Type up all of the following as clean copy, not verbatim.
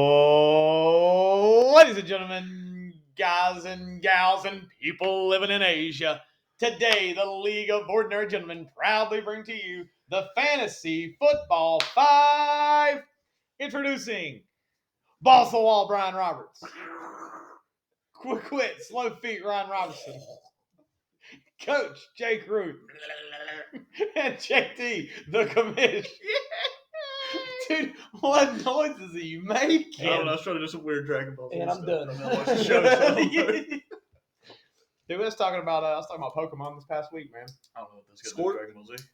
Oh, ladies and gentlemen, guys and gals, and people living in Asia, today the League of Ordinary Gentlemen proudly bring to you the Fantasy Football 5. Introducing Boss the Wall, Bryan Roberts. Quit, slow feet, Ryan Robinson. Coach Jake Root. And JT, the commish. Dude, what noises are you making? I don't know. I was trying to do some weird Dragon Ball Z And I'm stuff. done. I mean, I watched the show, so Dude, I was talking about Pokemon this past week, man. I don't know what this is Scorp? going to Dragon Ball Z.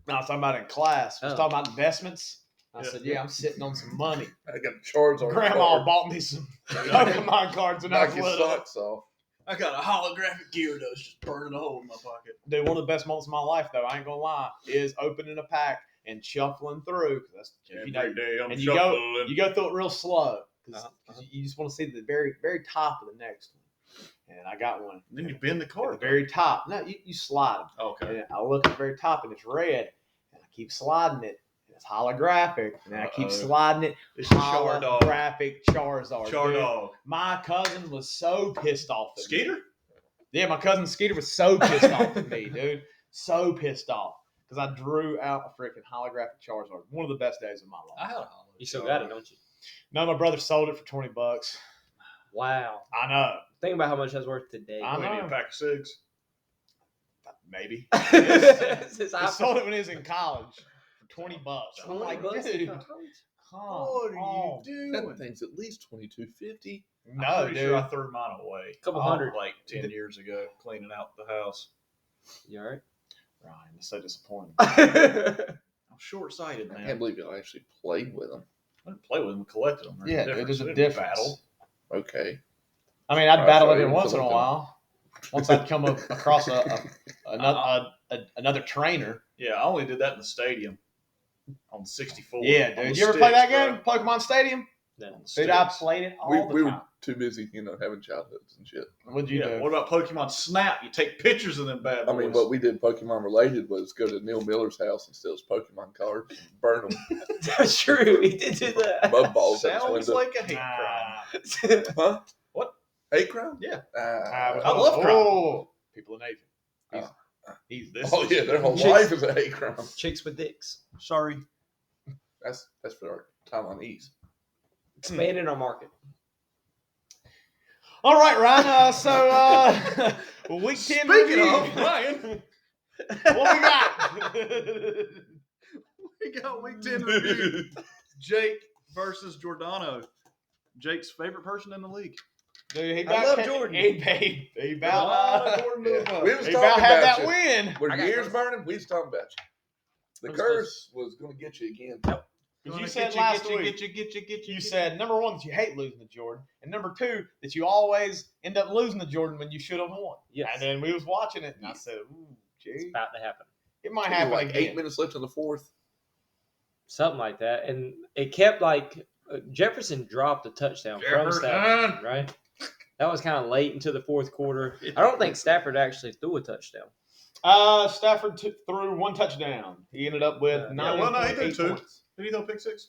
No, I was talking about it in class. I was talking about investments. I Yeah. said, I'm sitting on some money. I got Charizard. Grandma bought me some Pokemon cards when I was Knock your little. socks off. I got a holographic Gyarados just burning a hole in my pocket. Dude, one of the best moments of my life, though, I ain't gonna lie, is opening a pack and shuffling through. 'Cause that's, Every day I'm and shuffling. you go through it real slow because Uh-huh. you just want to see the very, very top of the next one. And I got one. Then you bend the At card. the very top. No, you slide them. Okay. And I look at the very top and it's red. And I keep sliding it. And it's holographic. And I keep sliding it. It's a Chardog. Holographic Charizard. dude. Chardog. My cousin was so pissed off at me. Skeeter? Yeah, my cousin Skeeter was so pissed off at me, dude. So pissed off. Because I drew out a freaking holographic Charizard. One of the best days of my life. I had a hollow. You still got it, don't you? No, my brother sold it for $20. Wow. I know. Think about how much that's worth today. I We need know. a pack of cigs. Maybe. Since I sold it when he was in college for $20. I'm like, $20 dude, in college? come on. That thing's at least $22.50. No, I'm pretty dude. sure I threw mine away. Couple hundred. Like 10 years ago, cleaning out the house. You all right? Ryan, it's so disappointing. I'm short-sighted, I man. can't believe y'all actually played with them. I didn't play with them. We collected them. Yeah, There's it is a There's difference. Battle. Okay. I mean, I'd Alright, battle so every you once in a look while. Once I'd come across another trainer. Yeah, I only did that in the stadium on 64. Yeah, On dude. the You ever play that sticks, game? Pokemon Stadium? No. bro. On the Dude, I sticks. played it all We the were time. too busy, having childhoods and shit. What'd you Yeah. do? What about Pokemon Snap? You take pictures of them bad boys. I mean, what we did Pokemon related was go to Neil Miller's house and steal his Pokemon cards and burn them. That's true. He did do that. Mud balls out Sounds his window. like a hate crime. Huh? What? Hate crime? Yeah. I love crime. Oh, people in Asia. He's This Oh is- yeah, their whole Chicks. life is a hate crime. Chicks with dicks. Sorry. That's for our time on East. Expanding our market. All right, Ryan. So, week 10 Speaking review. of Bryan, What we got? we got week 10 review. Jake versus Jordano. Jake's favorite person in the league. Dude, he I love about Jordan. He about Jordan Yeah. move up. We was he talking about had about that you. win. When I got years yours. burning, we was talking about you. The I'm curse was going to get you again. Because Gonna you said get last get week, get you said number one that you hate losing to Jordan, and number two that you always end up losing to Jordan when you should have won. Yes. And then we was watching it, and I said, "Ooh, It's gee, about to happen. it might There happen were like again." 8 minutes left in the fourth. Something like that. And it kept like Jefferson dropped a touchdown from Stafford, right? That was kind of late into the fourth quarter. I don't think Stafford actually threw a touchdown. Stafford threw one touchdown. He ended up with Yeah, 9 well, no, he did points. two. Did he throw pick six?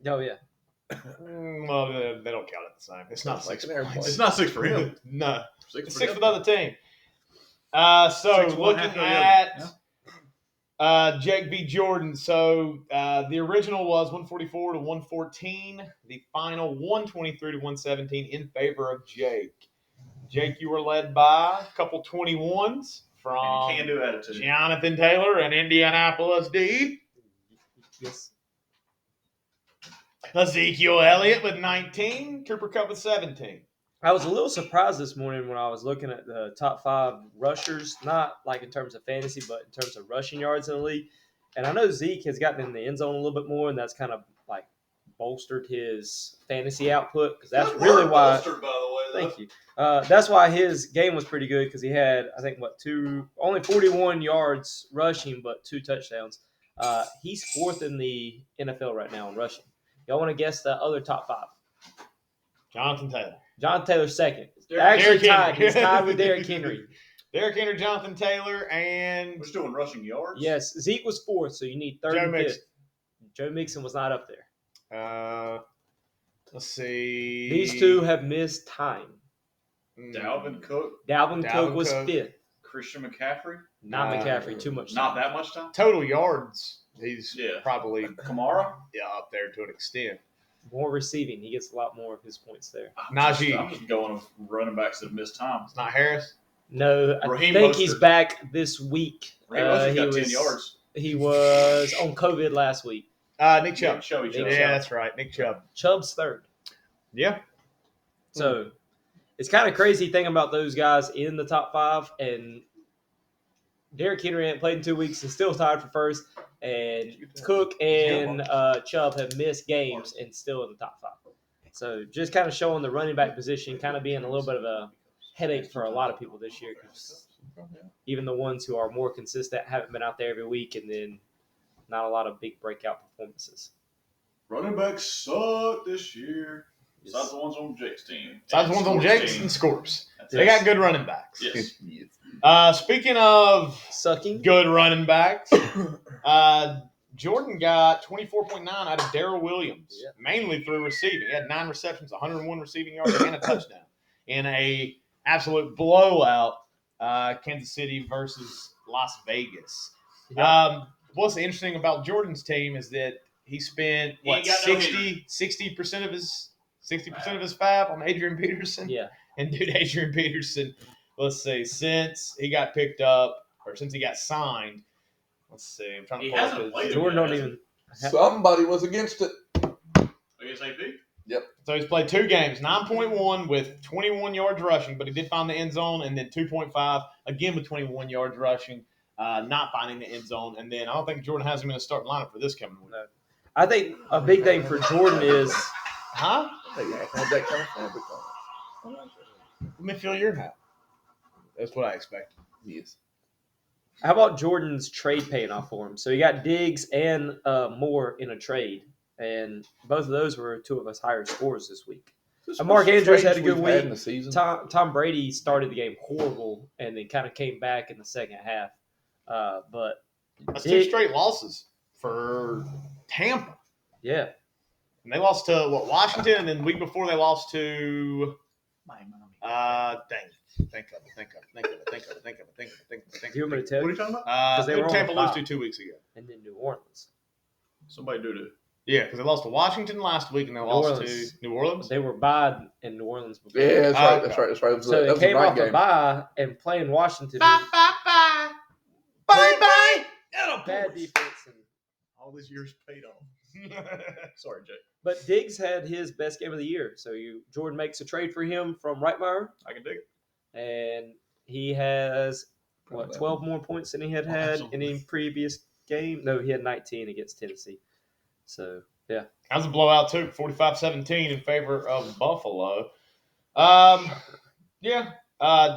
Oh, yeah. Well, they don't count it the same. It's not That's 6 like an points. It's not six for him. No, Six it's for 6 them. for the other team. So 6-1, looking half the other. at Jake v. Jordan. So the original was 144 to 114. The final 123 to 117 in favor of Jake. Jake, you were led by a couple 21s from And can-do attitude. Jonathan Taylor and Indianapolis D. Yes. Ezekiel Elliott with 19. Cooper Kupp with 17. I was a little surprised this morning when I was looking at the top 5 rushers, not like in terms of fantasy, but in terms of rushing yards in the league. And I know Zeke has gotten in the end zone a little bit more, and that's kind of like bolstered his fantasy output because that's really why. Bolstered, by the way, Thank you. That's why his game was pretty good because he had, I think, only 41 yards rushing, but 2 touchdowns. He's 4th in the NFL right now in rushing. Y'all want to guess the other top 5? Jonathan Taylor. Jonathan Taylor's 2nd. Derrick Actually tied. Henry. He's tied with Derrick Henry. Derrick Henry, Jonathan Taylor, and We're still in rushing yards. Yes, Zeke was 4th, so you need 3rd Joe and 5th. Mixon. Joe Mixon was not up there. Let's see. These two have missed time. Dalvin Cook, Dalvin Cook was Cook. 5th. Christian McCaffrey, Not McCaffrey. Too much not time. that much time. Total yards. He's Yeah. probably Kamara, up there to an extent. More receiving. He gets a lot more of his points there. Najee. I'm just going with running backs that have missed time. It's not Harris. No, I Raheem think he's Mostert. back this week. Raheem Mostert's he got was 10 yards. He was on COVID last week. Nick Chubb. Chubby Nick Chubb. Chubb. Yeah, that's right. Nick Chubb. Chubb's 3rd. Yeah. So it's kind of crazy thinking about those guys in the top 5. And Derrick Henry ain't played in 2 weeks and still tied for 1st. And Cook and Chubb have missed games and still in the top 5. So just kind of showing the running back position kind of being a little bit of a headache for a lot of people this year. 'Cause even the ones who are more consistent haven't been out there every week, and then not a lot of big breakout performances. Running backs suck this year. Besides the ones on Jake's team. Besides the ones on Jake's team. and Scorps. That's They it. got good running backs. Yes. Speaking of Sucking. good running backs, Jordan got 24.9 out of Darrell Williams, Yeah. mainly through receiving. He had 9 receptions, 101 receiving yards, and a touchdown in a absolute blowout. Kansas City versus Las Vegas. Yeah. What's interesting about Jordan's team is that he spent He ain't got no 60% of his fab on Adrian Peterson. Yeah. And dude, Adrian Peterson, let's see, since he got picked up or since he got signed, let's see, I'm trying to He pull up hasn't his. played Jordan yet, don't has even. Somebody was against it. ASAP? So he's played 2 games, 9.1 with 21 yards rushing, but he did find the end zone, and then 2.5 again with 21 yards rushing, not finding the end zone, and then I don't think Jordan has him in a starting lineup for this coming week. I think a big thing for Jordan is Huh? They had that kind of fabric on Let me feel your hat. That's what I expected. it. Yes. how about Jordan's trade paying off for him? So he got Diggs and Moore in a trade, and both of those were 2 of his higher scores this week. Mark Andrews had a good week. In the season. Tom Brady started the game horrible and then kind of came back in the second half. But That's 2 straight losses for Tampa. yeah, And they lost to Washington, and then the week before they lost to think of it. do you want me to tell What are you? you talking about? 'Cause they Who were did on Tampa bye. lose to 2 weeks ago? And then New Orleans. Somebody do it. Yeah, because they lost to Washington last week, and they New lost Orleans. to New Orleans. They were bye in New Orleans before. Yeah, that's Oh, right. okay. That's right. That's right. That was So that they was a came night off a game. bye and playing Washington. Bye. Bad defense. All these years paid off. Sorry, Jake. But Diggs had his best game of the year. So Jordan makes a trade for him from Rightmyer, I can dig it. and he has 12 more points than he had in any previous game. No, he had 19 against Tennessee. So yeah, That was a blowout too, 45-17 in favor of Buffalo.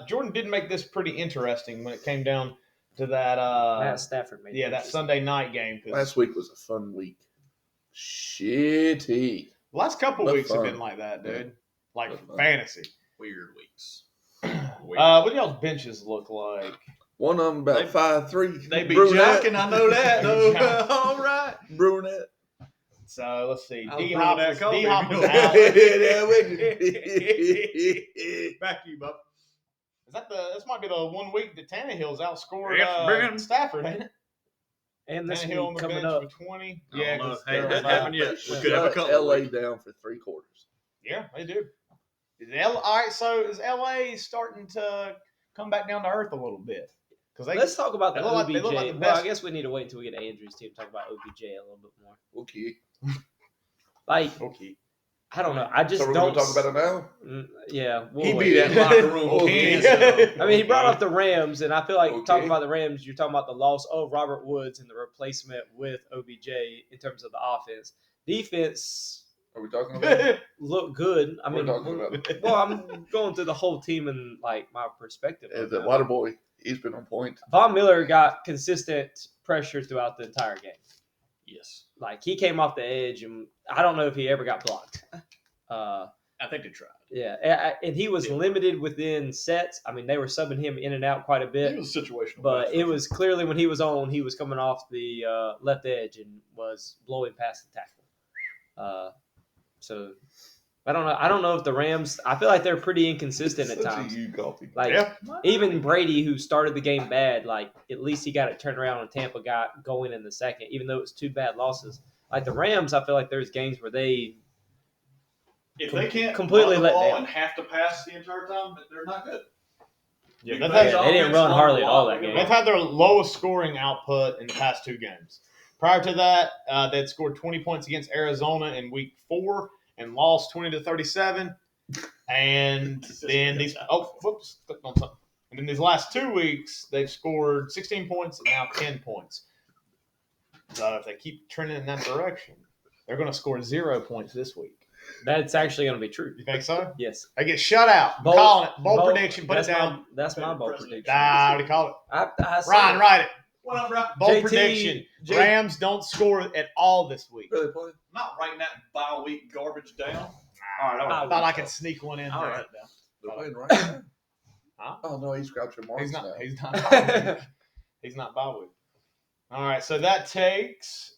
Jordan did make this pretty interesting when it came down to that. Matt Stafford made it That interesting. Sunday night game. 'Cause Last week was a fun week. Shitty. the last couple But weeks have fun. been like that, dude. Like But fun. fantasy. Weird weeks. What do y'all's benches look like? One of them about They- 5'3". They be Brunette. jocking, I know that. Jocking. All right. Brunette. So let's see. I'll D Hop throw that was coffee. out. Back to you, Bob. This might be the 1 week that Tannehill's outscored Yes, bring it. Stafford, ain't it? And this Tannehill on week the coming bench up. with 20. I Yeah, don't know. 'cause Hey, they're that on happened bye. yet. We could have a couple. LA down for 3/4. Yeah, they do. All right, so is LA starting to come back down to earth a little bit? Because Let's talk about the they look like- OBJ. they look like the Well, I best- guess we need to wait until we get Andrew's team to talk about OBJ a little bit more. Okay. Like, Okay. I don't know. I just So we're don't going to talk about it now? Yeah, we'll He wait. be that locker room Okay. cancer. I mean, he brought up the Rams, and I feel like Okay. talking about the Rams, you're talking about the loss of Robert Woods and the replacement with OBJ in terms of the offense. Defense Are we talking about it? looked good. I We're mean, talking about it. well, I'm going through the whole team and like my perspective. As of the it. water boy, he's been on point. Von Miller got consistent pressure throughout the entire game. Yes. Like he came off the edge, and I don't know if he ever got blocked. I think they tried. Yeah, and he was limited within sets. I mean, they were subbing him in and out quite a bit. It was situational. But it was clearly when he was on, he was coming off the left edge and was blowing past the tackle. So I don't know if the Rams. I feel like they're pretty inconsistent at Such times. a you coffee. Like Yeah. even Brady, who started the game bad, like at least he got it turned around and Tampa got going in the second, even though it was 2 bad losses. Like the Rams, I feel like there's games where they If they can't completely run the let ball down. and have to pass the entire time, they're not good. Yeah, Big they've Ben's had, they didn't offense run run hardly the at all ball. that game. they've had their lowest scoring output in the past 2 games. Prior to that, they had scored 20 points against Arizona in Week 4 and lost 20-37. And then these clicked on something. And then these last 2 weeks, they've scored 16 points and now 10 points. So if they keep trending in that direction, they're going to score 0 points this week. That's actually going to be true. You think so? Yes. They get shut out. I'm Bold- calling it. Bold bold- prediction. Put it that's down. That's my bold President. prediction. Nah, I already called it. I said Ryan, it. write it. What up, bro? Bold JT prediction. J- Rams don't score at all this week. Really play? I'm not writing that bye week garbage down. All right, all I right. thought I could sneak one in I'll there. write it down. They're playing right now. Huh? Oh no, he's Groucho Marx He's not. now. He's not. Bye week. He's not bye week. All right, so that takes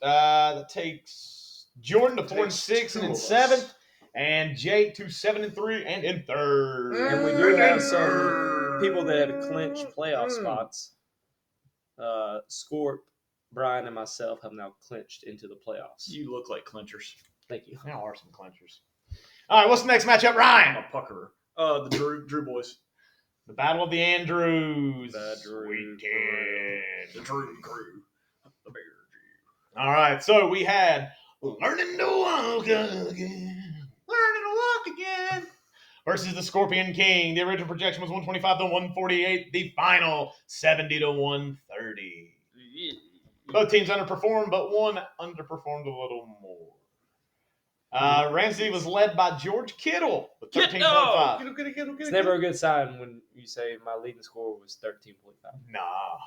Jordan to 4-6 and in 7th, and Jake to 7-3 and in 3rd. And we do have some people that had clinched playoff spots. Scorp, Bryan, and myself have now clinched into the playoffs. You look like clinchers. Thank you. Now are some clinchers. All right, what's the next matchup, I'm Ryan? a puckerer. The Drew boys. The Battle of the Andrews. The Drew weekend. The Drew crew. The Bear Drew. All right, so we had Learning to Walk Again. Learning to walk again. Versus the Scorpion King. The original projection was 125-148. The final 70-130. Both teams underperformed, but one underperformed a little more. Ramsey was led by George Kittle with 13.5. It's never a good sign when you say my leading score was 13.5. Nah.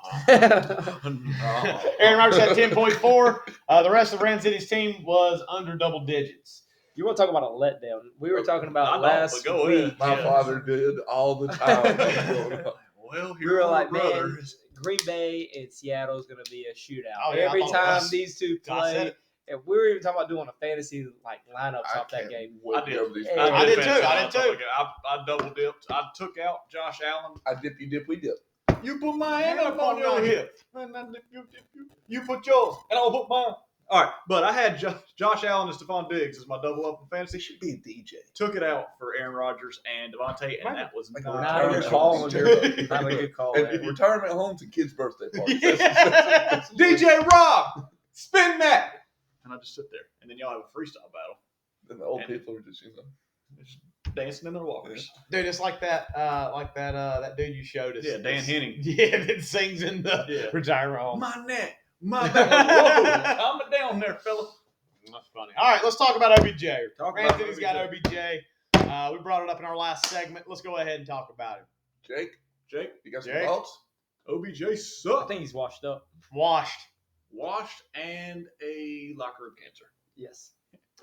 Aaron Rodgers had 10.4. The rest of Ram City's team was under double digits. You want to talk about a letdown? We were talking I about know, last but go week. ahead. My Yeah. father did all the time. Well, We were like, brother. man, Green Bay and Seattle is going to be a shootout. Oh, yeah, I Every thought it time was. these two I said play, it. and we were even talking about doing a fantasy like lineups I off that can't game. wait I to did. go over these. Yeah. I did too. fantasy I did lineups. too. I double dipped. I took out Josh Allen. I dip, you dip, we dip. You put my hand up on your hip. You put yours, and I'll put mine. All right, but I had Josh Allen and Stephon Diggs as my double up in fantasy. Should be a DJ. Took it out for Aaron Rodgers and Devontae, and that was Like not Not a good Retirement call. homes. Not a good call. And there. retirement homes and kids' birthday parties. Yeah. DJ Rob, spin that. And I just sit there, and then y'all have a freestyle battle, And the old people are just, just dancing in their walkers. Dude, it's like that dude you showed us. Yeah, Dan Henning. Yeah, that sings in the Yeah. retirement home. My neck, my back. Whoa, calm it down there, fella. That's funny. All right, let's talk about OBJ. Talk about Anthony's got OBJ. We brought it up in our last segment. Let's go ahead and talk about it. Jake, you got some Jake? thoughts? OBJ I sucked. think he's washed up. Washed. Washed and a locker room cancer. Yes.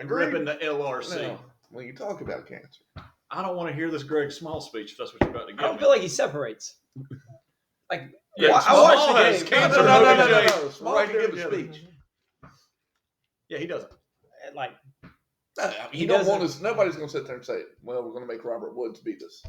Agreed. Ripping the LRC. No, when you talk about cancer. I don't want to hear this Greg Small speech if that's what you're about to I get. don't feel like he separates. Like, Yeah, I Small watched the has game. cancer. No. Small Right can there give a together. speech. Yeah, he doesn't. Like, You He don't doesn't- want us. Nobody's going to sit there and say, "Well, we're going to make Robert Woods beat us."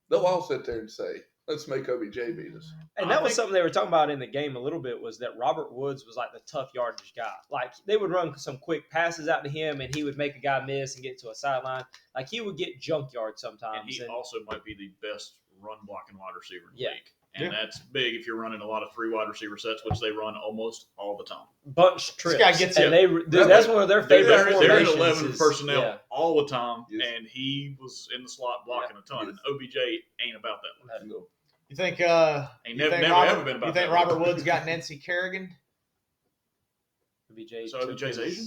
They'll all sit there and say, "Let's make OBJ beat us." and I that was think- something they were talking about in the game a little bit, was that Robert Woods was like the tough yardage guy. Like, they would run some quick passes out to him, and he would make a guy miss and get to a sideline. Like, he would get junk yards sometimes. And he also might be the best run blocking wide receiver in the Yeah. league. And that's big if you're running a lot of 3 wide receiver sets, which they run almost all the time. bunch trips. guy gets and that's one of their favorite They're formations. 11 is- personnel yeah. all the time, Yes. and he was in the slot blocking a ton. Yes. And OBJ ain't about that one. No. You think? Ain't You never, think never Robert, ever been about you think that. Robert Woods got Nancy Kerrigan? OBJ So took OBJ's his Asian?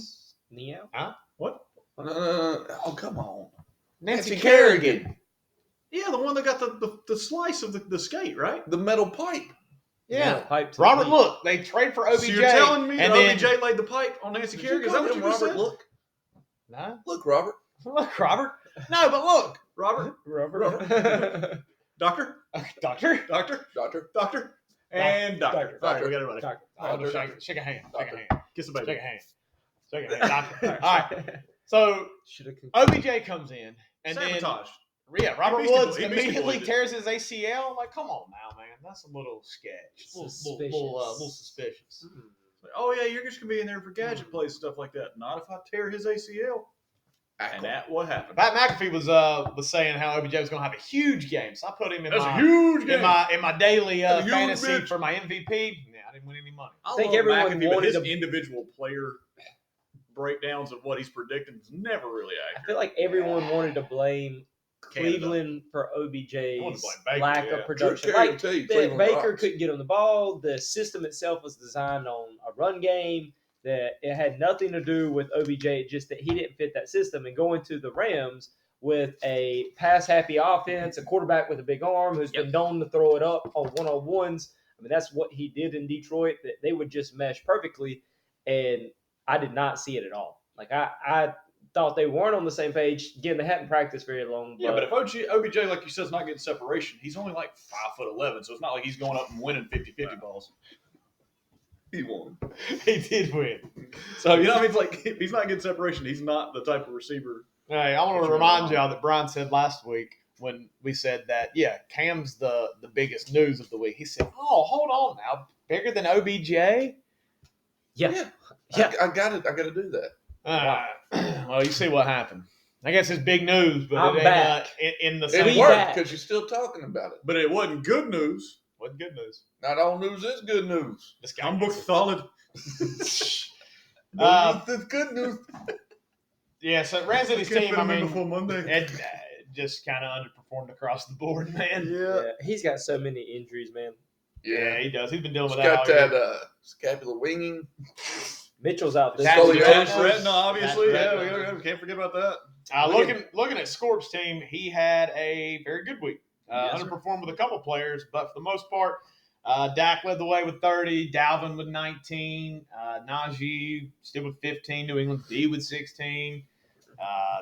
knee out. What? No. Oh, come on. Nancy Kerrigan. Yeah, the one that got the slice of the skate, right? The metal pipe. Yeah. Pipe to the Robert, knee. look, they trade for OBJ. So you're telling me and that then, OBJ laid the pipe on Nancy Did Kerrigan? Is call that what him you just Robert? said? Look, No? look, Robert. Look, Robert. No, but look. Robert? Robert. Doctor? Doctor? Doctor? Doctor. Doctor? And doctor. Doctor. All right, we got everybody. Doctor. All right, shake a hand. Shake a hand. Kiss the baby. Shake a hand. Shake a hand. Doctor. All right. So Should have OBJ comes in, and Sabotage. then Robert He beastie Woods boy- he beastie immediately boyed it. tears his ACL. Like, come on now, man, that's a little sketch, little suspicious. Like, oh yeah, you're just gonna be in there for gadget plays and stuff like that. Not if I tear his ACL. And that what happened. Pat McAfee was saying how OBJ was going to have a huge game, so I put him in That's a huge game. in my daily That's a huge fantasy bitch. for my MVP. Yeah, I didn't win any money. I think love everyone McAfee, but wanted his to- individual player breakdowns of what he's predicting is never really I accurate. feel like everyone wanted to blame Canada. Cleveland for I wanted to OBJ's blame Baker, lack yeah. of production. True Like guarantee, that Cleveland Baker rocks. couldn't get on the ball. The system itself was designed on a run game. That it had nothing to do with OBJ, just that he didn't fit that system. And going to the Rams with a pass-happy offense, a quarterback with a big arm who's been known to throw it up on one-on-ones. I mean, that's what he did in Detroit. That they would just mesh perfectly, and I did not see it at all. Like I thought they weren't on the same page. Again, they hadn't practiced very long. Yeah, but if OBJ, like you said, is not getting separation, he's only like 5'11", so it's not like he's going up and winning 50-50 balls. He won. He did win. So, you know what I mean? It's like, if he's not getting separation, he's not the type of receiver. Hey, I want to remind y'all that Bryan said last week when we said that, yeah, Cam's the biggest news of the week. He said, oh, hold on now. Bigger than OBJ? yeah. I got it. I got to do that. Well, you see what happened. I guess it's big news, but I'm it ain't back. in the It same. worked. worked because you're still talking about it. But it wasn't good news. What good news? Not all news is good news. This guy I'm gets it. solid. No news is good news. Yeah, so Ramsey's Can't team, fit I him in mean, before Monday. it just kind of underperformed across the board, man. Yeah, he's got so many injuries, man. Yeah, he does. He's been dealing He's with that got all year. that scapular winging. Mitchell's out this That's week. the That's Retina, Retina, obviously. That's Yeah, Retina. we can't forget about that. Looking at Scorp's team, he had a very good week. Yes, sir. Underperformed with a couple players, but for the most part, Dak led the way with 30, Dalvin with 19, Najee still with 15, New England D with 16,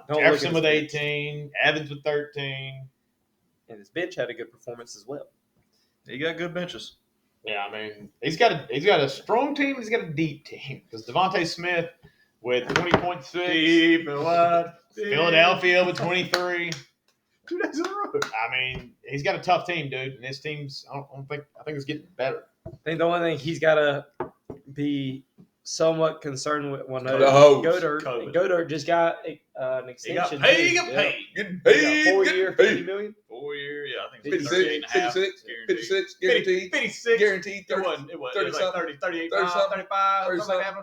Don't look Jefferson at with his bench. 18, Evans with 13. And his bench had a good performance as well. He got good benches. Yeah, I mean, he's got a strong team. He's got a deep team because Devontae Smith with 20.6, Deep and wide. Philadelphia with 23. 2 days in a row. I mean, he's got a tough team, dude, and his team's I think it's getting better. I think the only thing he's got to be somewhat concerned with one The hose. COVID. Godert just got an He got extension. paid. too. He got Yeah. paid. Getting He got paid. 4-year, getting $50 paid. million. 4 year, yeah, I think 56, 38 and a half. 56, Guaranteed. 56, guaranteed. 56. Guaranteed. It 30, wasn't. It was 30 like something. 30, 38, 30 something. 35, 30 something like that.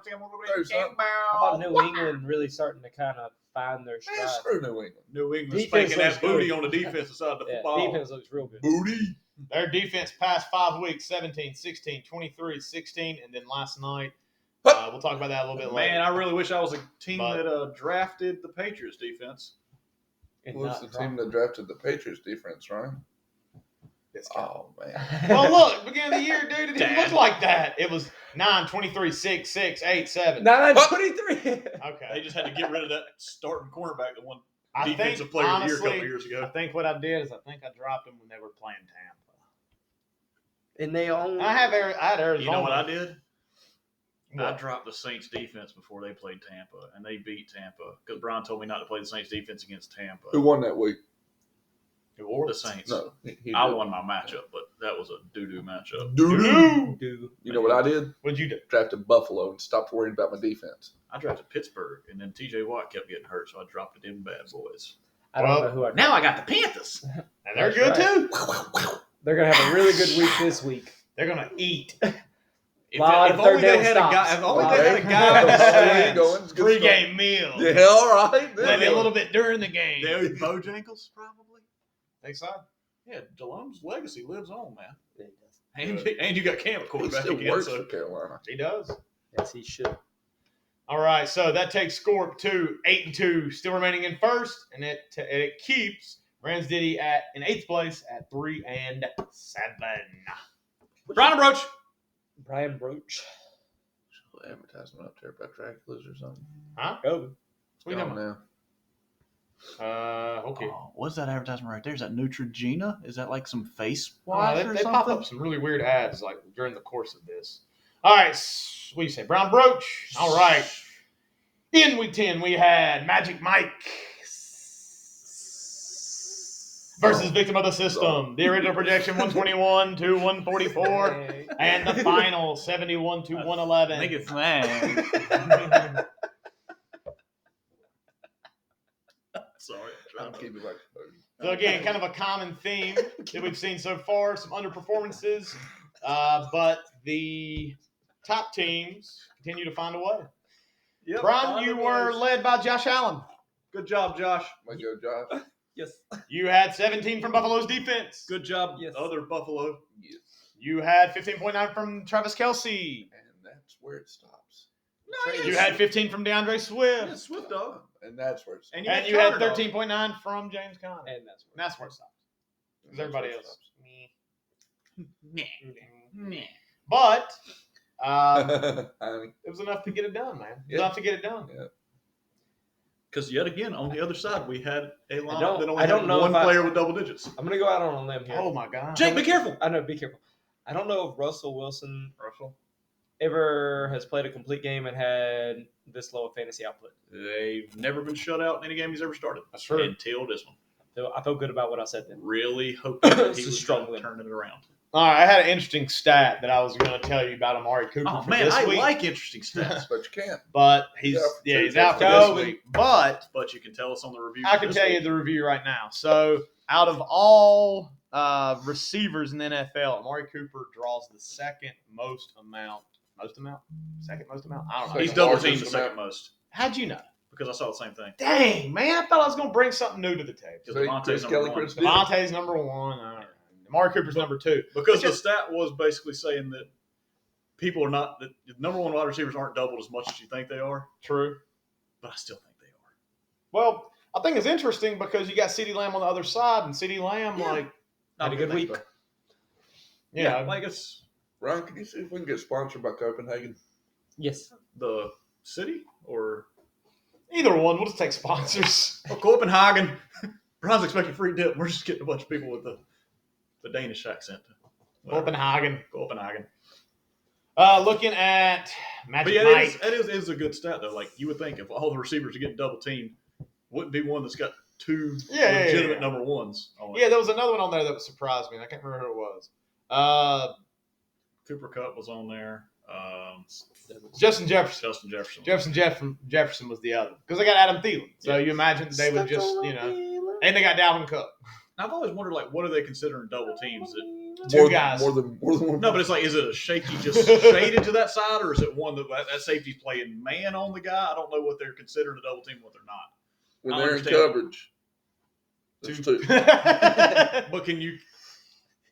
30 something. How about New England really starting to kind of find their Man, stride? screw New England. New England Defense spanking that looks good. booty on the defensive side of the Yeah, football. defense looks real good. Booty. Their defense past 5 weeks, 17, 16, 23, 16, and then last night, we'll talk about that a little bit later. Man, I really wish I was a team But- that drafted the Patriots defense. And Who was not the team that drafted the Patriots defense, right? This guy. Oh, man. Well, look, beginning of the year, dude, it didn't Dad. look like that. It was 9, 23, 6, 6, 8, 7. 9-23. Okay. They just had to get rid of that starting cornerback that won I think, Defensive Player of the Year a couple honestly, years I ago. think what I did is I think I dropped them when they were playing Tampa. And they own. I had Arizona. You know what I did? I What? dropped the Saints defense before they played Tampa, and they beat Tampa because Bryan told me not to play the Saints defense against Tampa. Who won that week? The Saints. No. He I did. won my matchup, but that was a doo-doo matchup. Doo-doo. do. You know what I did? What'd you do? Drafted Buffalo and stopped worrying about my defense. I drafted Pittsburgh, and then T.J. Watt kept getting hurt, so I dropped it in bad boys. I don't know who I. Now I got the Panthers. And they're That's good right. too. They're gonna have a really good week this week. They're gonna eat. If Lot of only third they down had a stops. guy, if only Okay. they had a guy with There you sense. go. It's good Pre-game meal. stuff. Yeah, all right. Maybe a little bit during the game. There, Bojangles probably. Think so? Yeah, Delhome's legacy lives on, man. Yeah, he does. And you got Cam at He quarterback still again. works So for Carolina. He does. Yes, he should. All right, so that takes Scorp to 8-2, still remaining in first, and it keeps Rams Diddy in 8th place at 3-7. Bryan Broach. Bryan Broach. Advertisement up there about Draculas or something. Go. What are you Gone talking now. about? Okay. Oh, what's that advertisement right there? Is that Neutrogena? Is that like some face Well, wash they or pop something? up some really weird ads like during the course of this. All right, what do you say, Brown Broach? All right, In week 10, we had Magic Mike versus Victim of the System. The original projection 121 to 144, and the final 71 to 111. Make it slang. Sorry. I'm keeping my composure. So again, kind of a common theme that we've seen so far, some underperformances, but the top teams continue to find a way. Yep, Bryan, you were led by Josh Allen. Good job, Josh. Way to go, Josh. Yes. You had 17 from Buffalo's defense. Good job, Yes. other Buffalo. Yes. You had 15.9 from Travis Kelce. And that's where it stops. No, You had 15 from DeAndre Swift. Yeah, Swift dog. And that's where it stops. And you had 13.9 from James Conner. And that's And that's where it stops. Because everybody else. But it was enough to get it done, man. It was enough to get it done. Yeah. Because yet again, on the other side, we had a lineup don't- that only I don't had know one if I- player with double digits. I'm gonna go out on a limb here. Oh, my God. Jake, be careful. I know. Be careful. I don't know if Russell Wilson Russell. ever has played a complete game and had this low of fantasy output. They've never been shut out in any game he's ever started. That's true. Until this one. So I feel good about what I said then. Really hope that It's he a was strong going win. to turn it around. All right, I had an interesting stat that I was going to tell you about Amari Cooper Oh, for man, this I week. like interesting stats. But you can't. But he's out for this week. But But you can tell us on the review. I can tell you the review right now. So out of all receivers in the NFL, Amari Cooper draws the second most amount. Second most amount? I don't know. He's Second double largest teamed the second amount. most How'd you know? because I saw the same thing. Dang, man. I thought I was going to bring something new to the table. Because See, Devontae's Chris number Kelly, one. Chris did. Devontae's number one. All right. Amari Cooper's number two. Because the stat was basically saying that people are not, that the number one wide receivers aren't doubled as much as you think they are, True. but I still think they are. Well, I think it's interesting because you got CeeDee Lamb on the other side, and CeeDee Lamb, Yeah. like, Had a good week. yeah, Like it's Ryan, can you see if we can get sponsored by Copenhagen? Yes. the city or either one. We'll just take sponsors. Copenhagen. Brian's expecting free dip. We're just getting a bunch of people with the Danish accent. Whatever. Copenhagen. Copenhagen. Looking at But Magic yeah, Mike. it is a good stat though. Like you would think if all the receivers are getting double teamed, wouldn't be one that's got two Yeah, legitimate number ones on it. Yeah, there was another one on there that surprised me. I can't remember who it was. Cooper Kupp was on there. Justin Jefferson. Justin Jefferson. Jefferson was the other because they got Adam Thielen. So you imagine they would just, and they got Dalvin Cook. I've always wondered, like, what are they considering double teams? Two guys. More than one. No, but it's like, is it a safety just shaded to that side, or is it one that safety's playing man on the guy? I don't know what they're considering a double team and what they're not. When I they're in understand. coverage. There's Two. two. But can you?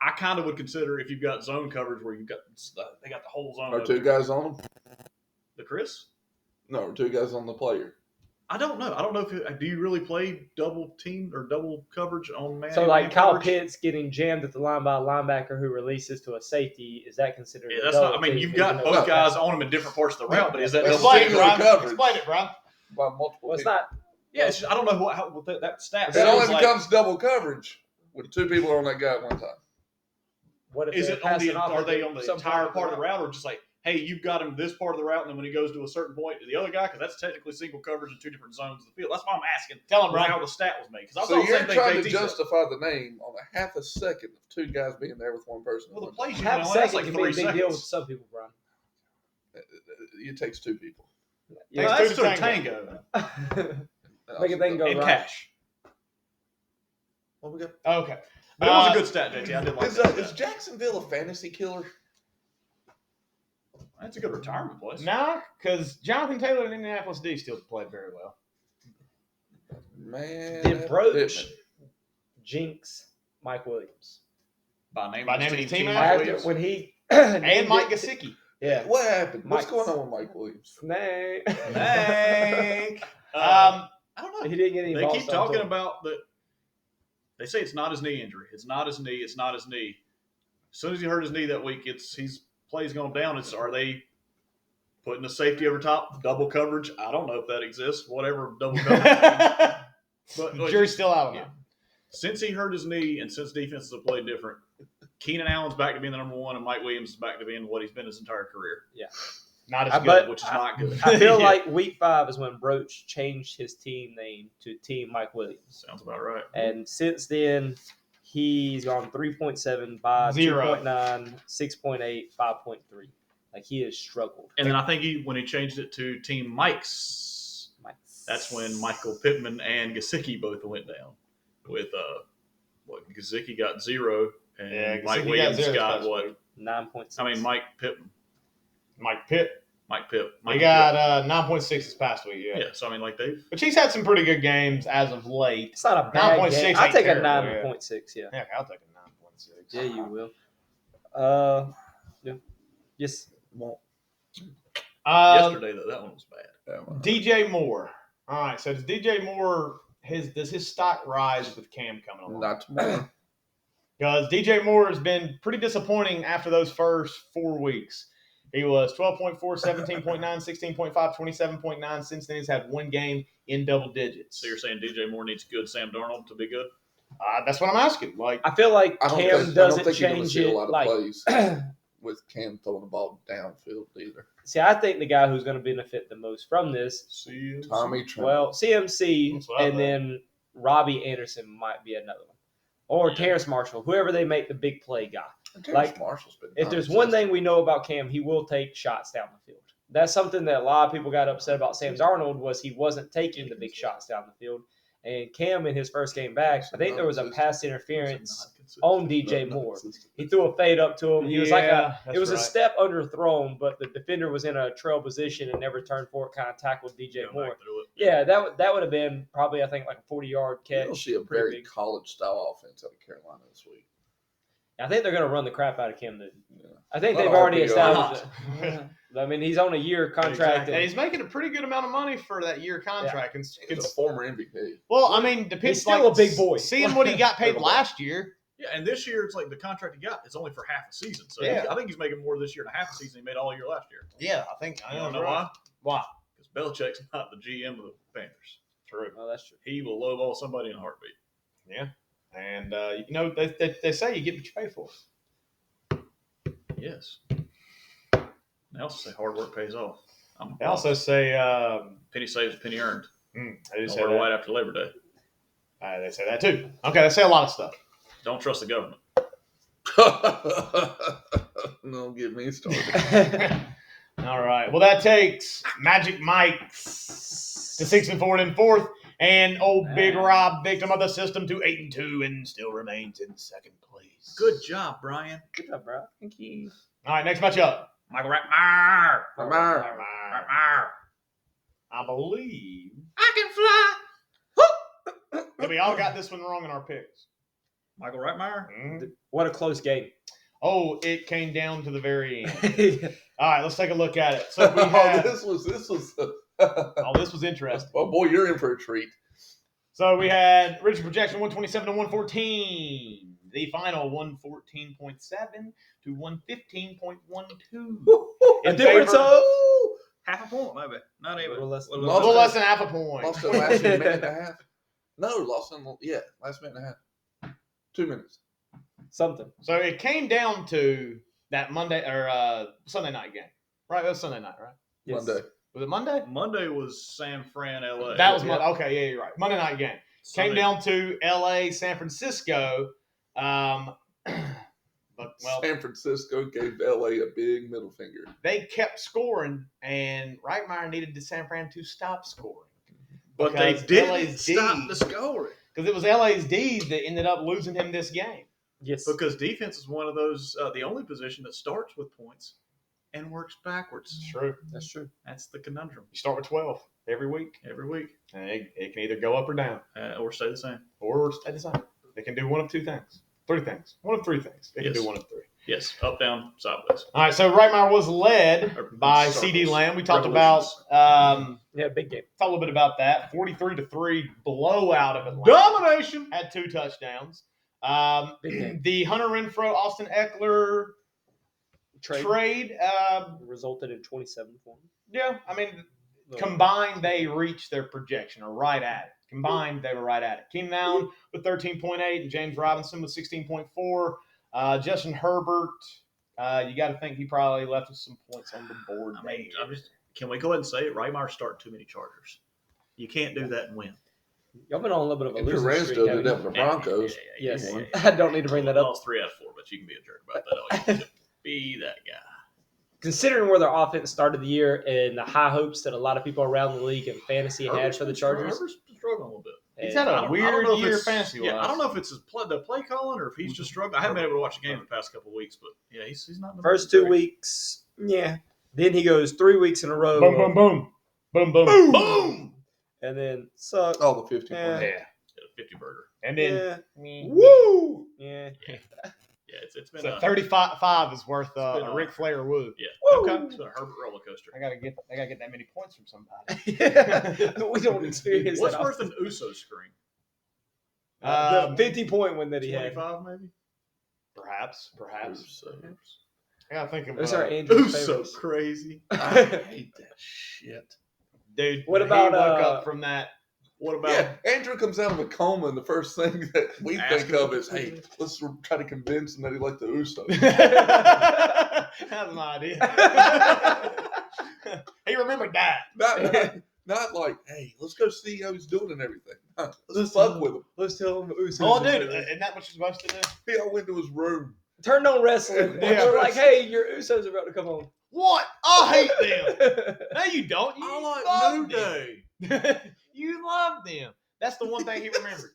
I kind of would consider if you've got zone coverage where you've got they got the whole zone. Are two guys on them? The Chris? No, two guys on the player. I don't know. I don't know if do you really play double team or double coverage on man? So like man Kyle coverage? Pitts getting jammed at the line by a linebacker who releases to a safety, is that considered? Yeah, a that's double not. I mean, team, you've even got though both it's guys not? on them in different parts of the route, but is that That's double Explain team? it, Brian. coverage. Explain it, Brian. By multiple Well, it's people. not. Yeah, it's just, I don't know what that stat. It sounds only like. becomes double coverage when two people are on that guy at one time. What if Is they're it on passing the? off Are at they on the some entire part of the route, or just like, hey, you've got him this part of the route, and then when he goes to a certain point, to the other guy, because that's technically single coverage in two different zones of the field. That's why I'm asking. Tell him, Brian. how the stat was made. Because I So thought the you're same thing trying to JT said. justify the name on a half a second of two guys being there with one person. Well, the at one plays you Half a know, that's second like can be a 3 big deal with seconds. some people, Brian. time. It takes two people. Yeah. No, Takes that's two to to a tango. Make a thing go In right. cash. What we got? Okay. But it was a good stat, JT. I did like that. Is Jacksonville a fantasy killer? That's a good retirement place. Nah, because Jonathan Taylor and Indianapolis D still played very well. Man. Did that Broach Pittman. jinx Mike Williams? By name, By name of the team Mike after Williams. When he And Mike Gesicki. Yeah. What happened? What's Mike's- going on with Mike Williams? Nay. Hank. Um, I don't know. He didn't get any They balls keep done to talking him. about that. They say it's not his knee injury. It's not his knee. It's not his knee. As soon as he hurt his knee that week, he's plays going down. Are they putting the safety over top, double coverage? I don't know if that exists. Whatever double coverage. But jury's still out on yeah. that. Since he hurt his knee and since defenses have played different, Keenan Allen's back to being the number one, and Mike Williams is back to being what he's been his entire career. Yeah. Not as I good. bet- which is not good. I feel Yeah. like week 5 is when Broach changed his team name to Team Mike Williams. Sounds about right. And since then, he's gone 3.7, 5, Zero. 2.9, 6.8, 5.3. Like, he has struggled. And then I think when he changed it to Team Mike's, that's when Michael Pittman and Gesicki both went down. With Gesicki got 0, and Yeah, Mike Gesicki got Williams 0 got this what? week. 9.6. I mean, Mike Pittman. Mike Pitt. Mikey He got 9.6 this past week. Pitt. Yeah, so I mean, like they've. But he's had some pretty good games as of late. It's not a bad 9.6 game. I'll ain't take a terrible, 9.6, yeah. Yeah, I'll take a 9.6. Yeah, you will. Yeah. Yes. Yesterday, though, that one was bad. DJ Moore. All right, so does DJ Moore does his stock rise with Cam coming along? Not tomorrow. Because DJ Moore has been pretty disappointing after those first 4 weeks. He was 12.4, 17.9, 16.5, 27.9. Since then, he's had one game in double digits. So you're saying DJ Moore needs good Sam Darnold to be good? That's what I'm asking. Like, I feel like I don't Cam think doesn't you're going to change see it. a lot of Like, plays with Cam throwing the ball downfield either. see, I think the guy who's going to benefit the most from this, See, Tommy Trent. well, CMC, That's what I and think. then Robbie Anderson might be another one. Or Yeah. Terrace Marshall, whoever they make the big play guy. Terrence like, Marshall's been If there's one thing we know about Cam, he will take shots down the field. That's something that a lot of people got upset about Sam Darnold was he wasn't taking the big shots down the field. And Cam, in his first game back, I think there was a pass interference on DJ Moore. He threw a fade up to him. He was it was a step underthrown, but the defender was in a trail position and never turned for it, kind of tackled DJ Moore. Yeah, that would have been probably, I think, like a 40-yard catch. You'll see a Pretty very big. college-style offense out of Carolina this week. I think they're going to run the crap out of Cam. Yeah. I think Not they've all already big established it. I mean, he's on a year contract. and he's making a pretty good amount of money for that year contract. And He's a former MVP. well, I mean, depends. He's still a big boy. Seeing what he got paid last year. Yeah, and this year it's like the contract he got is only for half a season. So Yeah. I think he's making more this year than half a season he made all year last year. Yeah, I think. You don't know why? Why? Because Belichick's not the GM of the Panthers. True. Oh, that's true. He will lowball somebody in a heartbeat. Yeah. And, they say you get what you pay for. Yes. They also say hard work pays off. They also say, penny saved, penny earned. they just Don't say wear that. white after Labor Day. They say that too. Okay, they say a lot of stuff. Don't trust the government. Don't get me started. All right. Well, that takes Magic Mike's to 6-4 and 4th, and old Big Rob, victim of the system, to 8-2 and still remains in second place. Good job, Bryan. Good job, bro. Thank you. All right, next matchup. Michael Rightmyer. I believe I can fly. that we all got this one wrong in our picks. Michael Rightmyer. Mhm. What a close game. Oh, it came down to the very end. All right, let's take a look at it. So we Oh, had. this was. Oh, this was interesting. Oh boy, you're in for a treat. So we had Richard projection 127 to 114. The final 114.7 to 115.12. A In difference favor- of Half a point, maybe. Not even. A little less than- a little less than half a point. Lost in the last minute and a half. No, last minute and a half. 2 minutes. something. So it came down to that Monday or Sunday night game, right? It was Sunday night, right? Yes. Monday. Was it Monday? Monday was San Fran, LA. That was Monday. Okay, yeah, you're right. Monday night game came Sunday- down to LA, San Francisco. But San Francisco gave LA a big middle finger. they kept scoring, and Rightmyer needed the San Fran to stop scoring But they because didn't LA's stop D- the scoring. because it was LA's D that ended up losing him this game. Yes. Because defense is one of those, the only position that starts with points and works backwards. It's true. That's true. That's the conundrum You start with 12 every week, every week, and it can either go up or down, or stay the same. or stay the same. They can do one of two things, three things, one of three things. They can Yes. do one of three. Yes, up, down, sideways. All right, so Rightmyer was led Or by circles. CD Lamb. We talked Revolutions. about Yeah, big game. talked a little bit about that. 43-3 blowout of Atlanta. Domination. Had 2 touchdowns. Big game. The Hunter Renfro, Austin Eckler trade. Resulted in 27 for him. Yeah, I mean, combined they reached their projection, or right at it. Combined, they were right at it. Keenan Allen with 13.8 and James Robinson with 16.4. Justin Herbert You got to think he probably left us some points on the board. I mean, can we go ahead and say it? Rightmyer starting too many Chargers. You can't do that and win. Y'all been on a little bit of a If losing Perez streak. still did haven't that you? with the Broncos. Yes. won. I don't need to bring that up. Lost 3 out of 4, but you can be a jerk about that all you want to. Be that guy. Considering where their offense started the year and the high hopes that a lot of people around the league and fantasy had for the Chargers. Herbert's struggling a little bit. He's and had I a don't weird know if year it's- fantasy Yeah, wise. I don't know if it's the play calling or if he's just struggling. I haven't been able to watch the game the past couple of weeks, but yeah, he's not. in the First mood. 2 weeks, yeah. Then he goes 3 weeks in a row. Boom, boom, boom. Boom, boom. Boom! Boom! And then suck. Oh, the 50 Yeah. points. Yeah. Yeah, 50 burger. And then Yeah. Woo! Yeah. Yeah, it's been so 35 is worth been a a- Ric Flair woo. yeah. Woo! Okay. It's been a Herbert roller coaster. I gotta get that many points from somebody. We don't experience What's that. worth an USO screen? The 50-point win that he had. 25 maybe. Perhaps. USO. I gotta think of Those are Andrew's USO favorites. crazy. I hate that shit. dude. What when about, he woke up from that? What about? Yeah, Andrew comes out of a coma, and the first thing that we Ask think him. of is, hey, let's try to convince him that he liked the Usos. That's my idea. He remembered that. Not like, hey, let's go see how he's doing and everything. Let's fuck with him. Let's tell him Usos. Oh, dude, isn't that what you're supposed to do? He all went to his room. Turned on wrestling. Yeah. We're like, hey, your Usos are about to come on. What? I hate them. No, you don't. You I like love New them. Day. You love them. That's the one thing he remembered.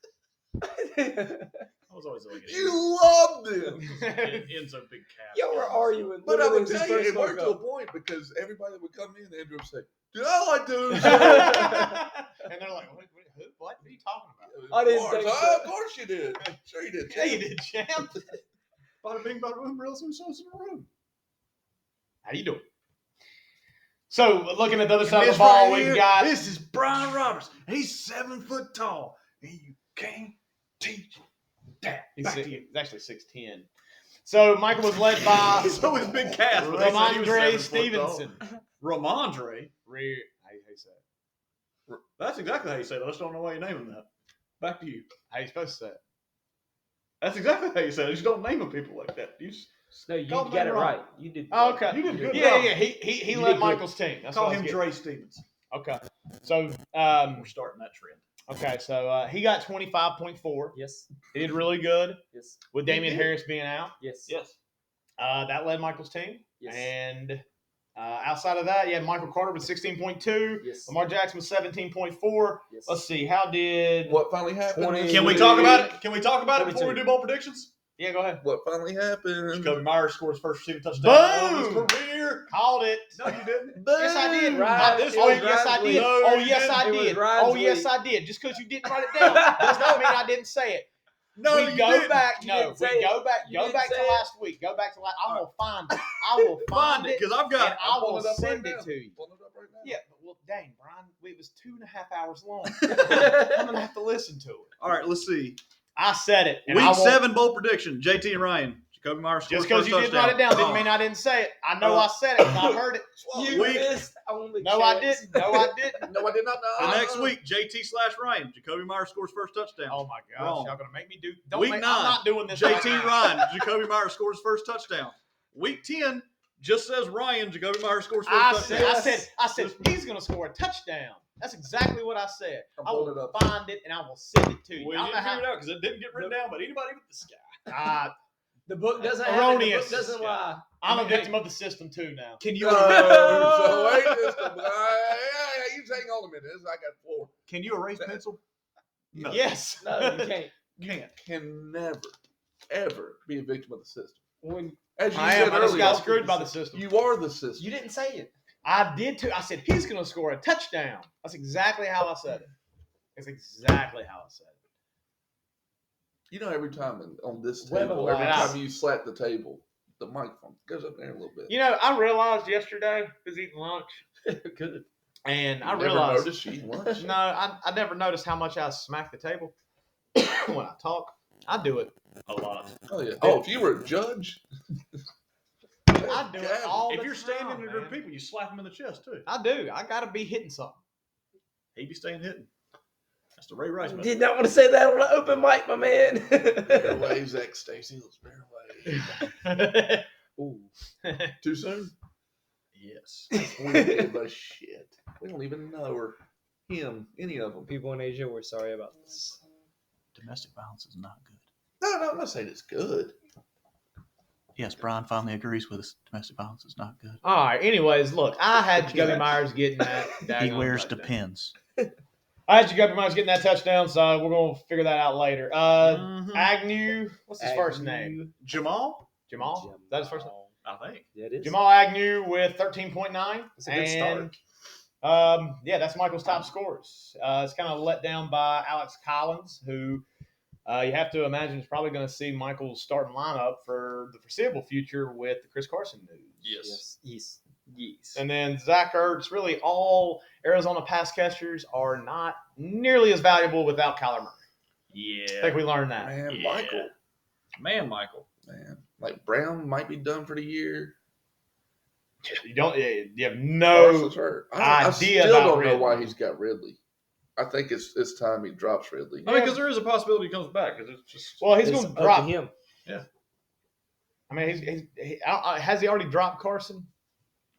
I was always like, You loved him. ends up big cat. Y'all were arguing. But I would literally tell when you, he it first worked to woke a up. point because everybody would come in and Andrew would say, dude, I like the Usos. And they're like, who? What are you talking about? I didn't think so. Of course you did. Sure you did. Yeah, you did, champ. Bada bing, bada boom, real Usos in the room. How you doing? So, looking at the other side of the ball, we've got. This is Bryan Roberts. He's 7 foot tall, and you can't teach that. He's Back to you. actually 6'10". So, Michael was led by So his big cast. but they said he was Ramondre 7 foot tall. Stevenson. Ramondre. How you say it? That's exactly how you say it. I just don't know why you name him that. Back to you. How you supposed to say it? That's exactly how you say it. You just don't name him people like that. You just No, you Call him got it wrong. right. You did. Oh, okay. You did good. Yeah, job. yeah. He You led did good. Michael's team. That's Call what I him was Dre Stevens. getting. Okay. So, We're starting that trend. he got 25.4. Yes. He did really good Yes. with Damian Harris being out. Yes. Yes. That led Michael's team. Yes. And outside of that, you had Michael Carter with 16.2. Yes. Lamar Jackson with 17.4. Yes. Let's see. How did. What finally happened? 20. this Can we week? talk about it? Can we talk about it before we 22. do bowl predictions? Yeah, go ahead. What finally happened? Jacoby Myers scores first receiving touchdown of Boom! his career. Called it. No, you didn't. Yes, I did. Right. This It oh, was yes, I Ryan's did. week. No, Oh, you yes, I didn't. It was did. Ryan's Oh, yes, week. I did. Just because you didn't write it down does not mean I didn't say it. No, we you go didn't. back. You No, didn't we say go it. back. You Go didn't back to say it. last week. Go back to last. I will find it. I will Find find it it. because I've And got. I Pull will it up send right it now. to you. Pull it up right now. Yeah, but well, dang, Brian, it was 2.5 hours long. I'm gonna have to listen to it. All right, let's see. I said it. And I Week won't- 7 bowl prediction. JT and Ryan. Jacoby Myers scores Just because first you didn't touchdown. write it down didn't Oh. mean I didn't say it. I know I said it. 'Cause I heard it. You Week- missed only No, I chance. didn't. No, I didn't. No, I did not know. The next week, JT/Ryan. Jacoby Myers scores first touchdown. Oh my gosh, Wrong. y'all gonna make me do? Don't Week make, 9, I'm not doing this. JT right now. Ryan. Jacoby Myers scores first touchdown. Week 10 just says Ryan. Jacoby Myers scores first I touchdown. said he's gonna score a touchdown. That's exactly what I said. I'm I pulling will it up. find it and I will send it to you. We I didn't don't know figure it out because it didn't get written down by anybody but this guy. how. The book doesn't have it. The Erroneous. book doesn't lie. I'm a victim of the system too now. Can you So wait just a minute. Hey, you hang on a minute. I got 4. can you erase pencil? No. Yes. No, you can't. Can't. Can never, ever be a victim of the system. When As you I said am. I just earlier, got screwed by the system. you are the system. you didn't say it. I did too. I said he's gonna score a touchdown. That's exactly how I said it. It's exactly how I said it. You know, every time on this Web table, of every lies. time you slap the table, the microphone goes up there a little bit. You know, I realized yesterday I was eating lunch, Good. and I You never realized noticed you eat lunch. no, I never noticed how much I smack the table when I talk. I do it. A lot. Oh yeah. Oh, if you were a judge, I do it all If the you're standing time, in a group man. of people, you slap them in the chest too. I do. I gotta be hitting something. He be staying hitting. That's the Ray Rice method. Did not want to say that on an open mic, my man. bare waves, X Stacy, those bare waves. Ooh. Too soon? Yes. We don't give a shit. We don't even know her, him, any of them. People in Asia, we're sorry about this. Domestic violence is not good. No, I'm not saying it's good. Yes, Bryan finally agrees with us. Domestic violence is not good. All right. Anyways, look, I had Jacoby Myers getting that. He daggone wears touchdown. Depends. I had Jacoby Myers getting that touchdown, so we're gonna figure that out later. Agnew, what's his first name? Jamal? Jamal. Is that his first name? I think. Yeah, it is. Jamal Agnew with 13.9. It's a good start. Yeah, that's Michael's top scorers. It's kind of let down by Alex Collins, who you have to imagine is probably going to see Michael's starting lineup for the foreseeable future with the Chris Carson news. Yes. And then Zach Ertz, really all Arizona pass catchers are not nearly as valuable without Kyler Murray. Yeah. I think we learned that. Man, Yeah. Michael. Man, like Brown might be done for the year. You have no Carson's hurt. idea I still about don't know Ridley. why he's got Ridley. I think it's time he drops Ridley. I mean, because there is a possibility he comes back. Because it's just. Well, he's It's going to up drop to him. I mean, has he already dropped Carson?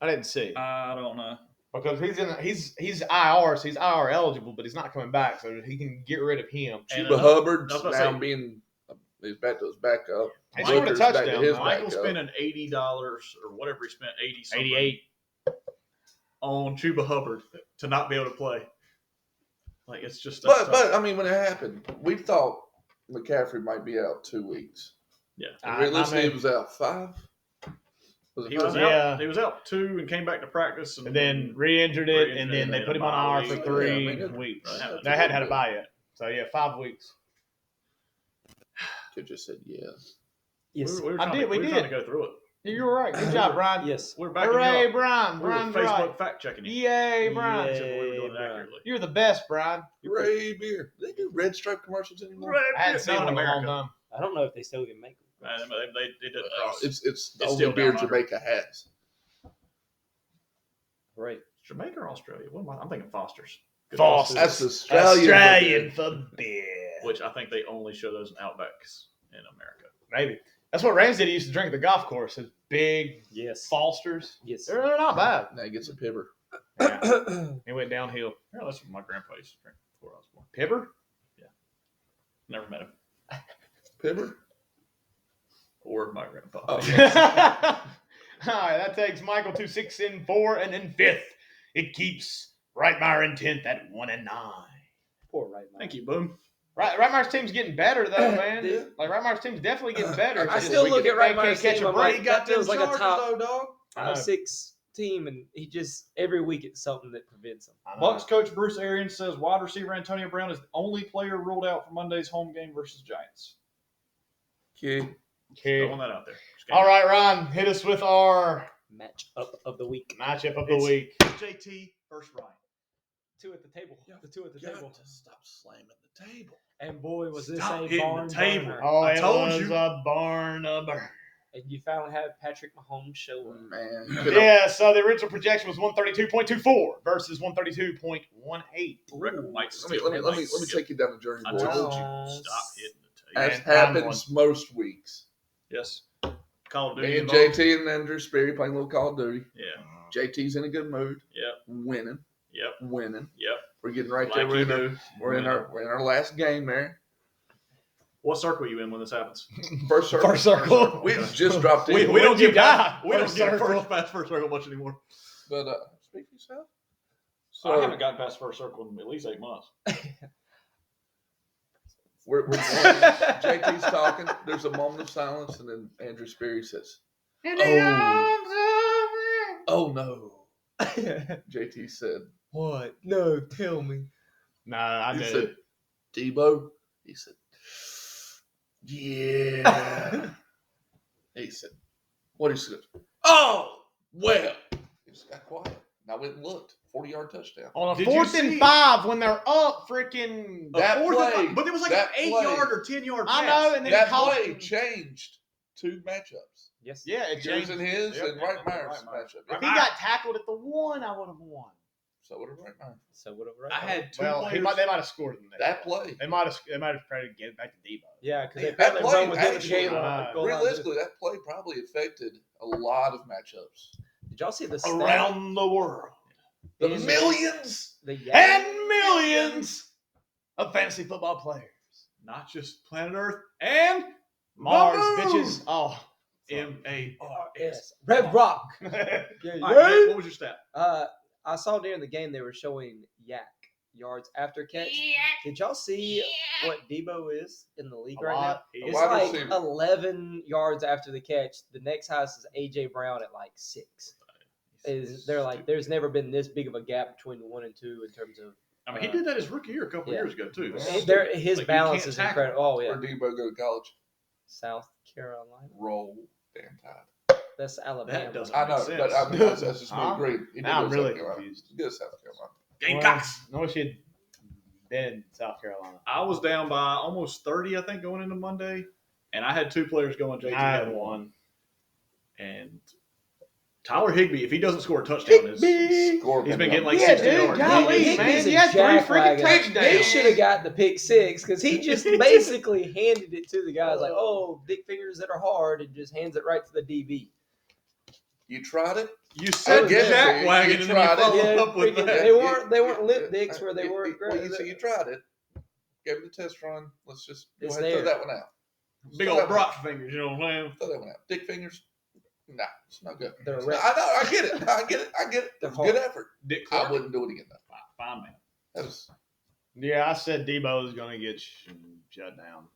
I didn't see I don't know. because he's IR, so he's IR eligible, but he's not coming back, so he can get rid of him. And Chuba Hubbard's I was about to now say- being he's back to his backup. He scored a Booker's back to touchdown, his though. Michael backup. spending $80 or whatever he spent, 80 something 88. on Chuba Hubbard to not be able to play. Like it's just. But I mean, when it happened, we thought McCaffrey might be out 2 weeks. Yeah. And realistically, he was out 5. Was it He was 5? out. Yeah. He was out 2 and came back to practice And then re-injured it, and Re-injured then they it, put him and on bye IR for week. 3 Yeah, I mean, weeks. right. They hadn't had a bye yet, so yeah, 5 weeks. Could just said yeah. Yes. We were I trying did, to, we were trying to did. go through it. You were right. Good job, Brian. Yes. We're backing Hooray, you up. Brian. We were Brian's Facebook right. fact checking you. Yay, Brian. Except we were doing it Brian. accurately. You're the best, Brian. Ray beer. Do they do Red Stripe commercials anymore? I hadn't seen Not one in in a long America. time. I don't know if they still can make them. They did across. It's the It's only still beer down under. Jamaica has. Right. Jamaica or Australia? What am I? I'm thinking Foster's. Good Foster's. That's Australian. Australian for beer. Which I think they only show those in Outbacks in America. Maybe. That's what Ramsey used to drink at the golf course. His big Yes. Fosters. Yes. They're not bad. Now he gets a pibber. Yeah. He went downhill. Yeah, that's what my grandpa used to drink before I was born. Pibber? Never met him. Pibber? Or my grandpa. Oh. All right, that takes Michael to 6-4 and in 5th. It keeps Rightmyer in 10th at 1-9. Poor right now. Thank you, Boom. Rightmyer's team's getting better though, man. Yeah. Like Rightmyer's team's definitely getting better. I It's still just look at they can't Rightmyer's catch team, a I'm break. like, that feels like a top dog. I know. 6 team, and he just every week it's something that prevents him. I know. Bucks coach Bruce Arians says wide receiver Antonio Brown is the only player ruled out for Monday's home game versus Giants. Okay. Okay. Throwing that out there. All right, Ron, hit us with our Match up of the week. matchup of the week. JT versus Ryan. 2 at the table. The 2 at the Got table. to stop slamming the table. And boy, was this Stop a hitting the barn table. burner. Oh, I it told was you. a barn burner. And you finally had Patrick Mahomes show up. Man. Yeah, so the original projection was 132.24 versus 132.18. Record might Let me take you down the journey, I boys. told you. Boys. Stop hitting the table. As And I'm happens most weeks. Yes. Call of Duty. Me and involved. JT and Andrew Sperry playing a little Call of Duty. Yeah. JT's in a good mood. Yep. Winning. Yep. Winning. Yep. We're getting right Like there. you We're, do. we're in our last game there. What circle are you in when this happens? First circle. First circle. We just dropped in. We don't you get die? we don't First get circle. past first circle much anymore. But speak for yourself. So I haven't gotten past first circle in at least 8 months. We're JT's talking. There's a moment of silence, and then Andrew Sperry says, "Oh no." JT said, What? No, tell me. Nah, I "He did said, it. Debo." He said, "Yeah." He said, "What?" He said, "Oh well." He just got quiet. And I went and looked. 40-yard touchdown. On a Did you 4th and see- 5 when they're up freaking. That play, but it was like that an 8 play. yard or 10-yard pass. I know, and then That it cost play them- changed 2 matchups. Yes. Yeah, it Yours changed. and his, Yep, and yep, Rightmyer's Rightmyer. matchup. If he got tackled at the 1, I would have won. So would have Rightmyer. So whatever. I had two Well, players. they might have scored in That play. They might have tried to get it back to Debo. Yeah, because Hey, they that probably play run with him at the actually, game. Goal line. Realistically, that play probably affected a lot of matchups. Did y'all see the stat? Around the world. The In- millions. The And millions of fantasy football players. Not just planet Earth and Mars, the moon. bitches. Oh. MARS. Red Rock. All right, Jake, what was your stat? I saw during the game they were showing Yak yards after catch. Did y'all see what Debo is in the league A right now? lot. He A It's is- wide like receiver. 11 yards after the catch. The next highest is AJ Brown at like 6. They're like, there's never been this big of a gap between 1 and 2 in terms of. I mean, he did that his rookie year a couple Yeah. years ago too. His Like, you balance can't is tackle. incredible. Oh yeah, Where Debo go to college? South Carolina. Roll damn tide. That's Alabama. doesn't- I know, Makes but sense. I mean, that's just me Huh? agreeing. He did Now go I'm to really South Carolina. confused. Good South Carolina. Gamecocks. I wish he'd been in South Carolina. I was down by almost 30, I think, going into Monday, and I had two players going. JT I had had one. one. And Tyler Higbee, if he doesn't score a touchdown, Scored he's been him getting like Yeah, 60 dude, yards. golly, Higbee's man, a he had 3 freaking jackwagon. touchdowns. He should have got the pick 6 because he just basically handed it to the guys like, oh, dick fingers that are hard, and just hands it right to the DB. You tried it? You said Yeah, jack you wagon, and then you tried it. followed Yeah, up with freaking- that. they weren't lip dicks where they weren't Well, you great. see, you tried it. Gave it a test run. Let's just go It's ahead and throw there. that one out. Big old Broach fingers, you know what I'm saying? Throw that one out. Dick fingers? Nah, it's not good. They're It's red. not- I know. I get it. I get it. I get it. They're It was good hard. effort. Dick I Clark. wouldn't do it again, though. Fine, man. That was Yeah, I said Debo was going to get shut down.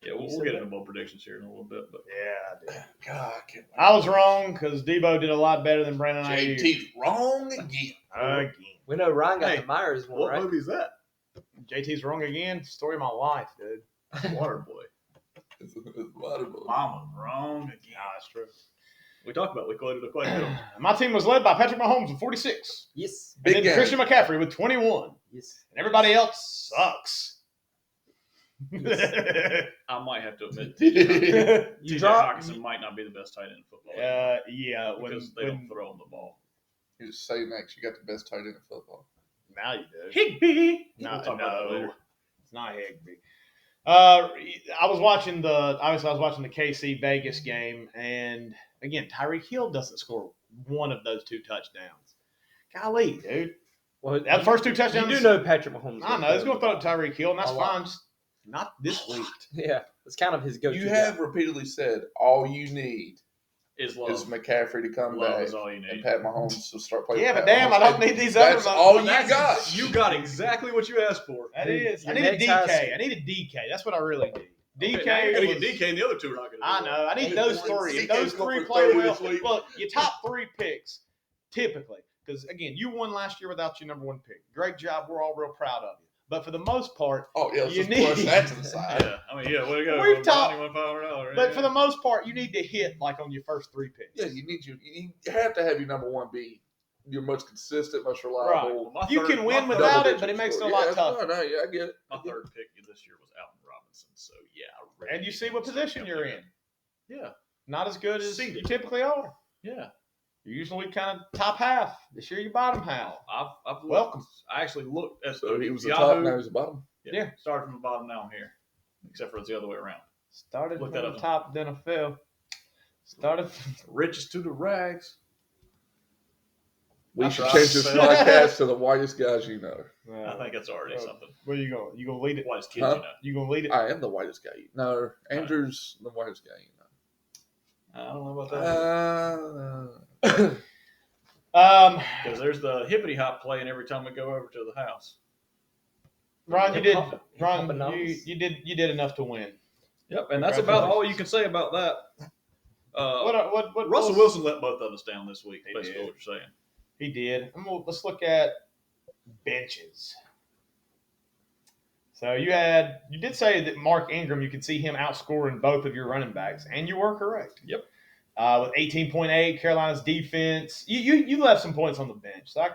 Yeah, we'll get into more predictions here in a little bit. But Yeah, I did. God. I can't wait. I was wrong because Debo did a lot better than Brandon Ayuk. JT's wrong again. Again. We know Ryan got Hey, the Myers one, what right? movie is that? JT's wrong again. Story of my life, dude. Waterboy. It's Waterboy. Mama's wrong again. Nah, that's true. We talked about it. We quoted it quite a bit. My team was led by Patrick Mahomes with 46. Yes. And Big then game. Christian McCaffrey with 21. Yes. And everybody else sucks. I might have to admit, You TJ drop. Hawkinson might not be the best tight end in football Yeah, because they don't throw him the ball. You just say next, you got the best tight end in football. now you do. Higbee. No, We'll talk about that later. it's not Higbee. I was watching the KC Vegas game, and again, Tyreek Hill doesn't score one of those 2 touchdowns. Golly, dude, Well, that first 2 you touchdowns. do know Patrick Mahomes. I know he's going to throw it to Tyreek Hill, and that's A lot. fine. Just not this week. Yeah, it's kind of his go-to. You have repeatedly said all you need Is is love. McCaffrey to come Love back is all you and need. Pat Mahomes to start playing. Yeah, with but Pat damn, Mahomes. I don't need these other. That's all you That's- got. You got exactly what you asked for. That Dude, is. I your need a next DK. highest- I need a DK. That's what I really need. DK. Okay, now you're gonna was- get DK, and the other two are not gonna. I do know. I need Only those four. 3. If DK's those going 3 for play 30 well, this week. look, your top 3 picks, typically, because again, you won last year without your number 1 pick. Great job. We're all real proud of you. But for the most part, Oh yeah, let's You just need- push that to the that. side. Yeah, I mean, yeah. Way to go. We've talked- $500. but for the most part, you need to hit like on your first 3 picks. Yeah, you have to have your number 1 be your most consistent, most reliable. My You third- can win my without third- it, but it makes it a Yeah, lot that's tougher. fine. No, yeah, I get it. My third pick this year was Alton Robinson. So yeah, I really And you need see what somebody position up you're there. in. Yeah, Not as good as Seeded. you typically are. yeah. You're usually kind of top half. This year, you bottom half. I've looked, Welcome. I actually looked at So he was the Yahoo. top, now he's the bottom. Yeah. Started from the bottom, now I'm here. Except for it's the other way around. Started Look from that the up. top, then I fell. Started. Riches to the rags. We That's should right. change this podcast to the whitest guys you know. I think that's already something. Where you going? You gonna lead it? Whitest kids, Huh? you know. You gonna lead it? I am the whitest guy you know. No, Andrew's the whitest guy you I don't know about know. that. Um, Because there's the hippity hop playing every time we go over to the house. Ron, you did. Papa Ron, knows. you did enough to win. Yep, and that's about all you can say about that. What Russell Wilson let both of us down this week. He Basically, did. what you're saying. He did. Let's look at benches. So you did say that Mark Ingram, you could see him outscoring both of your running backs, and you were correct. Yep. With 18.8, Carolina's defense, you left some points on the bench. So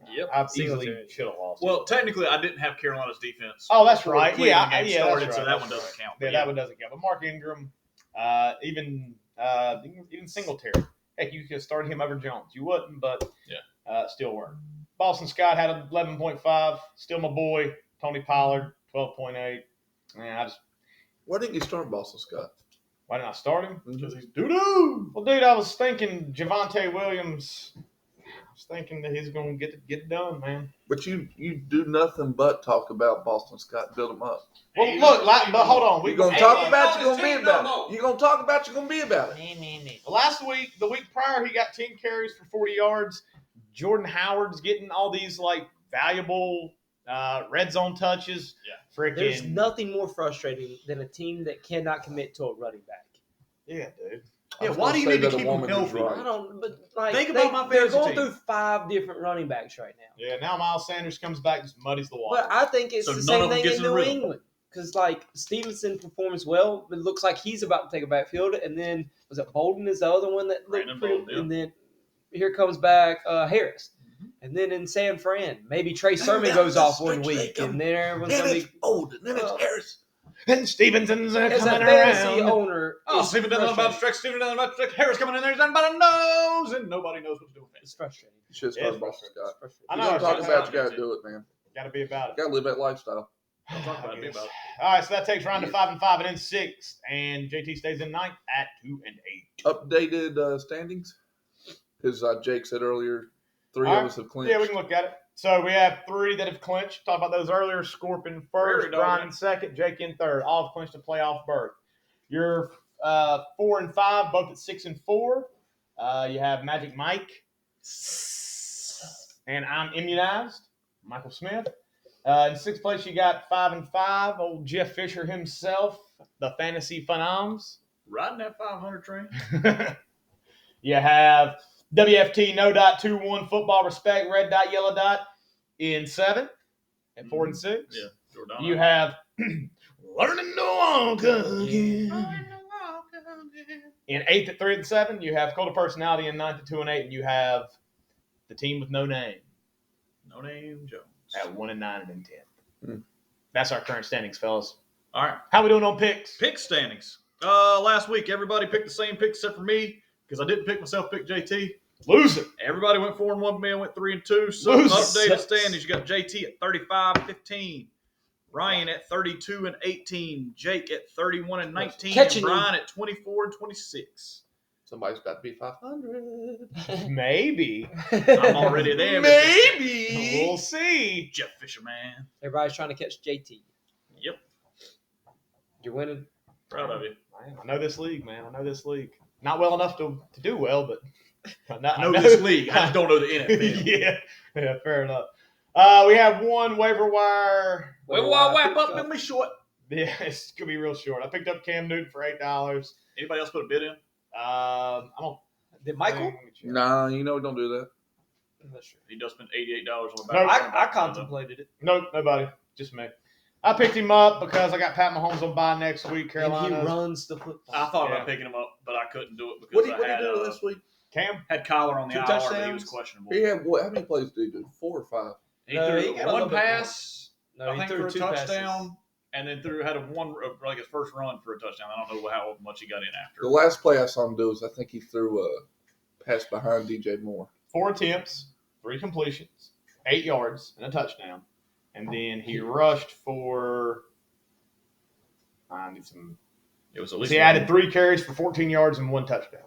Yep. I easily Singletary. should have lost. Well, technically, I didn't have Carolina's defense. Oh, that's before the right. Cleveland Yeah, game yeah, started, that's so right, that that's one doesn't count. Yeah, But that one doesn't count. But Mark Ingram, even Singletary. Heck, you could have started him over Jones. You wouldn't, but still worked. Boston Scott had 11.5. Still my boy, Tony Pollard, 12.8. Man, Why didn't you start Boston Scott? why didn't I start him? Because he's doo-doo. Well, dude, I was thinking Javonte Williams. I was thinking that he's going to get it done, man. But you do nothing but talk about Boston Scott and build him up. Well, look, but hold on. You're going to talk about you're going to be about it. You're going to talk about you're going to be about it. Last week, the week prior, he got 10 carries for 40 yards. Jordan Howard's getting all these, like, valuable red zone touches. Yeah. Freaking. There's nothing more frustrating than a team that cannot commit to a running back. Yeah, dude. Yeah, why do you need to keep him healthy? I don't. But like, Think about my they're fantasy going team. through 5 different running backs right now. Yeah, now Miles Sanders comes back, just muddies the water. But I think it's So the none same of them thing gets in in the New rhythm. England. Because, like, Stevenson performs well, but it looks like he's about to take a backfield. And then, was it Bolden is the other one that looked Brandon pretty? Bolden, yeah. And then here comes back Harris. And then in San Fran, maybe Trey Sermon goes off one week. And then everyone's Then going to it's be. Bolden. Then it's Well, Harris. And Stevenson's As a coming fantasy around. owner, Oh, it's Stephen doesn't know about frustrating. Strick. Stephen doesn't know about Strick. Harris coming in there. He's done about a nose, and nobody knows what to do with it. It's frustrating. You should Yeah, start Boston Scott. It's frustrating. I You know. don't talk it's about about you got to do it, man. Got to be about it. Got to live that lifestyle. Don't talk about it. Be about it. All right, so that takes Ryan to 5-5 and then 6, and JT stays in 9th at 2-8. Updated standings? Because Jake said earlier, 3 All of right. us have clinched. Yeah, we can look at it. So we have 3 that have clinched. Talked about those earlier. Scorp in first, Prairie dog, Bryan man. in second, Jake in third. All have clinched a playoff berth. You're 4 and 5, both at 6 and 4. You have Magic Mike, and I'm immunized, Michael Smith. In 6th place, you got 5 and 5. Old Jeff Fisher himself, the fantasy phenoms. Riding that 500 train. You have WFT No Dot 2-1 Football Respect Red Dot Yellow Dot in 7 at 4 and 6. Yeah, Jordon. You have Learning to Walk Again in 8th at 3 and 7. You have Code of Personality in 9th at 2 and 8, and you have the team with no name No name Jones. at 1 and 9 and in 10th. Hmm. That's our current standings, fellas. All right. How we doing on picks? Pick standings. Last week, everybody picked the same pick except for me because I didn't pick myself, pick JT. Lose it. Everybody went 4 and 1. Man went 3 and 2. So Lose updated it. standings. You got JT at 35-15. Ryan at 32 and 18. Jake at 31 and 19. Catching and you. Bryan at 24 and 26. Somebody's got to be 500. Maybe. I'm already there. Maybe. We'll see. Jeff Fisher, man. Everybody's trying to catch JT. Yep. You're winning. Proud of you. I know this league, man. I know this league. Not well enough to do well, but I know this league. I just don't know the NFL. yeah, fair enough. We have one waiver wire. Well, wrap up in me short. Yeah, it's gonna be real short. I picked up Cam Newton for $8. Anybody else put a bid in? I don't. Did Michael? Nah, don't do that. I'm not sure. He just spent $88 on the No, back. I contemplated it. Nope, nobody. Just me. I picked him up because I got Pat Mahomes on bye next week. Carolina. And he runs the football. I thought Yeah. about picking him up, but I couldn't do it because What did I he do last week? Cam. had Kyler on the 2 IR, but he touchdowns. was questionable. He had what? How many plays did he do? 4 or 5? He No, threw he got a little one bit pass, No, I he think, threw for a 2 touchdown, passes. and then had like his first run for a touchdown. I don't know how much he got in after. The last play I saw him do is I think he threw a pass behind DJ Moore. 4 attempts, 3 completions, 8 yards, and a touchdown. And then he rushed for. I need some. It was at So least he added 3 carries for 14 yards and 1 touchdown.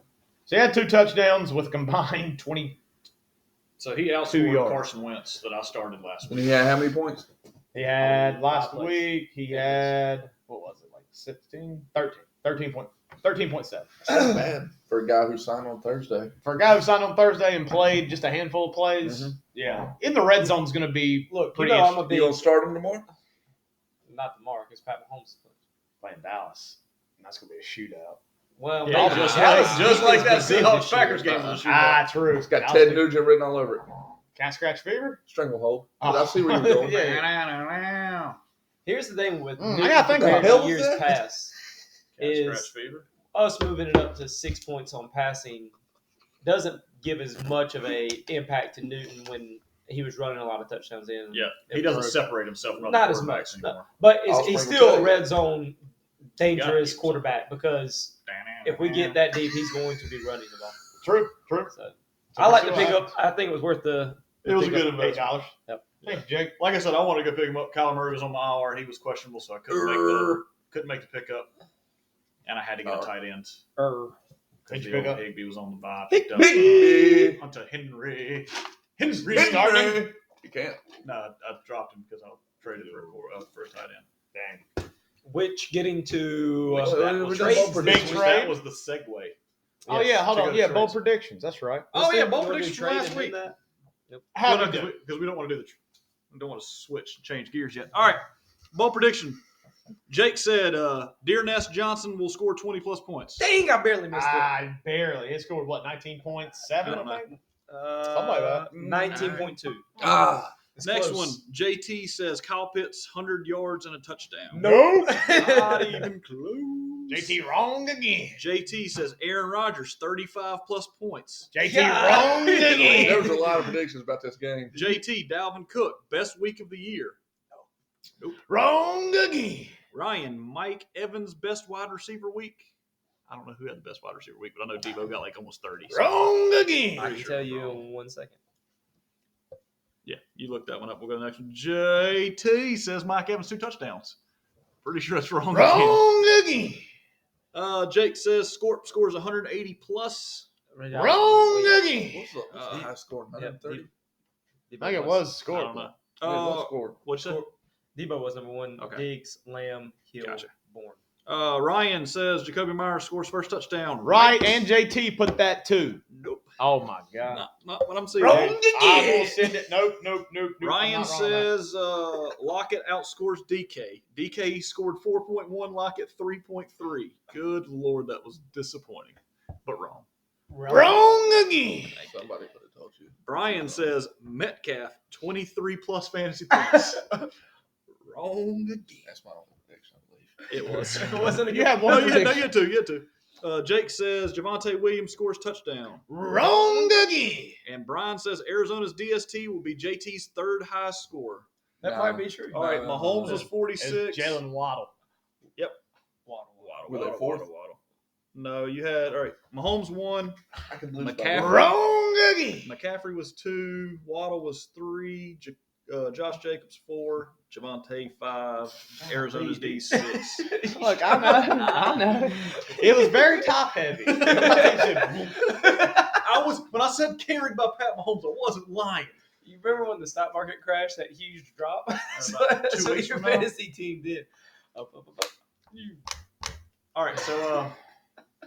So he had 2 touchdowns with a combined 20. So he 2 outscored yards. Carson Wentz that I started last And week. he had how many points? He had last 5 plays. week, he had, what was it, like 16? 13.7. That's not bad for a guy who signed on Thursday. For a guy who signed on Thursday and played just a handful of plays, Mhm. yeah. In the red zone is going to be Look, pretty I'm a interesting. You big gonna start him tomorrow? not the mark. It's Pat Mahomes. Playing Dallas. And that's going to be a shootout. Well, Yeah, maybe. just Dallas like that defense is good Seahawks this year. Packers game was a shootout. True. It's got Dallas Ted did- Nugent written all over it. Cat scratch fever? Stranglehold. Oh. But I see where you're going. Yeah. Here's the thing with I Newton gotta think compared about to that. years Hell was that? past. Cat Is- scratch fever. Us moving it up to 6 points on passing doesn't give as much of a impact to Newton when he was running a lot of touchdowns in. Yeah, he doesn't separate himself from other Not as quarterbacks much, anymore. But I'll he's sprinkle still a too. red zone dangerous Yeah. quarterback because if we get that deep, he's going to be running the ball. True. So I like to pick up. I think it was worth the It was a good $8. investment. Yep. Thank you, Jake. Like I said, I wanted to go pick him up. Kyler Murray was on my IR. He was questionable, so I couldn't make the pickup. And I had to get a tight end. Did you the pick old up? Higbee was on the bye. Big Onto Henry. Henry starting. You can't. No, I dropped him because I traded for a tight end. Dang. Which getting to Which that was trades the this big week. trade. That was the segue. Oh, yeah, hold to on. go to Yeah, trades. bold predictions. That's right. Oh, yeah, Let's bold do- predictions do from trade last and week. then that. How Well, we no, do? because we don't want to do we don't want to switch and change gears yet. All right, bold prediction. Jake said Deer Nest Johnson will score 20-plus points. Dang, I barely missed it. I barely. It scored, what, 19.7, I don't I know. think? Something like that. 19.2. It's Next close. one, JT says Kyle Pitts 100 yards and a touchdown. Nope. Not even close. JT wrong again. JT says Aaron Rodgers 35-plus points. JT Yeah. wrong There again. was a lot of predictions about this game. JT Dalvin Cook best week of the year. Wrong again. Ryan Mike Evans best wide receiver week. I don't know who had the best wide receiver week, but I know Debo got like almost 30. So. Wrong again. I can tell you in 1 second. Yeah, you look that one up. We'll go to the next one. JT says Mike Evans 2 touchdowns. Pretty sure that's wrong. Wrong again. Jake says Scorp scores 180-plus. Wrong again. What's the high score? 130? I think it was I scored. don't know. What scored? What'd you say? Debo was number one. Okay. Diggs, Lamb, Hill, Gotcha. Bourne. Ryan says Jacoby Myers scores first touchdown. Right, and JT put that too. Nope. Oh, my God. Not what I'm seeing. Wrong Jake. again. I will send it. Nope. Ryan I'm not wrong on that. says Lockett outscores DK. DK scored 4.1, Lockett 3.3. Good Lord, that was disappointing, but wrong. Wrong again. Somebody could have told you. Brian says Metcalf 23-plus fantasy points. Wrong again. That's my only prediction, I believe. It was. It wasn't a You had No, one you prediction. had two. Jake says Javonte Williams scores touchdown. Wrong again. And Brian says Arizona's DST will be JT's third highest score. That No. might be true. All right, No, Mahomes no. was 46. It's Jalen Waddle. Were they fourth? No, you had, all right, Mahomes 1. I can lose by McCaffrey. one. Wrong again. McCaffrey was 2. Waddle was 3. Josh Jacobs 4. Javonte 5. Arizona's D 6. Look, I know. It was very top heavy. I was when I said carried by Pat Mahomes, I wasn't lying. You remember when the stock market crashed, that huge drop? About 2 so weeks your from now. fantasy team did. Up. All right, so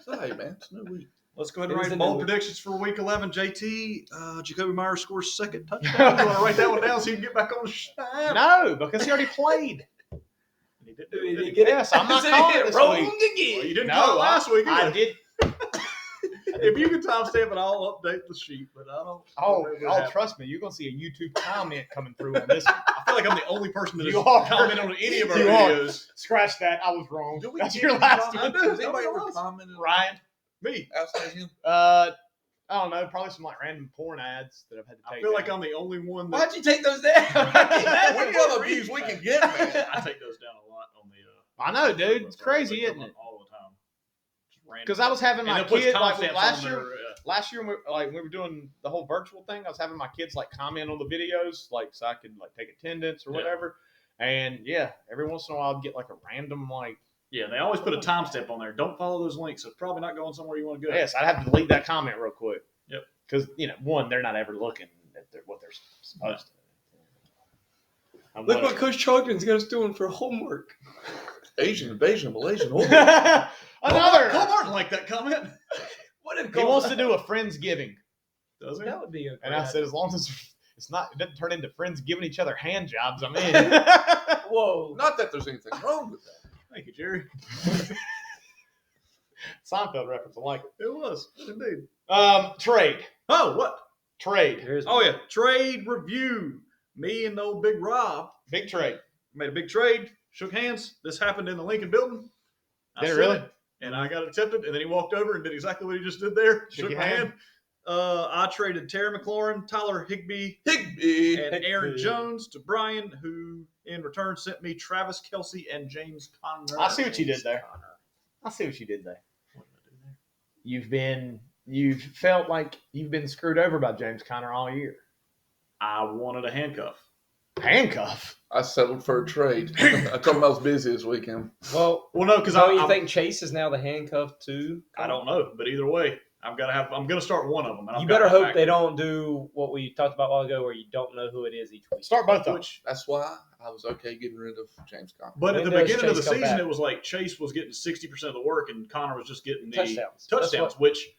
So, hey, man, it's no week. let's go ahead It and is write a bold new- predictions for Week 11. JT, Jacoby Myers scores second touchdown. You want to write that one down so you can get back on the shine? No, because he already played. He didn't Did do he it. get it? Yes, I'm not Did calling he it get this wrong week. again? Well, you didn't No, call it last week. I either. did. If you can timestamp it, I'll update the sheet. But I don't. Oh, remember what happened. trust me, you're gonna see a YouTube comment coming through on this one. I feel like I'm the only person that You has are. commented on any of our You are. videos. Scratch that. I was wrong. Do we That's get your any last comments? one. Has anybody ever commented Ryan. Me. outside him? I don't know. Probably some like random porn ads that I've had to take. I feel like down. I'm the only one that Why'd you take those down? What other views we can get, man? I take those down a lot on the. I know, dude. It's website. crazy, They isn't come it? up all the time. Just random. Because I was having And my it puts kid like timestamps last on year. there, Last year, when we were doing the whole virtual thing, I was having my kids like comment on the videos, like so I could like take attendance or Yeah. whatever. And yeah, every once in a while I'd get like a random like, Yeah, they always put a timestamp on there. Don't follow those links. It's probably not going somewhere you want to go. yes, I'd have to delete that comment real quick. Yep. Because one, they're not ever looking at what they're supposed to. I'm Look like- what Coach Charlton's got us doing for homework. Asian invasion, Malaysian order. Another. Cole Martin liked that comment. What did He wants to do a Friendsgiving, Does he? That would be a and I said as long as it doesn't turn into friends giving each other hand jobs, I'm in. whoa. Not that there's anything wrong with that. Thank you, Jerry. Seinfeld reference, I like It was indeed. it. Trade. Oh, what? Trade. Here's Oh yeah, trade review. Me and old Big Rob Big trade. made a big trade. Shook hands. This happened in the Lincoln Building. I Did it said really? And I got accepted. And then he walked over and did exactly what he just did there. Shook Shook your my hand? hand. I traded Terry McLaurin, Tyler Higbee, Higby. and Aaron Higbee. Jones to Bryan, who in return sent me Travis Kelsey and James Conner. I see what you did there. I see what you did there. What did I do there? You've felt like you've been screwed over by James Conner all year. I wanted a handcuff. Handcuff. I settled for a trade. I told him I was busy this weekend. Well, No, because don't you think Chase is now the handcuff too? I don't know, but either way, I'm gonna start one of them. And You better hope they don't do what we talked about a while ago, where you don't know who it is each week. Start both of them. Which, That's why I was okay getting rid of James Conner. but at When the does beginning of the Chase come season, back? it was like Chase was getting 60% of the work, and Connor was just getting the Touchdowns. touchdowns, which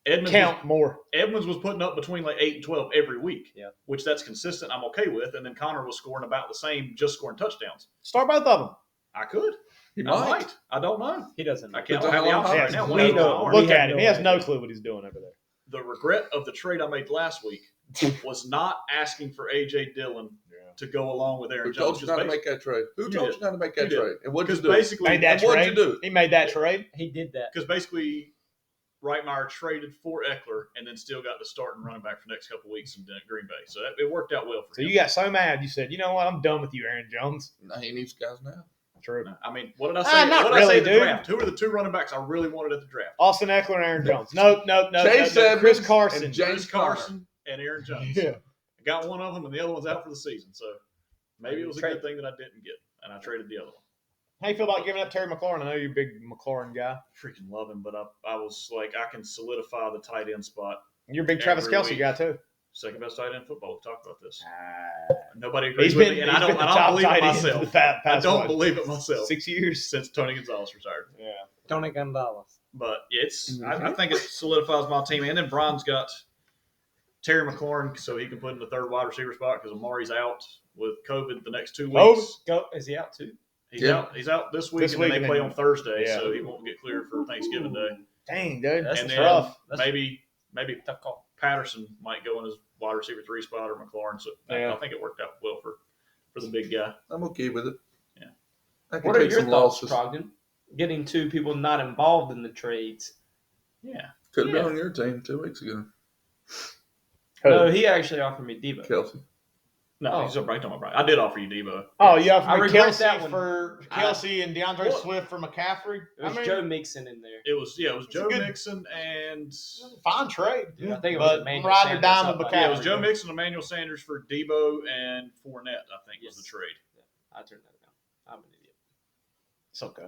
Edmonds Count more. was putting up between like 8 and 12 every week. Yeah. Which that's consistent. I'm okay with. And then Connor was scoring about the same, just scoring touchdowns. Start both of them. I could. He I might. might. I don't know. He doesn't know. I can't Depends have the on how option long right now. he One has. has We an know. arm. Look We have at him. no He has no idea. clue what he's doing over there. The regret of the trade I made last week was not asking for A.J. Dillon to go along with Aaron Who Jones. told you not to make that trade? Who You told did. you not to make You that did. trade? And what'd you Because do? basically, Made that And what'd trade. you do? He made that trade. He did that. because basically, Rightmyer traded for Eckler and then still got the starting running back for the next couple of weeks in Green Bay. So it worked out well for So him. you got so mad, you said, you know what? I'm done with you, Aaron Jones. No, he needs guys now. True. I mean, what did I say? not What did I say really, at the dude. draft? Who are the two running backs I really wanted at the draft? Austin Eckler and Aaron Jones. Nope. Chase Edmonds Chris Carson. and James James Carson and Aaron Jones. Yeah. I got one of them, and the other one's out for the season. So maybe it was a good thing that I didn't get, and I traded the other one. How you feel about giving up Terry McLaurin? I know you're a big McLaurin guy. Freaking love him, but I was like, I can solidify the tight end spot. You're a big Travis Every Kelce week. guy too. Second best tight end in football. We've talked about this. Ah. Nobody agrees He's with been, me, and he's I don't been the top believe it tight end for myself. the past I don't what, believe it myself 6 years. since Tony Gonzalez retired. Yeah. Tony Gonzalez. But I think it solidifies my team. And then Bryan's got Terry McLaurin, so he can put in the third wide receiver spot because Amari's out with COVID the next 2 Oh. weeks. Is he out too? He's Yeah. out. He's out this week, This and then week, they and play then- on Thursday, yeah. so he won't get cleared for Thanksgiving Day. Dang, dude. That's and a then tough. That's maybe tough call. Patterson might go in his wide receiver 3 spot or McLaurin. So Yeah. I think it worked out well for the big guy. I'm okay with it. Yeah. I can What are take your some thoughts, losses. Trogdon? Getting two people not involved in the trades. Yeah. Could have Yeah. been on your team 2 weeks ago. No, he actually offered me Debo. Kelsey. No, Oh. he's talking about Bryan. I did offer you Debo. Oh, you offered I me regret Kelsey that one. for Kelsey and DeAndre Swift for McCaffrey. It was Joe Mixon in there. It was It's a Joe good- Mixon and Fine trade. I think it was But Emmanuel ride or Sanders, die something with like yeah, that. it was Joe Mixon, Emmanuel Sanders for Debo and Fournette. I think was the trade. I turned that down. I'm an idiot. It's okay.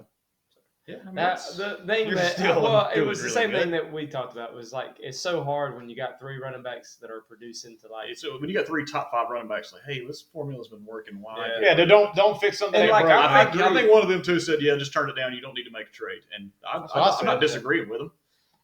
Yeah, I mean, The thing You're that still it doing was the really same good. thing that we talked about was like it's so hard when you got 3 running backs that are producing to like so when you got 3 top 5 running backs, like, hey, this formula's been working. Why? Yeah. Yeah, don't fix something. And that like, broke. I I think one of them two said, yeah, just turn it down. You don't need to make a trade. And I'm I not said. disagreeing with him.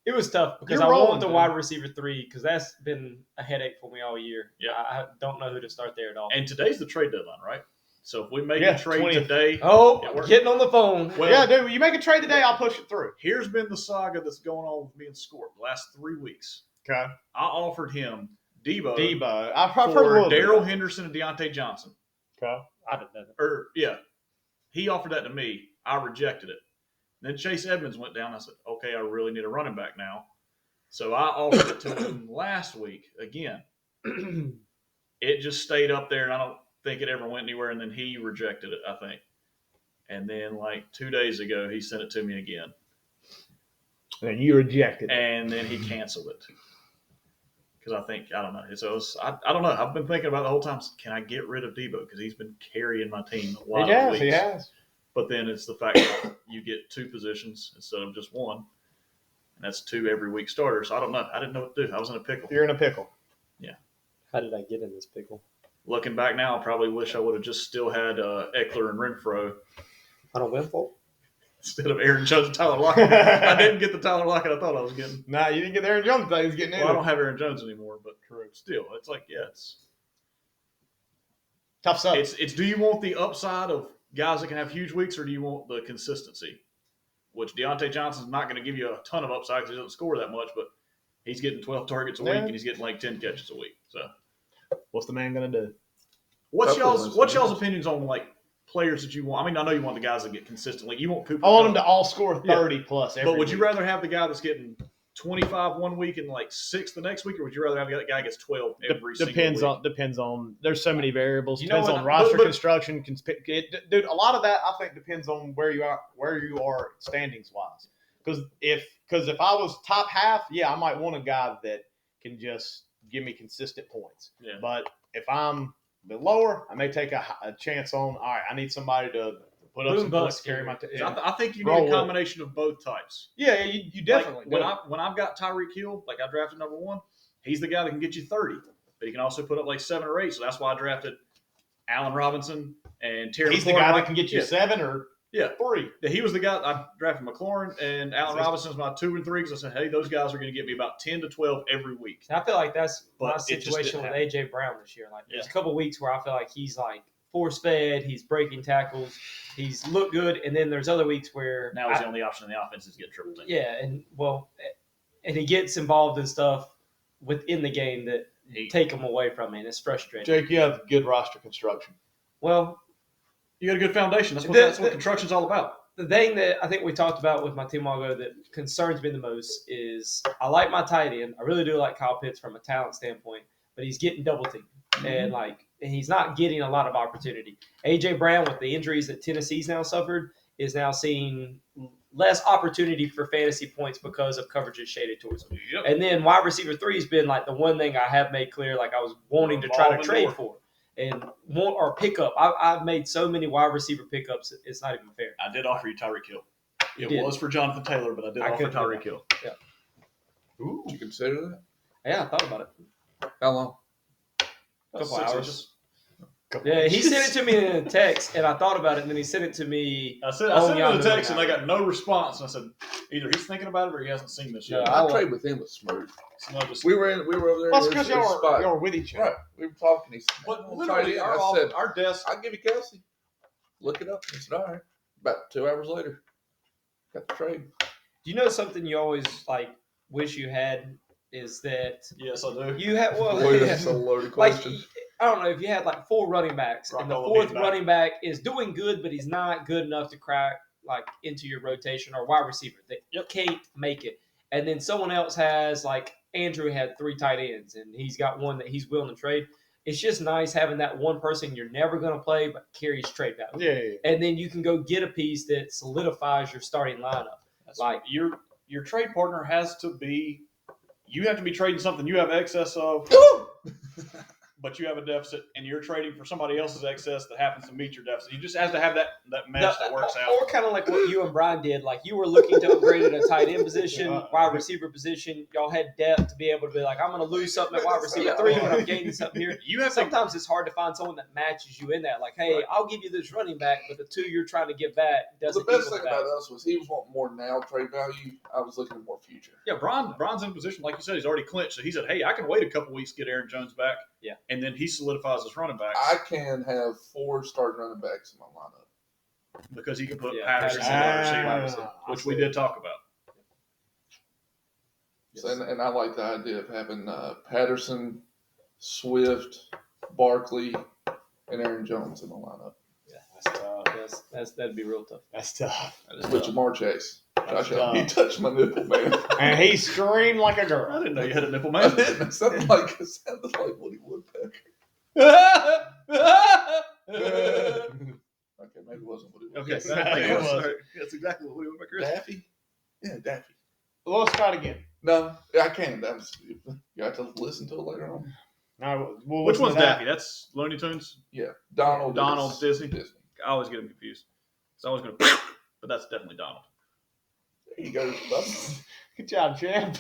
it was tough because You're I rolling, want the dude. wide receiver 3 because that's been a headache for me all year. Yeah. I don't know who to start there at all. And today's the trade deadline, right? So if we make Yeah, a trade 20th. today, Oh, Yeah, we're- getting on the phone. well, Yeah, dude, you make a trade today, I'll push it through. here's been the saga that's going on with me and Scorp the last 3 weeks. Okay. I offered him Debo, Debo. I've heard a for little bit. Daryl Henderson and Deontay Johnson. Okay. I didn't know that. Or yeah, he offered that to me. I rejected it. Then Chase Edmonds went down. I said, okay, I really need a running back now. So I offered it to him last week again. It just stayed up there, and I don't think it ever went anywhere. And then he rejected it, I think. And then like 2 days ago, he sent it to me again, And you rejected it. and then he canceled it. Because I don't know. So I don't know. I've been thinking about it the whole time. Can I get rid of Debo? Because he's been carrying my team a lot of weeks. He has. But then it's the fact that you get 2 positions instead of just 1. And that's 2 every week starters. So I don't know. I didn't know what to do. I was in a pickle. You're in a pickle. How did I get in this pickle? Looking back now, I probably wish I would have just still had Eckler and Renfro On a windfall? instead of Aaron Jones and Tyler Lockett. I didn't get the Tyler Lockett I thought I was getting. Nah, you didn't get Aaron Jones. He was getting in. Well, I don't have Aaron Jones anymore, but still, it's like, yeah, Tough stuff. it's do you want the upside of guys that can have huge weeks, or do you want the consistency? Which Deontay Johnson's not going to give you a ton of upside because he doesn't score that much, but he's getting 12 targets a week and he's getting like 10 catches a week. So, What's the man going to do? what's Couple y'all's of opinions on like players that you want? I mean, I know you want the guys that get consistent. Like you want Cooper. I want him Kupp, to all score 30 plus every but would you week. rather have the guy that's getting 25 one week and like 6 the next week, or would you rather have the guy that gets 12 every Depends single week? Depends on. There's so many variables. You know Depends what, on roster but- construction. Dude, a lot of that I think depends on where you are standings wise. Because if I was top half, yeah, I might want a guy that can just give me consistent points. Yeah. But if I'm a bit lower, I may take a chance on. All right, I need somebody to put up Boom some points, bust carry my. I think you Roll need with a it. combination of both types. Yeah, you definitely Like, when I've got Tyreek Hill, like I drafted number 1, he's the guy that can get you 30, but he can also put up like 7 or 8. So that's why I drafted Allen Robinson and Terry. He's the McLaurin. guy that can get you 7 or 3. He was the guy. I drafted McLaurin and Allen Robinson was my 2 and 3 because I said, hey, those guys are going to get me about 10 to 12 every week. I feel like that's my But it just situation didn't with AJ Brown this year. Like there's a couple weeks where I feel like he's like force fed, he's breaking tackles, he's looked good, and then there's other weeks where Now he's the only option in the offense is get triple team. yeah, and he gets involved in stuff within the game that take him away from me, and it's frustrating. Jake, you have good roster construction. Well, you got a good foundation. That's what construction's all about. The thing that I think we talked about with my team while ago that concerns me the most is I like my tight end. I really do like Kyle Pitts from a talent standpoint, but he's getting double teamed. And he's not getting a lot of opportunity. AJ Brown, with the injuries that Tennessee's now suffered, is now seeing less opportunity for fantasy points because of coverages shaded towards him. Yep. And then wide receiver 3 has been like the one thing I have made clear, like I was wanting to try to trade for and or pick up. I've made so many wide receiver pickups, it's not even fair. I did offer you Tyreek Hill. It did. was for Jonathan Taylor, but I did offer Tyreek Hill. Yeah. Ooh. Did you consider that? Yeah, I thought about it. How long? A couple 6 hours. inches. Yeah, he sent it to me in a text, and I thought about it, and then he sent it to me. I sent him a text, and I got no response. And I said, either he's thinking about it or he hasn't seen this yet. Yeah, I trade with him with Smurf. So We were over there. That's in because his y'all spot. are with each other. Right. We were talking. He said, But "We'll literally, trade it." I said, our desk. I'll give you Kelsey. Look it up. He said, all right. About 2 hours later, got the trade. Do you know something you always like wish you had is that Yes, I do. you had Boy, that's a loaded like question. I don't know if you had like 4 running backs and the Rock all 4th the way back. running back is doing good, but he's not good enough to crack like into your rotation or wide receiver that can't make it. And then someone else has like Andrew had 3 tight ends and he's got one that he's willing to trade. It's just nice having that one person you're never going to play but carries trade value. Yeah. And then you can go get a piece that solidifies your starting lineup. That's like your trade partner has to be. You have to be trading something you have excess of, but you have a deficit, and you're trading for somebody else's excess that happens to meet your deficit. You just have to have that mesh that works out. Or kind of like what you and Bryan did. Like you were looking to upgrade at a tight end position, wide receiver position. Y'all had depth to be able to be like, I'm going to lose something at wide receiver 3, but I'm gaining something here. You have Sometimes it's hard to find someone that matches you in that. Like, hey, I'll give you this running back, but the 2 you're trying to get back The doesn't. best thing about us was he was wanting more now trade value. I was looking at more future. Yeah, Brian's in position, like you said, he's already clinched. So he said, hey, I can wait a couple weeks to get Aaron Jones back. Yeah. And then he solidifies his running backs. I can have 4 starting running backs in my lineup. Because he can put Yeah, Patterson in wide receiver, which we did talk about. So, and I like the idea of having Patterson, Swift, Barkley, and Aaron Jones in the lineup. Yeah, that's tough. That'd be real tough. That's tough. With Jamar Chase. That's Josh Allen, he touched my nipple, man. And he screamed like a I girl. didn't know you had a nipple, I man. didn't. It sounded like Woody Woodpecker. Okay, maybe it wasn't Woody Okay, Woodpecker. It was. that's exactly what we were making. Daffy? Yeah, Daffy. Well, let's try it again. No, I can't. You have to listen to it later on. No, we'll Which listen one's to that. Daffy? That's Looney Tunes? Yeah, Donald is Disney. I always get them confused. So I was going to, but that's definitely Donald. There you go. bud. Good job, champ.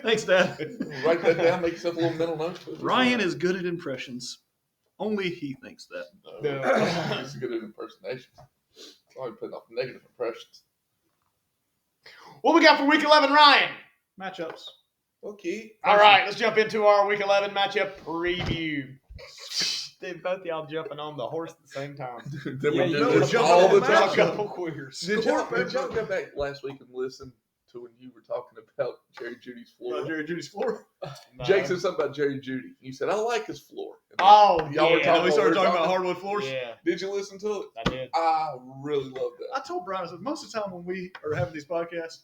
Thanks, Dad. Write that down. Make yourself a little mental note. Ryan is good at impressions. Only he thinks that. No. He's good at impersonations. Always putting off negative impressions. What we got for Week 11, Ryan? Matchups. Okay. All right, let's jump into our Week 11 matchup preview. Both y'all jumping on the horse at the same time. Then Yeah, we you do know this we're all the jumping on time. the Couple queers. Did y'all go back last week and listen to when you were talking about Jerry Judy's floor? Jerry Judy's floor. No. Jake said something about Jerry Judy. You said, I like his floor. And then Oh, y'all were yeah. And then we started We're talking about talking- hardwood floors. Yeah, Did you listen to it? I did. I really love I that. told Brian, I said, most of the time when we are having these podcasts,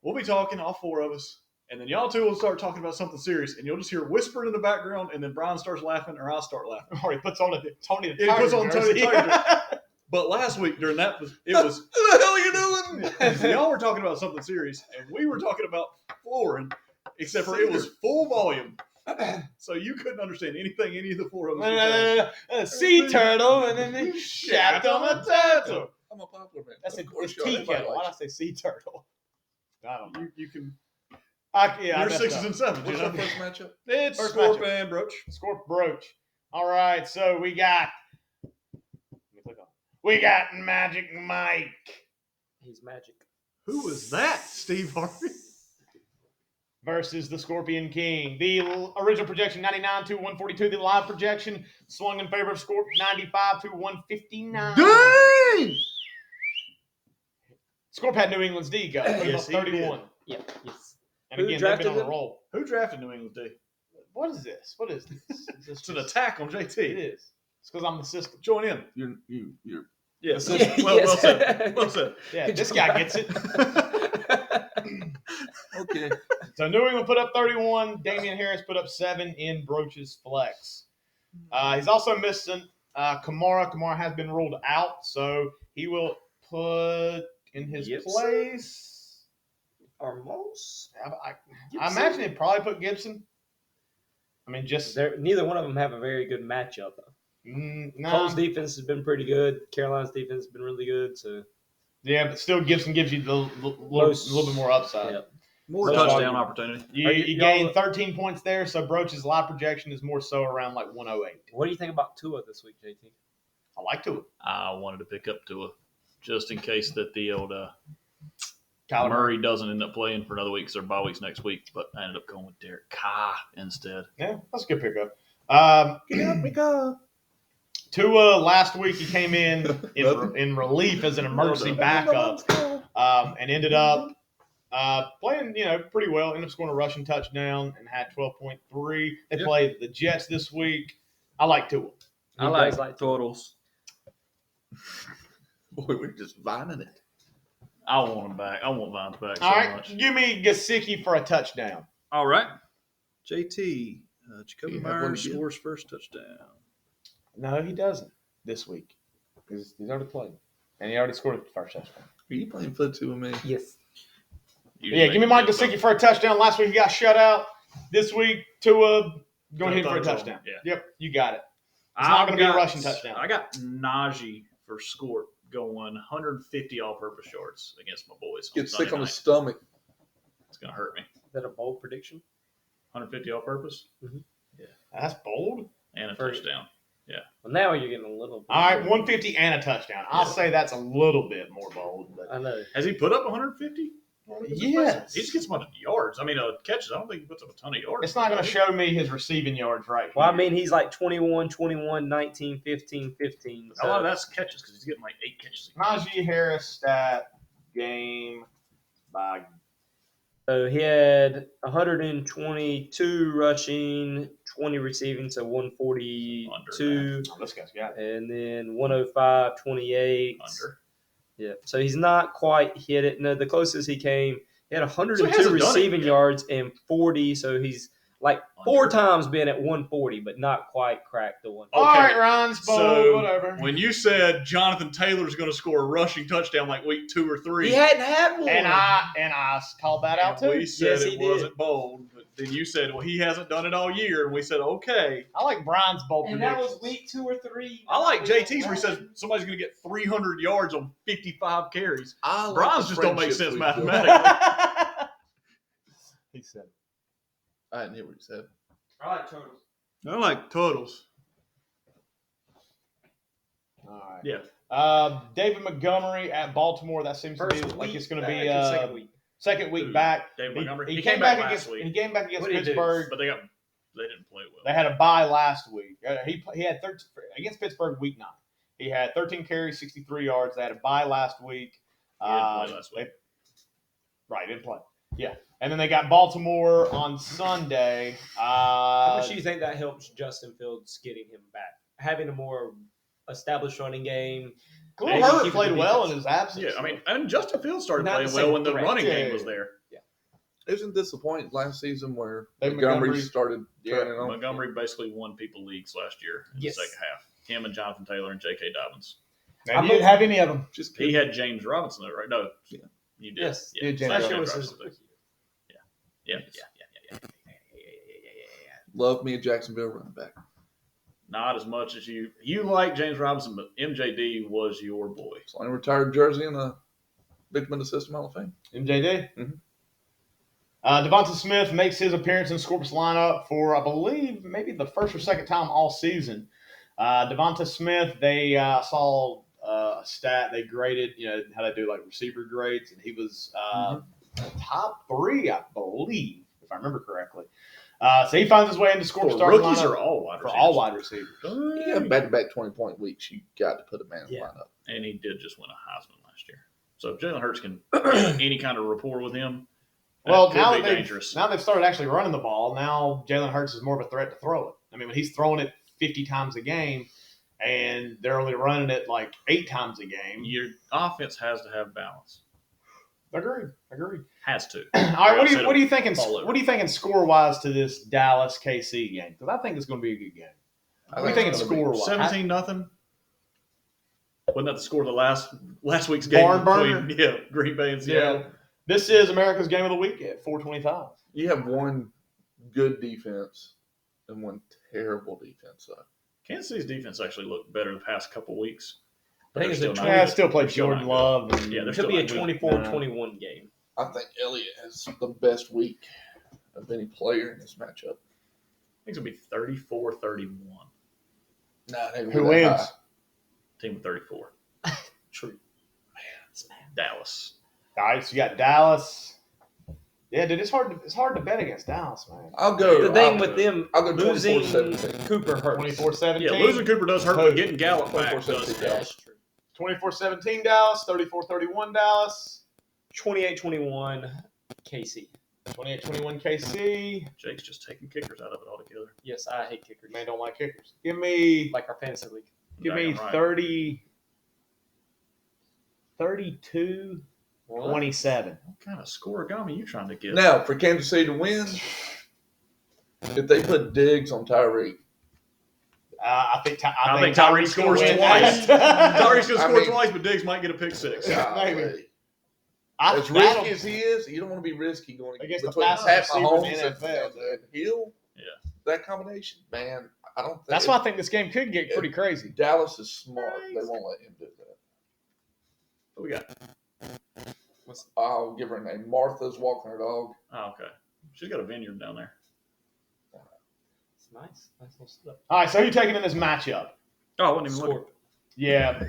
we'll be talking, all 4 of us, and then y'all 2 will start talking about something serious, and you'll just hear whispering in the background, and then Brian starts laughing, or I'll start laughing. Or he puts on Tony the Yeah, he puts Tiger on Tony the jersey. Tiger But last week during that, it was What the hell are you doing? y'all were talking about something serious, and we were talking about flooring, except for it was full volume. So you couldn't understand anything any of the four of us were saying. A sea turtle, and then they shat on a turtle. I'm a popular man. That's Of a course, it's y'all, tea everybody kettle. Why likes did I say sea turtle? I don't know. You can. Yeah, I You're messed sixes up. and sevens. What's You our know? first matchup? It's First Scorp matchup. and Broach. Scorp Broach. All right, so we got. Let me click on. We got Magic Mike He's magic. Who was that, Steve Harvey? versus the Scorpion King. The original projection 99 to 142. The live projection swung in favor of Scorp 95 to 159. Dang! Scorp had New England's D go. Put him Yes, up he 31. Yeah. Yes. And Who again, they've been on drafted a him? roll. Who drafted New England D? What is this? What is this? Is this It's an just- attack on It JT. is. It's because I'm the system. Join in. You're Yes. Yeah, well yes. said. Well said. Yeah, Good this job. guy gets it. okay. So New England put up 31. Damian Harris put up 7 in Broach's flex. He's also missing Kamara. Kamara has been ruled out, so he will put in his Gibson? place. Almost. I imagine he'd probably put Gibson. I mean, just Neither one of them have a very good matchup. no. Cole's defense has been pretty good. Carolina's defense has been really good. So Yeah, but still, Gibson gives you the little bit more upside. yeah. More So touchdown y'all- opportunity. You y'all- gain 13 points there, so Broach's live projection is more so around like 108. What do you think about Tua this week, JT? I like to. I wanted to pick up Tua just in case that the old Kyler Murray doesn't end up playing for another week because their bye week's next week. But I ended up going with Derek Carr instead. Yeah, that's a good pickup. Tua last week he came in relief as an emergency backup, and ended up playing pretty well. Ended up scoring a rushing touchdown and had 12.3. They Yeah. played the Jets this week. I like Tua. He does like Tua. totals. Boy, we're just vining it. I want him back. I want Vines back so All right, much. give me Gesicki for a touchdown. All right. JT, Jacoby You have one Myers again? scores first touchdown. No, he doesn't this week. He's already played, and he already scored the first touchdown. Are you playing footsie with me? Yes. Yeah, give me Mike Gesicki for a touchdown. Last week he got shut out. This week, Tua going to hit for a touchdown. Yeah. Yep, you got it. It's not going to be a rushing touchdown. I got Najee for Scorp going 150 all-purpose yards against my boys. Get Sunday sick on the night. stomach. It's going to hurt me. Is that a bold prediction? 150 all-purpose That's bold. and a For- touchdown. Well, now you're getting a little bit. All right, 150 and a touchdown. I'll Yeah. say that's a little bit more bold. But I know. Has he put up 150? yes. He just gets a bunch of yards. I mean, catches. I don't think he puts up a ton of yards. It's not going to show me his receiving yards right Well, I here. mean, he's like 21, 21, 19, 15, 15. A lot of that's catches because he's getting like 8 catches. Najee Harris stat game by So he had 122 rushing, 20 receiving, so 142. oh, this guy's got it. And then 105, 28. Under. Yeah. So he's not quite hit it. No, the closest he came, he had So 102 he hasn't done it receiving yet. yards and 40. So he's like 4 Under. times been at 140, but not quite cracked the 140. All right, Ron's bold, So whatever. when you said Jonathan Taylor's going to score a rushing touchdown like week 2 or 3, He hadn't had one. And I called that out and too. we said Yes, he it did. wasn't bold, but then you said, well, he hasn't done it all year, and we said, okay. I like Brian's bold And that predictions. was week 2 or 3. I like JT's where he says somebody's going to get 300 yards on 55 carries. I like Brian's the just don't make friendships sense we've built. mathematically. He said. I didn't hear what you said. I like totals. I like totals. All right. Yeah. David Montgomery at Baltimore. That seems to be like it's going to be second week. second week Who? back. David Montgomery. He came came back back last against. week, He came back against What did he do? Pittsburgh. but they didn't play well. They had a bye last week. He had 13 against Pittsburgh week 9. He had 13 carries, 63 yards. They had a bye last week. He didn't play last week. Right, didn't play. Yeah, and then they got Baltimore on Sunday. How much do you think that helps Justin Fields getting him back? Having a more established running game. Khalil Hey, Herbert keep played the well in defense. his absence. Yeah, I mean, and Justin Fields started Not playing the well same when the threat. running Yeah, game yeah, was yeah. there. Isn't disappointed last season where David Montgomery Montgomery- started Yeah, turning on? Montgomery basically won people leagues last year in Yes. the second half. Him and Jonathan Taylor and J.K. Dobbins. And he didn't have any of them. Just He kidding. had James Robinson, though, right? No. Yeah. You did. Yes. Yeah. Yeah, James Last Last year year was was his Robinson. rookie. Yeah. Love me a Jacksonville running back. Not as much as you like James Robinson, but MJD was your boy. It's the only retired jersey in the Big Men System Hall of Fame. MJD. Mhm. Devonta Smith makes his appearance in Scorp's lineup for, I believe, maybe the first or second time all season. Devonta Smith, they saw a stat they graded, how they do like receiver grades, and he was top 3, I believe, if I remember correctly. So he finds his way into Scorp's starting Rookies lineup are all wide for receivers. all wide receivers. You have back-to-back 20-point weeks. You got to put a man in the lineup. And he did just win a Heisman last year. So if Jalen Hurts can get any kind of rapport with him, Well, could now be that dangerous. they've started actually running the ball, now Jalen Hurts is more of a threat to throw it. I mean, when he's throwing it 50 times a game, and they're only running it like 8 times a game. Your offense has to have balance. Agreed. Has to. All right, what do you thinking? fall over. What are you thinking score-wise to this Dallas KC game? Because I think it's going to be a good game. What do you thinking score-wise? 17-0. Wasn't that the score of the last week's game? Barn burner? Between, Green Bay and Seattle. Yeah. This is America's Game of the Week at 425. You have one good defense and one terrible defense, though. Kansas City's defense actually looked better the past couple weeks. I think it's a Still play They're still Jordan not Love. good. Yeah, And they're It still could be a not good. 24-21 game. I think Elliott has the best week of any player in this matchup. I think it's going to be 34-31. Nah, Who wins? Team with 34. True. Dallas. All right, so you got Dallas. Yeah, dude, it's hard to bet against Dallas, man. I'll go. The thing with them I'll go losing 24-17. Cooper hurts. 24-17. Yeah, losing Cooper does hurt, but getting Gallup back 24-17 does help. That's true. 24-17 Dallas, 34-31 Dallas, 28-21 KC. 28-21 KC. Jake's just taking kickers out of it altogether. Yes, I hate kickers. Man, don't like kickers. Give me Like our fantasy league. Give me Right. 32-27. What kind of scoregami you trying to get? Now, for Kansas City to win, if they put Diggs on Tyreek, I think Tyreek scores win twice. that. Tyreek's going to I score mean- twice, but Diggs might get a pick six. Maybe. as That'll- risky as he is, you don't want to be risky going Against the between fastest Pat receiver in Mahomes the and NFL, dude. Hill. Yeah. That combination, man, I don't think That's why I think this game could get pretty crazy. Dallas is smart. They won't let him do that. What we got? I'll give her a name. Martha's walking her dog. Oh, okay. She's got a vineyard down there. It's nice. Nice little stuff. All right, so who you taking in this matchup? Oh, I wasn't even looking. Scorp. Yeah.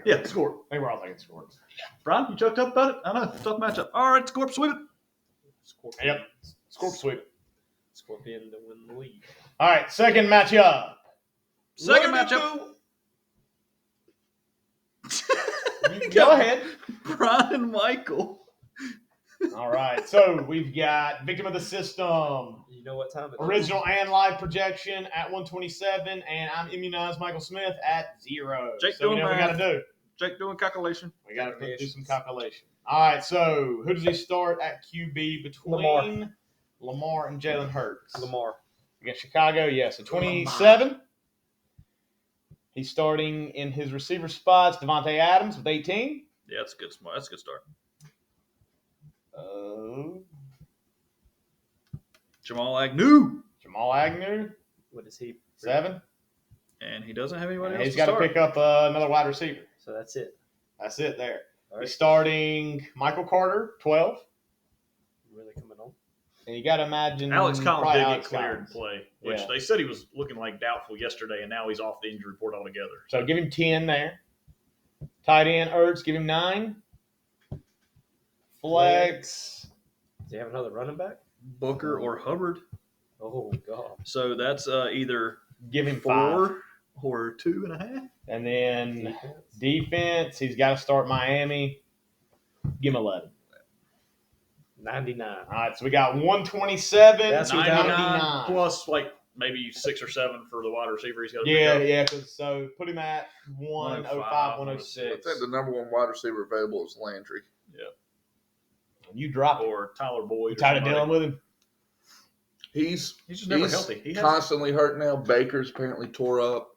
Yeah, Scorp. I think we're all thinking Scorp. Brian, you choked up about it? I know. Tough matchup. All right, Scorp, sweep it. Scorpion. Yep. Scorp sweep. Scorpion to win the league. All right, second matchup. Second matchup. Go ahead. Bryan and Mikkel. All right, so we've got victim of the system, You know what time it is? original and live projection at 127, and I'm immunized Michael Smith at 0. Jake so we doing know what we math. got to do. Jake doing calculation. We got to do some calculation. All right, so who does he start at QB between Lamar and Jalen Hurts? Lamar. Against Chicago, yes. So 27. He's starting in his receiver spots. Devontae Adams with 18. Yeah, that's a good smart. That's a good start. Jamal Agnew. Jamal Agnew, What is he? 7. And he doesn't have anybody And else he's to got to start. pick up another wide receiver. So that's it. That's it there. All He's right. starting Michael Carter, 12. Really coming on. And you got to imagine Alex Collins probably did get Alex cleared Collins. and play, which Yeah. they said he was looking like doubtful yesterday, and now he's off the injury report altogether. So give him 10 there. Tight end Ertz, give him 9. Flex. Does he have another running back? Booker or Hubbard. Oh, God. So that's either Give him 5. 4 or 2.5. And then Defense. defense, he's got to start Miami. Give him 11. 99. All right, so we got 127. That's what we got. 99 plus like maybe 6 or 7 for the wide receiver he's got to Yeah, pick up. yeah. So put him at 105, I 106. think the number one wide receiver available is Landry. You drop it. Or Tyler Boyd. You tired of dealing with him? He's He's just never healthy. He has constantly hurt now. Baker's apparently tore up.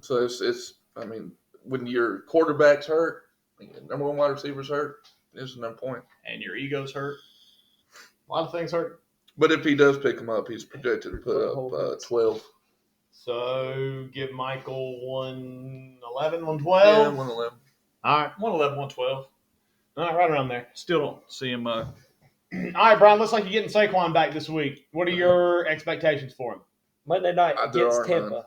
So it's I mean, when your quarterback's hurt, when your number one wide receiver's hurt, there's no point. and your ego's hurt. A lot of things hurt. But if he does pick him up, he's projected to put up 12. So give Michael 111, Yeah, 112. 111. All right. 111, 112. All right, right around there. Still don't see him. All right, Brian, looks like you're getting Saquon back this week. What are your expectations for him? Monday night There against are Tampa. none.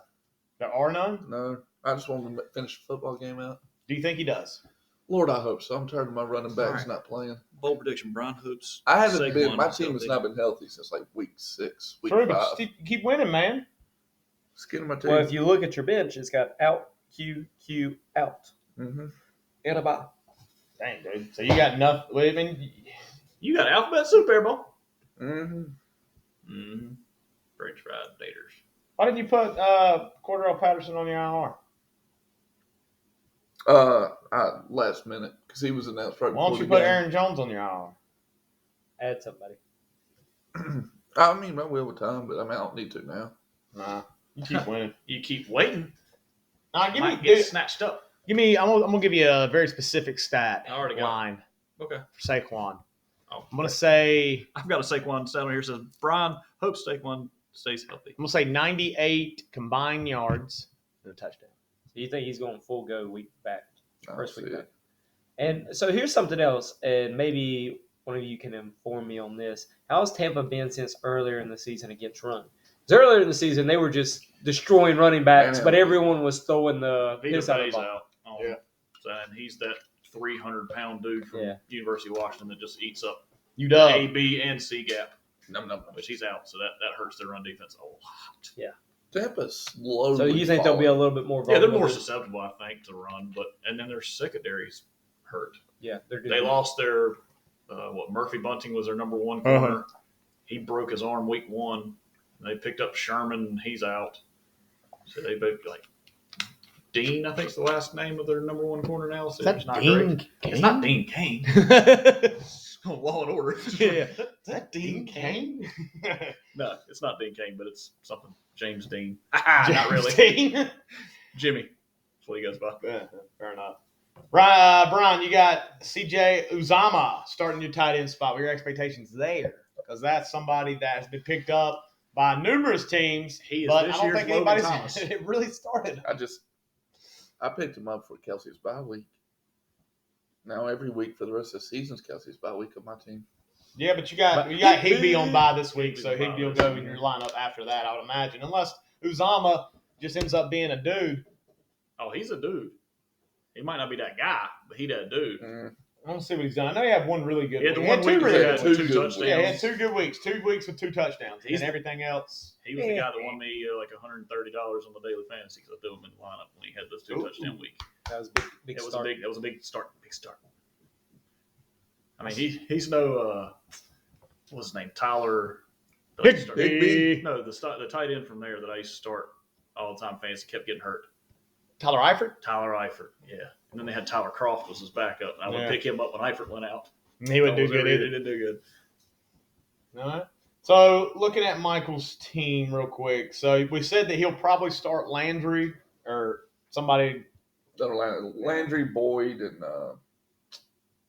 There are none? No, I just want to finish the football game out. Do you think he does? Lord, I hope so. I'm tired of my running backs Alright. not playing. Bold prediction: Brian hopes. I haven't Saquon been. My is team has healthy. not been healthy since like week 6, week True, 5. but keep winning, man. Skin of my teeth. Well, if you look at your bench, it's got out, Q, out. Mm-hmm. And a bye. Dang, dude. So you got enough. I mean, You got alphabet soup there, Bo. Mm-hmm. Mm-hmm. French fried taters. why didn't you put Cordell Patterson on your IR? Last minute because he was announced right Why don't before you the put game. Aaron Jones on your IR? Add somebody. I mean, I will with time, but I mean, I don't need to now. Nah, you keep winning. You keep waiting. Nah, give Might me, get snatched up. I'm gonna give you a very specific stat I already got line Okay. for Saquon. Oh, I'm gonna say I've got a Saquon stat on here. Says Brian hopes Saquon stays healthy. 98 combined yards and a touchdown. So you think he's going full go week back? I First see week back. it. And so here's something else, and maybe one of you can inform me on this. How's Tampa been since earlier in the season against run? Because earlier in the season, they were just destroying running backs, but everyone was throwing the Vita piss out of the Bay's ball. out. Yeah. So, and he's that 300-pound dude from Yeah. University of Washington that just eats up You A, dub. B, and C gap. No. Which he's out, so that hurts their run defense a lot. Tampa's slowly. So you think they'll be a little bit more Yeah, they're vulnerable? more susceptible, I think, to run. But and then their secondary's hurt. Yeah, they're good. They lost their Murphy Bunting was their number one corner. He broke his arm week 1. They picked up Sherman. He's out. So they both Dean, I think is the last name of their number one corner now. So it's not great. It's not Dean Kane. Law and Order. Yeah. Is that Dean Kane? Kane? No, it's not Dean Kane, but it's something. James Dean. James Not really. Dean? Jimmy. That's what he goes by. Yeah, fair enough. Brian, you got CJ Uzama starting your tight end spot. What are your expectations there? Because that's somebody that has been picked up by numerous teams. He is but this I don't year's think Logan anybody's Thomas. it really started. I picked him up for Kelsey's bye week. Now every week for the rest of the season's Kelsey's bye week of my team. Yeah, but you got Higbee on bye this week, so Higbee will go in your lineup after that, I would imagine. Unless Uzama just ends up being a dude. Oh, he's a dude. He might not be that guy, but he that dude. I want to see what he's done. I know he had one really good He week. had the He had one two week where really he had good two weeks. touchdowns. Yeah, he had 2 good weeks. 2 weeks with 2 touchdowns. And He's- everything else. He was the guy that won me like $130 on the daily fantasy because I threw him in the lineup when he had those 2 touchdown week. That was a big It was start. a big start. Big start. I mean, he's no what's his name? Tyler. Higbee. No, the tight end from there that I used to start all the time fantasy kept getting hurt. Tyler Eifert? Tyler Eifert, yeah. And then they had Tyler Croft was his backup. I would pick him up when Eifert went out. He would do Almost good every year either. He did do good. All right. So, looking at Michael's team real quick. So, we said that he'll probably start Landry or somebody. Landry, Boyd, and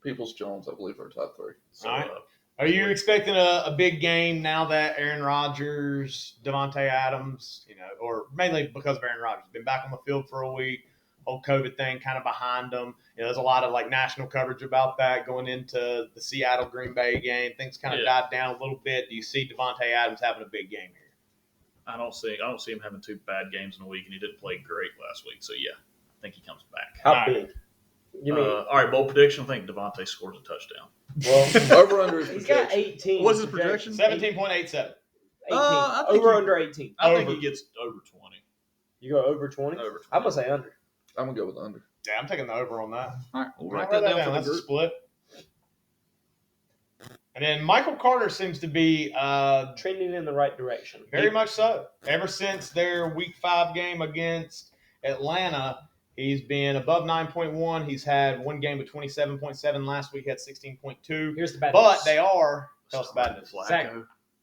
Peoples-Jones, I believe, are top 3. So, All right. Are you expecting a big game now that Aaron Rodgers, Devontae Adams, or mainly because of Aaron Rodgers, been back on the field for a week, whole COVID thing kind of behind them. There's a lot of national coverage about that going into the Seattle Green Bay game. Things kind of died down a little bit. Do you see Devontae Adams having a big game here? I don't see him having 2 bad games in a week, and he didn't play great last week. So yeah, I think he comes back. How big? You mean All right, bold prediction. I think Devontae scores a touchdown. well? Over under his He's got projection. 18. What's his projection? 17.87. 18. I think Over he- under 18. I think Over. he gets over 20. You go over 20. Over 20. I'm gonna say under. I'm going to go with under. Yeah, I'm taking the over on that. All right, we'll I'll write write that down for That's the a group. split. And then Michael Carter seems to be Trending in the right direction. very much so. Ever since their Week 5 game against Atlanta, he's been above 9.1. He's had one game of 27.7. Last week, he had 16.2. Here's the bad But news. they are. Tell us about it. Zach.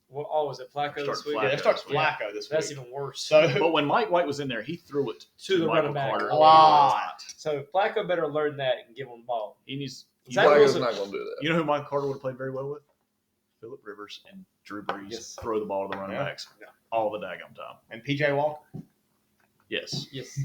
Well, was it Flacco this week? Yeah, it starts Flacco. Flacco this week. That's even worse. So But when Mike White was in there, he threw it To the Michael running back. Carter a lot. So Flacco better learn that and give him the ball. He needs. Zach Flacco's Wilson- not going to do that. You know who Michael Carter would have played very well with? Phillip Rivers and Drew Brees Yes. throw the ball to the running Yeah. backs all the daggum time. And PJ Walker. Yes. Yes.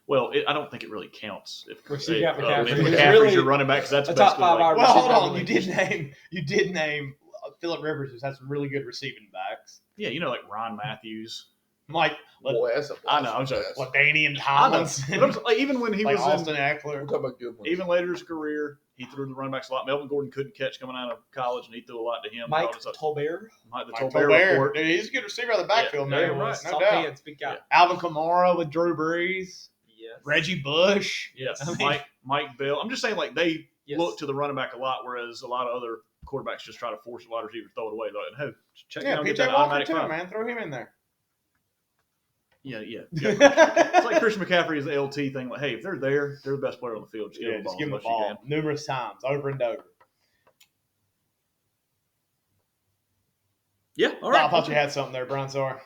Well, I don't think it really counts if Which you got if McCaffrey. McCaffrey's Really your running back. 'Cause that's a top basically five like, wide Well, hold receiver on. in You the did name Phillip Rivers, who's had some really good receiving backs. yeah, like Ron Matthews. Like Boy, that's a I know, I'm sorry. LaDainian I know. Tomlinson. But I'm, like, even when he like was Austin in, We're Eckler. talking about good ones. even later in his career, he threw the running backs a lot. Melvin Gordon couldn't catch coming out of college, and he threw a lot to him. Mike All this Tolbert. Mike the Mike Tolbert Tolbert. report. Dude, he's a good receiver out of the backfield, Yeah, man. right. No Soft doubt. hands, big guy. Alvin Kamara with Drew Brees. Yes. Reggie Bush. Yes, I mean- Mike Bell. I'm just saying, like, they Yes. look to the running back a lot, whereas a lot of other quarterbacks just try to force a wide receiver to throw it away. Like, hey, check Yeah, down, get PJ that Walker automatic too, foul. man. Throw him in there. Yeah. It's like Christian McCaffrey is the LT thing. Like, hey, if they're there, they're the best player on the field. Just give them the ball. Just give him the as much as you ball numerous times, over and over. can. Yeah, all Oh, right. I thought you had something there, Brian. Sorry.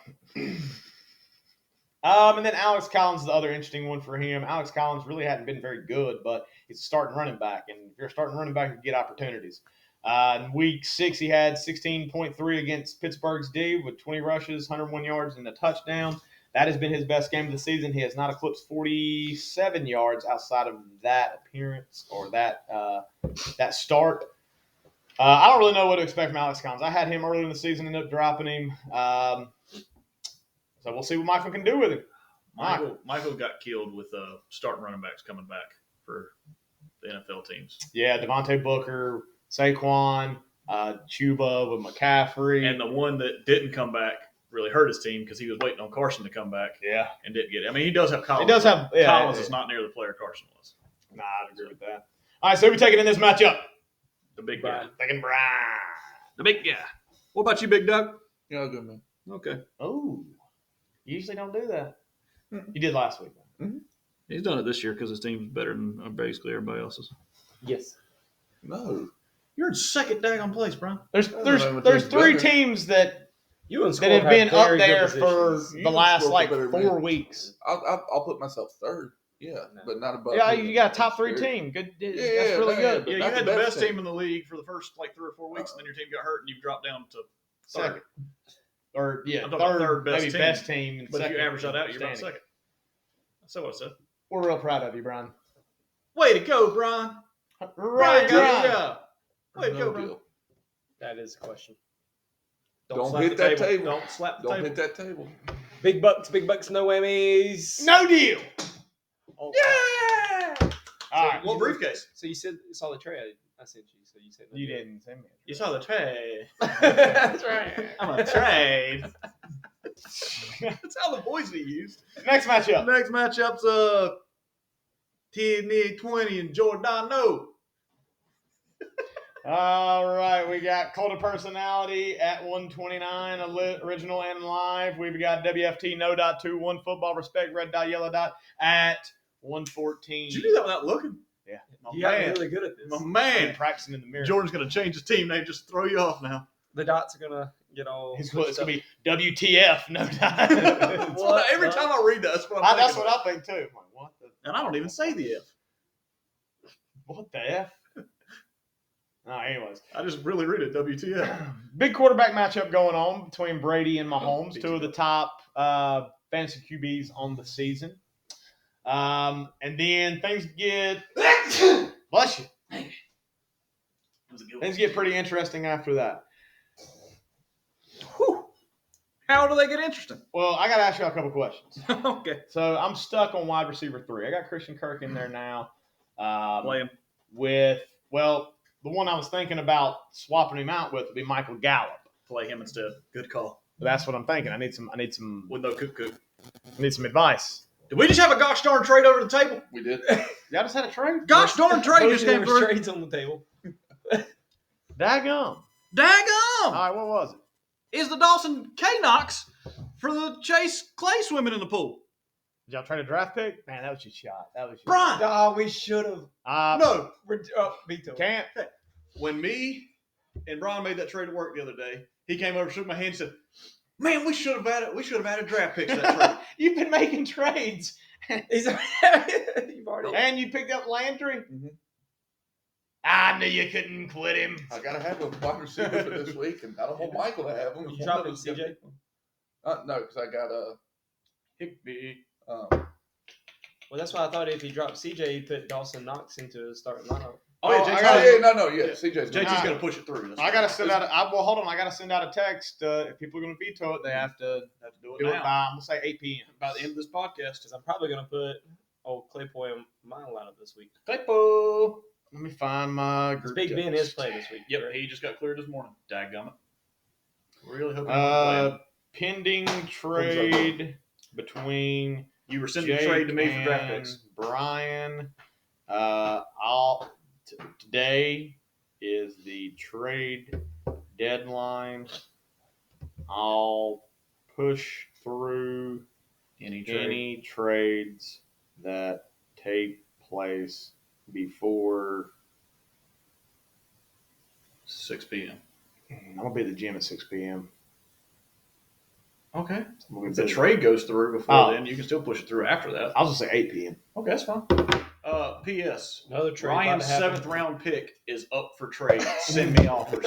And then Alex Collins is the other interesting one for him. Alex Collins really hadn't been very good, but he's a starting running back. And if you're a starting running back, you get opportunities. In week 6, he had 16.3 against Pittsburgh's D with 20 rushes, 101 yards, and a touchdown. That has been his best game of the season. He has not eclipsed 47 yards outside of that appearance or that start. I don't really know what to expect from Alex Collins. I had him early in the season, ended up dropping him. So we'll see what Michael can do with him. Michael got killed with starting running backs coming back for the NFL teams. Yeah, Devontae Booker, Saquon, Chuba with McCaffrey. And the one that didn't come back really hurt his team because he was waiting on Carson to come back yeah, and didn't get it. I mean, he does have Collins. he does have. Yeah, Collins is not near the player Carson was. Nah, I'd agree with that. All right, so who we taking in this matchup? The big Bryan. guy. Taking Bryan. The big guy. What about you, Big Doug? Yeah, good man. Okay. Oh, you usually don't do that. You did last week. He's done it this year because his team's better than basically everybody else's. Yes. No. You're in second daggone place, Brian. There's know what there's team's 3 better. teams that You and that Scorp have been up very good there for positions. the You last scored like better 4 than- weeks. I'll put myself third. Yeah, No. but not above. Yeah, him. you got a top 3 That's team. Good, Yeah, that's really man, good. but Yeah, you not had the the best best team team in the league for the first like 3 or 4 weeks, and then your team got hurt, and you dropped down to Second. third. Or I'm talking about third best maybe team. best team. And But if second you average that out, you're about standing. second. That's what I said. We're real proud of you, Brian. Way to go, Brian. Right, Brian. Yeah. Way to No go, Brian. deal. That is a question. Don't slap hit the that table. Don't slap the Don't table. hit that table. Big bucks, no whammies. No deal. Oh, Yeah. All right. What briefcase? So you saw the tray I sent you. So you said no You deal. didn't send me. You saw the tray. That's right. I'm a trade. That's how the Boise used. Next matchup. Next matchup's 10-20 and Jordon. All right, we got Cult of Personality at 129, original and live. We've got WFT No Dot 2-1 Football Respect Red Dot Yellow Dot at 114. Did you do that without looking? Yeah. My You got man. really good at this. My I'm man. practicing in the mirror. Jordan's going to change his team name, just throw you off now. The dots are gonna get all. It's going to be WTF No Dot. Well, every time I read that, that's what I'm That's thinking what of. I think too. I'm like, what the? And I don't even say the F. What the F? Anyways. I just really read it, WTF. Big quarterback matchup going on between Brady and Mahomes, beat 2 you of the up. top fantasy QBs on the season. And then things get bless you. That was a good one. Things get pretty interesting after that. Whew. How do they get interesting? Well, I got to ask you a couple questions. Okay. So I'm stuck on wide receiver 3. I got Christian Kirk in there now. Play him. The one I was thinking about swapping him out with would be Michael Gallup. Play him instead. Good call. But that's what I'm thinking. I need some With no cook. advice. Did we just have a gosh darn trade over the table? We did. Y'all just had a trade? Gosh darn trade just came There through. trades on the table. Daggum. All Daggum! right, what was it? Is the Dawson K-Knox for the Chase Clay swimming in the pool? Did y'all trade a draft pick? Man, that was your shot. That was your Brian! Oh, we should have. No. Veto. Can't. When me and Bryan made that trade at work the other day, he came over, shook my hand, and said, "Man, we should have added draft picks to that trade." You've been making trades. You've already. And you picked up Landry. I knew you couldn't quit him. I gotta have a wide receiver for this week, and I don't want Michael to have him. You dropping CJ? No, because I got Higby. Well, that's why I thought if he dropped CJ, he'd put Dawson Knox into the starting lineup. Oh, yeah, Oh, JT's, I got- yeah. CJ's JT's going to push it through. That's I gotta right. send out. Hold on. I gotta send out a text. If people are gonna veto it, they have to do do it now. by. I'm gonna say 8 p.m. By the end of this podcast. Because I'm probably going to put old Claypool in my lineup this week. Claypool. Let me find my Because group. Big Ben is text. playing this week. Yep, he just got cleared this morning. Dadgummit. Really hoping he's Pending trade between You were sending Jake trade to me for draft and picks. Brian. Today is the trade deadline. I'll push through Any trade. any trades that take place before 6 p.m. I'm gonna be at the gym at 6 p.m. Okay. I'm gonna If the be- trade goes through before Oh. then, you can still push it through after that. I was gonna say 8 p.m. Okay, that's fine. P.S. Another trade. Ryan's about to happen. 7th round pick is up for trade. Send me offers.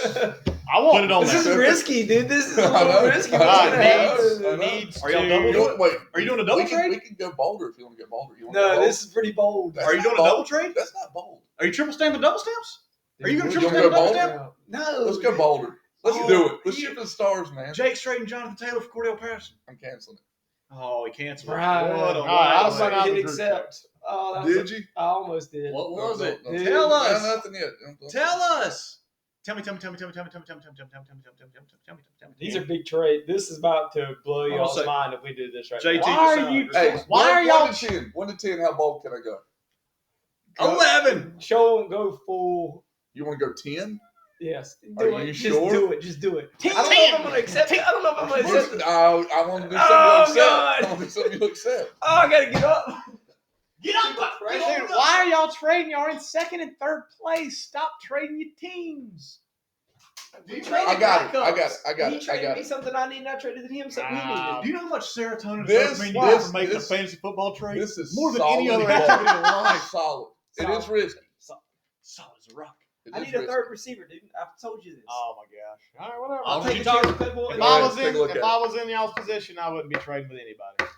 I won't Put it on This there. is risky, dude. This is a I little know. risky. I What's know. gonna happen? needs Are y'all to- double Wait, Are you doing a double trade? We can go bolder if you want to get bolder. You want to No, go bold? this is pretty bold. That's Are you not doing a bold. double trade? That's not bold. Are you triple stamping double stamps? Are you going to You triple wanna stamp go double bold? stamp? No. Let's go bolder. Let's Oh, do it. Let's you- shoot for the stars, man. Jake's trading Jonathan Taylor for Cordell Patterson. I'm canceling it. Oh, he canceled. Brian. What a All right, I'll wild send way. out Hit the group accept. text. Oh, that was Did you? I almost did. What was it? No, Dude. Tell no, us. nothing yet. Tell us. Tell me. These are big trades. This is about to blow I'll y'all's say- mind if we do this right JT now. Why just are you- signed. Hey, Why are y'all- 1 to 10? 1 to 10, how bold can I go? 11. Show them go full. You want to go 10? Yes. Are Do you it. sure? Just do it. Just do it. 10. I don't know if I'm going to accept it. I don't know if I'm going to accept it. I want to do something Oh, you accept. God. I want to do something you accept. Oh, I got to get up. Get up. Dude, why are y'all trading? Y'all are in second and third place. Stop trading your teams. I got it. He traded me something I needed. I traded him something he needed. Do you know how much serotonin This- dopamine you get this- from making this- a fantasy football trade? This is more than solid any other ball. activity in life. Solid. It Solid. is risky. Solid as a rock. It I is need a risky. third receiver, dude. I've told you this. Oh my gosh. All right, whatever. I'll take take a Tyler. chance with Claypool. If Go I ahead, was take a look in, at if it. I was in y'all's position, I wouldn't be trading with anybody.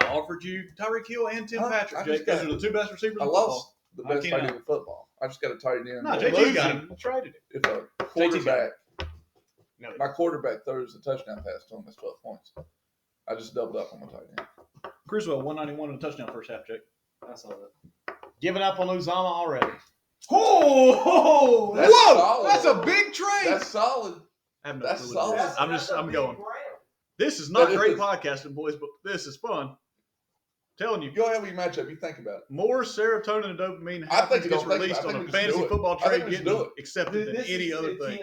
I offered you Tyreek Hill and Tim Huh? Patrick, I Jake. just Those got- are the two best receivers I in football. lost the I best can't tight end out. in football. I just got a tight end. No, that JT Losing, got him. you traded it. if a quarterback, No, my quarterback throws a touchdown pass to him, that's 12 points. I just doubled up on my tight end. Crusoe 191 and a touchdown first half, Jake. I saw that. giving up on Uzama already. Oh, That's solid. That's a big trade. That's solid. I have no that's clue what it is. solid. I'm going. This is not That is- great podcasting, boys, but this is fun. Telling you, Go ahead with your matchup. You think about it. more serotonin and dopamine I think happens don't gets think released about it. I on think a we just fantasy do it. football I think trade we just getting do it. accepted than any other thing.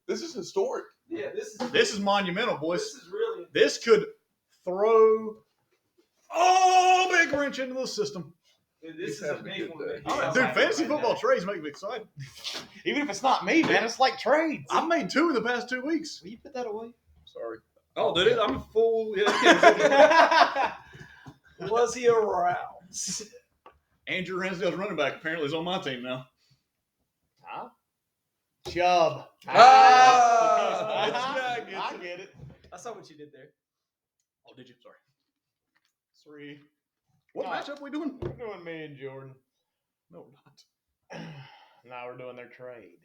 This is historic. Yeah, this is This is monumental, boys. This is really. This could throw big wrench into the system. Dude, He's this is a having a big good one. day. man. Dude, fantasy football trades make me excited. Even if it's not me, man, it's like trades. I've made 2 in the past 2 weeks. Will you put that away? Sorry. Oh, did it? I'm a full. Yeah, Was he around? Andrew Ransdale's running back apparently is on my team now. Huh? Chubb. Ah! I get it. I saw what you did there. Oh, did you? Sorry. 3. What No. matchup are we doing? We're doing me and Jordan. No, we're not. Now we're doing their trade.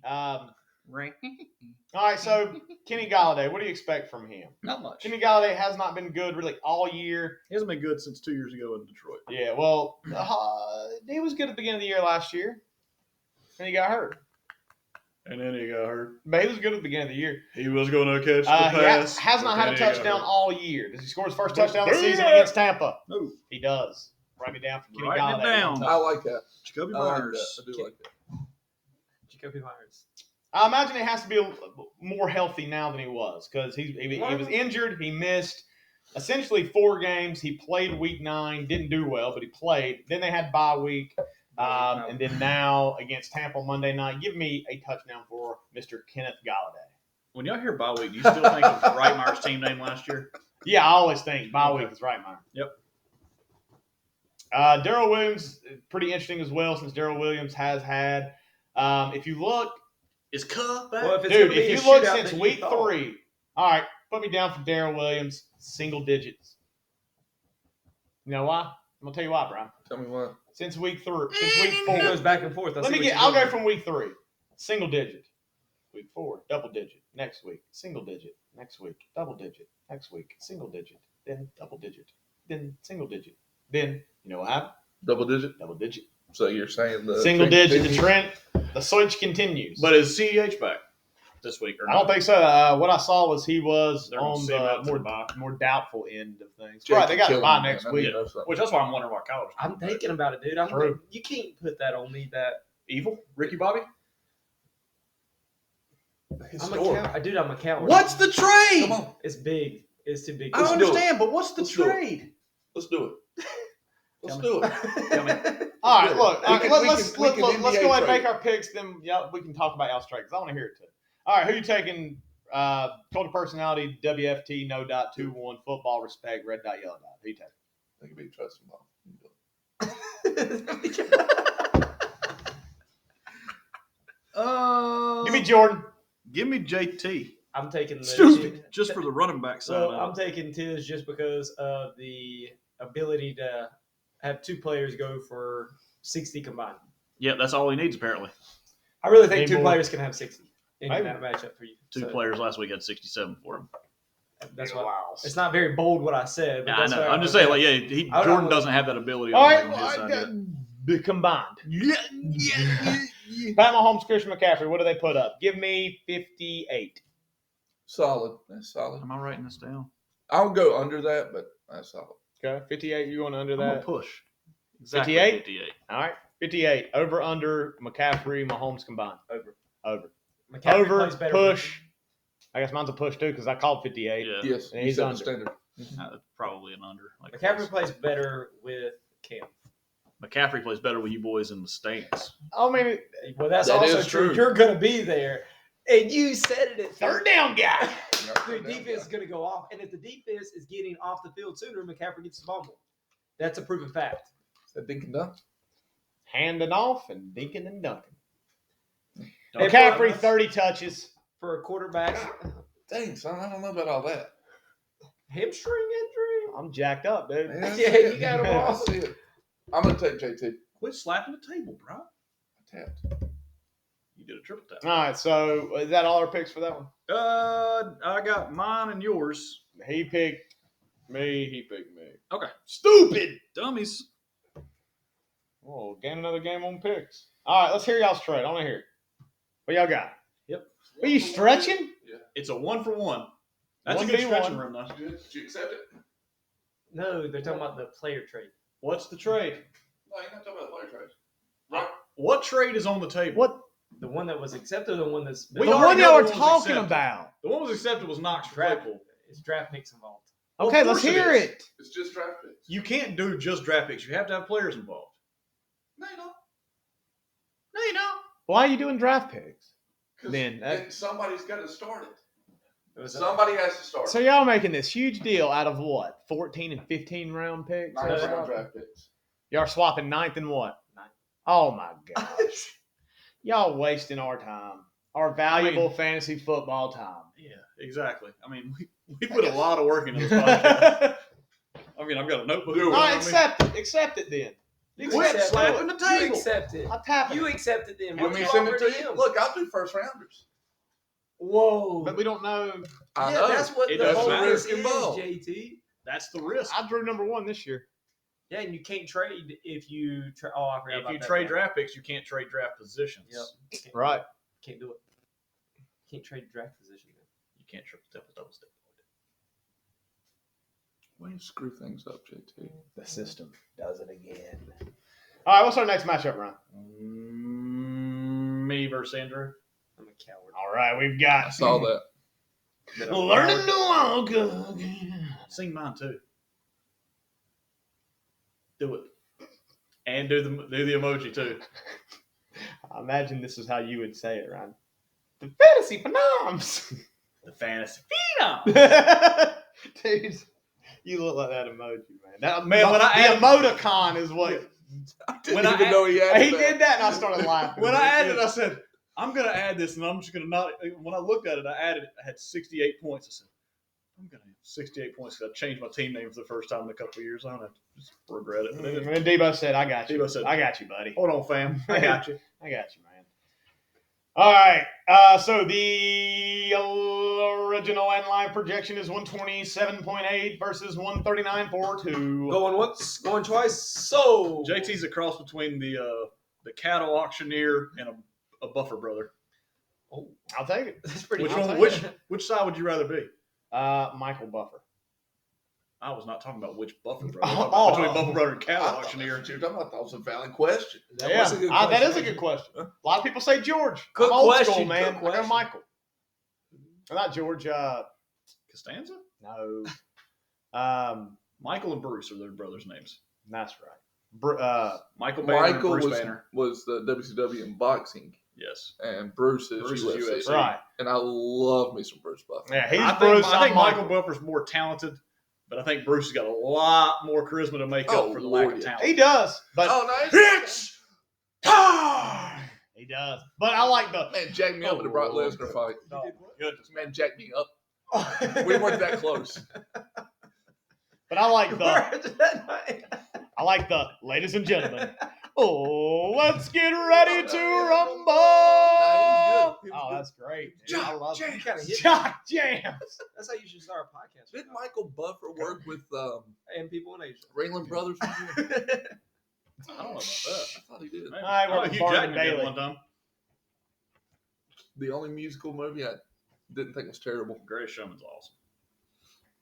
All right, so Kenny Galladay, what do you expect from him? Not much. Kenny Galladay has not been good really all year. He hasn't been good since 2 years ago in Detroit. Yeah, well, he was good at the beginning of the year last year, and he got hurt. And then he got hurt. But he was good at the beginning of the year. He was going to catch the He pass. has not but had a then he got touchdown hurt. all year. Does he score his first touchdown of the Yeah. season against Tampa? No. He does. Write me down for Kenny Writing it Galladay. down. I like that. Jacoby I like Myers. that. I do like that. Jacoby Myers. I imagine he has to be more healthy now than he was because he was injured. He missed essentially 4 games. He played week 9, didn't do well, but he played. Then they had bye week. And then now against Tampa Monday night, give me a touchdown for Mr. Kenneth Galladay. When y'all hear bye week, do you still think of Rightmyer's team name last year? Yeah, I always think bye week is Rightmyer. Yep. Daryl Williams, pretty interesting as well, since Daryl Williams has had. If you look, Is Cub back? Well, if it's dude, gonna be if a you look shootout since that you week thought- 3, all right, put me down for Daryl Williams, single digits. You know why? I'm gonna tell you why, Brian. Tell me what. Since week 4, It goes back and forth. I'll go from week 3, single digit. Week 4, double digit. Next week, single digit. Next week, double digit. Next week, single digit. Then double digit. Then single digit. Then you know what happened? Double digit. Double digit. So you're saying the Single trend digit. The continues? trend, the surge continues. But is CEH back this week or I not? don't think so. What I saw was he was They're gonna on see him out the to the bye. more doubtful end of things. Jake Right, they got to killing buy him, next man. week. I know something. Which that's why I'm wondering why Kyler's I'm thinking about it, dude. True. You can't put that on me. That evil. Ricky Bobby. Historic. dude. I'm a coward. What's the trade? Come on, It's big. It's too big. I Let's don't do it. understand, but what's the Let's do it. trade? let's do it. Let's Tell do it. Tell me. All right, look. We all right, can- let's we let's can- we let's, can let's NBA go ahead and trade. make our picks. Then we can talk about y'all's trade because I want to hear it too. All right, who you taking? Total personality, WFT, no dot 2-1, football, respect, red dot, yellow dot. Who you taking? They can be trusted ball. Give me Jordan. Give me JT. I'm taking the Stupid. Just for the running back side. So of I'm it. taking Tiz just because of the ability to have 2 players go for 60 combined. Yeah, that's all he needs apparently. I really think Need 2 more. players can have 60 in Maybe. that matchup for you. Two So players last week had 67 for him. That's what. Wow. It's not very bold what I said. But Yeah, I that's know. what I'm just saying, like, yeah, I don't Jordan know. doesn't have that ability. All right, on his side yet. the combined. Yeah. Pat Mahomes, Christian McCaffrey. What do they put up? Give me 58. Solid. That's solid. Am I writing this down? I'll go under that, but that's solid. Okay, 58. You going under I'm gonna that? push. Exactly 58? 58. All right, 58. Over under McCaffrey, Mahomes combined. Over. McCaffrey Over plays better push. I guess mine's a push too because I called 58. Yeah, Yes, And you he's set the under. standard. probably an under. Like with- McCaffrey plays better with Cam. McCaffrey plays better with you boys in the stands. I mean, Well, that's That also is true. true. You're going to be there. And you said it at third down guy. The defense is going to go off. And if the defense is getting off the field sooner, McCaffrey gets the fumble. That's a proven fact. That dink and dunk. Handing off and dinking and dunking. Hey, McCaffrey, Broach. 30 touches. For a quarterback, Dang, son, I don't know about all that. hamstring injury. I'm jacked up, dude. Man, I Yeah, see it. you got him I off. see it. I'm gonna take JT. Quit slapping the table, bro. Tapped. You did a triple tap. All right, so is that all our picks for that one? I got mine and yours. He picked me. He picked me. Okay. Stupid. Dummies. Oh, gain another game on picks. All right, let's hear y'all's trade. I want to hear it. What y'all got? Yep. Are you stretching? It's a 1-for-1. That's a 1v1. good stretching room, though. Did you accept it? No, they're talking about the player trade. What's the trade? No, you're not talking about player trades. Right. What trade is on the table? What? The one that was accepted, or the one that's We the already one know y'all the were one was talking accepted. about. The one was accepted was Knox for draft. Claypool. It's draft picks involved. Well, Okay, of let's course it hear is. it. It's just draft picks. You can't do just draft picks. You have to have players involved. No, you don't. No, you don't. Why are you doing draft picks? 'Cause Then that- then somebody's got to start it. It was Somebody has to start. So y'all making this huge deal out of what? 14 and 15 round picks? Ninth round draft picks. Y'all swapping ninth and what? Ninth. Oh my gosh. Y'all wasting our time. Our valuable fantasy football time. Yeah, exactly. I mean, we put a lot of work into this podcast. I mean, I've got a notebook. All right, accept it. Accept it then. Quit accept slapping the You table. accept it. I'll tap it. You accept it then. You want What me you to send it offered to you? him? Look, I'll do first rounders. Whoa. But we don't know. I yeah, know. that's what It the doesn't whole matter. risk is, Involved. JT. That's the risk. I drew number 1 this year. Yeah, and you can't trade if you. I forgot If about you that trade now. draft picks, you can't trade draft positions. Yep. Right. Can't do it. Can't trade draft position. You can't triple step double step. Why you screw things up, JT? The system does it again. All right, what's our next matchup, Ryan? Me versus Andrew. I'm a coward. All right, we've I got saw that. learning to walk again. Sing mine too. Do it. And do the emoji too. I imagine this is how you would say it, Ryan. The fantasy phenoms. The fantasy phenom. Dude, You look like that emoji, man. That, Man, when I the added- emoticon is what. I didn't When I even know he had He did that, and I started laughing. When I added, I said, I'm going to add this, and I'm just going to not. When I looked at it, I had 68 points. I said, I'm going to have 68 points because I changed my team name for the first time in a couple of years. I don't have to just regret it. But it And Debo said, "I got you." Debo said, "I got you, buddy. hold on, fam. I got you. I got you, man." All right. So the original end line projection is 127.8 versus 139.42. Going once, going twice. So JT's a cross between the cattle auctioneer and a buffer brother. Oh, I'll take it. that's pretty. Which I'll one? take it. Which side would you rather be? Michael Buffer. I was not talking about which buffer brother. Oh, I was talking about oh. between buffer brother and I cattle thought auctioneer. that's what you were talking about. That was a valid question. That was a good that question. is a good question. A lot of people say George. Good I'm old question, school, man. good I go question. Michael. Not George. Costanza? No. Michael and Bruce are their brothers' names. That's right. Michael Banner and Michael Bruce was, Banner. was the WCW in boxing, Yes. and Bruce is Bruce UFC. is UFC. Right. And I love me some Bruce Buffer. Yeah, he's I think, Bruce. I think I'm Michael Buffer's more talented, but I think Bruce has got a lot more charisma to make Oh, up for the lack Lord, of yeah. talent. He does, but Oh, nice. It's time! he does. But I like the. Man, jack me up in the Brock Lesnar fight. Oh, Goodness, Man, jack me up. We weren't that close. But I like the. That I like the. Ladies and gentlemen. Oh, let's get ready to rumble. Nah, he was good. He was Oh, good. that's great. dude. I love You it. kind of hit. Jock jams. That's how you should start a podcast. Did Michael Buffer work with And people in Asia. Ringling Brothers? I don't know about that. I thought he did. Maybe. I I know worked Hugh with Barnum Jackman did Bailey. one time. The only musical movie I didn't think was terrible. Greatest Showman's awesome.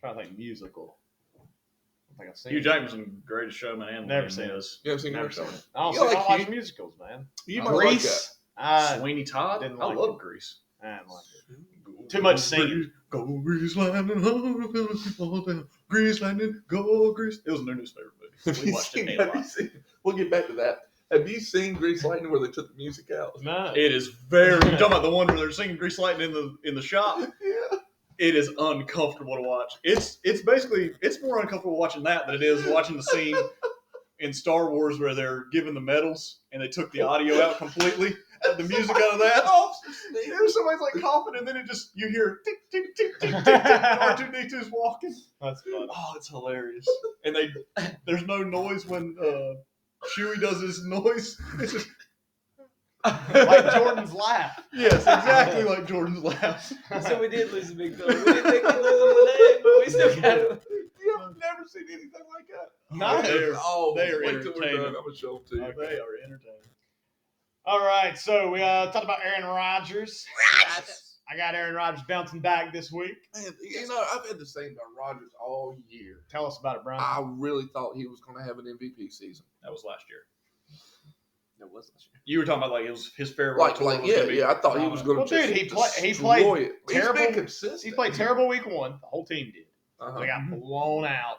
I'm trying to think musical. I think I've seen Hugh it. Jackman's in Greatest Showman and Never Les seen it. Mis. You haven't seen Never Greatest seen Showman? it. I don't, You see, like I don't watch Hugh? musicals, man. You might like Grease. I Sweeney Todd. didn't I like love it. Grease. didn't like it. Too much singing. Go Grease Landing, all down Grease Landing, go Grease. It was a new newspaper Have movie. We you watched seen, it a have you lot. seen, we'll get back to that. Have you seen Grease Lightning where they took the music out? No. It is very. You're talking about the one where they're singing Grease Lightning in the shop. Yeah. It is uncomfortable to watch. It's basically more uncomfortable watching that than it is watching the scene in Star Wars where they're giving the medals and they took the audio out completely, the music out of that. There's somebody's like coughing and then it just you hear tick tick tick tick tick tick. R2D2's walking. That's fun. Oh, it's hilarious. And there's no noise when Chewie does his noise. It's just Like Jordan's laugh. yes, exactly like Jordan's laugh. So we did lose a big fella. We didn't think we'd lose him today, but we still got him. You have never seen anything like that. No. They are wait till we're done. entertaining. I'm gonna show them to you. They are entertaining. All right, so we talked about Aaron Rodgers. I got Aaron Rodgers bouncing back this week. Man, you know, I've had the same about Rodgers all year. Tell us about it, Brian. I really thought he was going to have an MVP season. That was last year. That was last year. You were talking about like it was his favorite. Yeah, I thought he was going Well, to dude, he played destroy it. He's terrible- been consistent. He played terrible week one. The whole team did. Uh-huh. They got blown out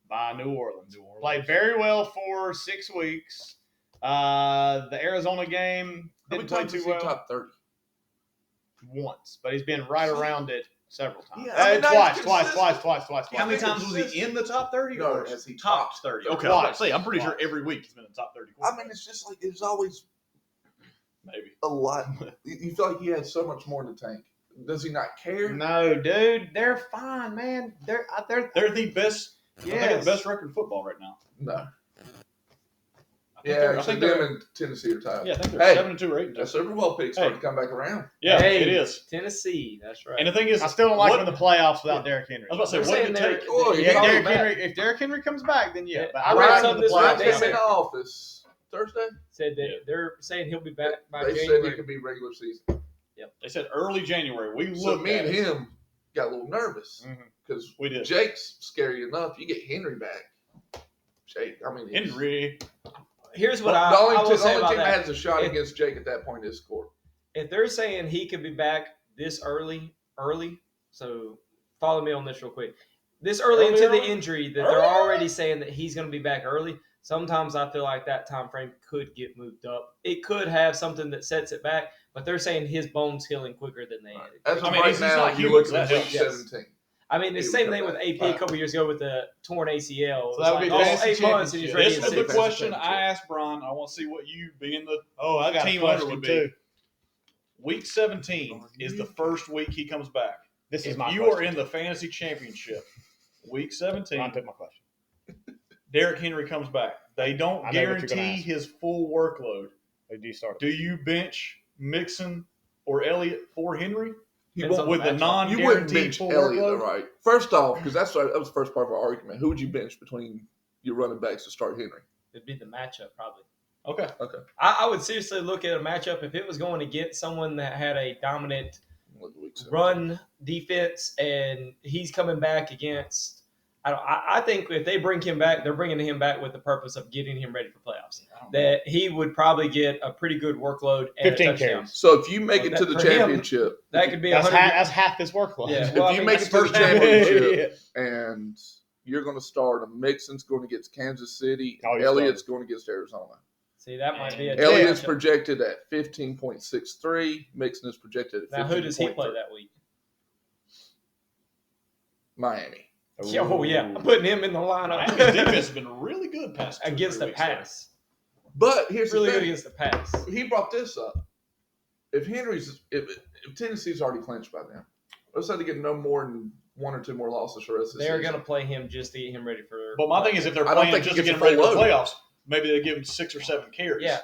by New Orleans. Played very well for 6 weeks. The Arizona game How many didn't play times too is he well top 30? once, but he's been right around it several times. Yeah, I mean, Twice. How many times was he in the top 30? No, or has he top topped 30? 30? Okay, I was about to Twice. say, I'm pretty sure Twice. every week he's been in the top 30. I mean, it's just like there's always Maybe. a lot. You feel like he has so much more in the tank. Does he not care? No, dude, they're fine, man. They're They're the best. I think they're yes. the best record in football right now. No. I think Yeah, I so think them they're. and Tennessee are tied. Yeah, I think they're Hey, 7-2 or 8. That Super Bowl pick started to come back around. Yeah, Hey, it is. Tennessee, that's right. And the thing is, I still don't like what- them in the playoffs without Derrick Henry. I was about to say, They're what did saying it take? Oh, they're- yeah, Yeah, call Derrick him back. Henry. If Derrick Henry comes back, then yeah. Yeah, But I I read like them in something the this Ryan week. playoffs. came in office Thursday. Said that Yeah. they're saying he'll be back by They said January. he could be regular season. They said early January. We So looked me at and it. him got a little nervous Mhm. because We did. Jake's scary enough. You get Henry back. Jake, I mean, he's- Henry. Here's what the I only, will the say only about team that that. has a shot If- against Jake at that point is Scorp. If they're saying he could be back this early, so follow me on this real quick. This early into the injury that they're already saying that he's going to be back early. Sometimes I feel like that time frame could get moved up. It could have something that sets it back, but they're saying his bone's healing quicker than they. As of I mean, right he's now, not you're human, looking so at that week helps. 17. I mean, the He would same come thing with back. AP a couple years ago with the torn ACL. So that would be fantasy 8 months and he's championship. ready This to was the sit. question I asked Brian. I want to see what you, being the Oh, I got team a owner, question would be. too. Week 17 is the first week he comes back. This is If my you question. are in the fantasy championship, week 17, Ron took my question. Derrick Henry comes back. They don't I know what you're gonna guarantee ask. his full workload. They do start. Do you bench Mixon or Elliott for Henry He Depends won't on with the matchup. You wouldn't non-guaranteed bench full Elliott, though, workload? right? First off, because that was the first part of our argument. Who would you bench between your running backs to start Henry? It'd be the matchup probably. Okay. I would seriously look at a matchup if it was going against someone that had a dominant Look at week 17. run defense and he's coming back against. I think if they bring him back, they're bringing him back with the purpose of getting him ready for playoffs. That he would probably get a pretty good workload and 15 a touchdown. carries. So if you make Well, it to that- the for him, championship, That could be That's 100. half his workload. Yeah. if Well, I you mean, make that's it to the first half. championship and you're going to start a Mixon's going against Kansas City, Oh, and he's Elliott's going against Arizona. See, that might be a Elliott's matchup. projected at 15.63. Mixon is projected at 15.3. Now, who does he play that week? Miami. Oh, yeah. I'm putting him in the Miami's lineup defense has been really good past 2 or against 3 the weeks there. pass. But here's Really the good thing. against the pass. He brought this up. If Tennessee's already clinched by then, let's say they get no more than 1 or 2 more losses for the rest of the They're season. going to play him just to get him ready for. But my thing is, if they're I don't playing think just he to gets get a him ready for full the load. playoffs, maybe they give him 6 or 7 carries. Yeah.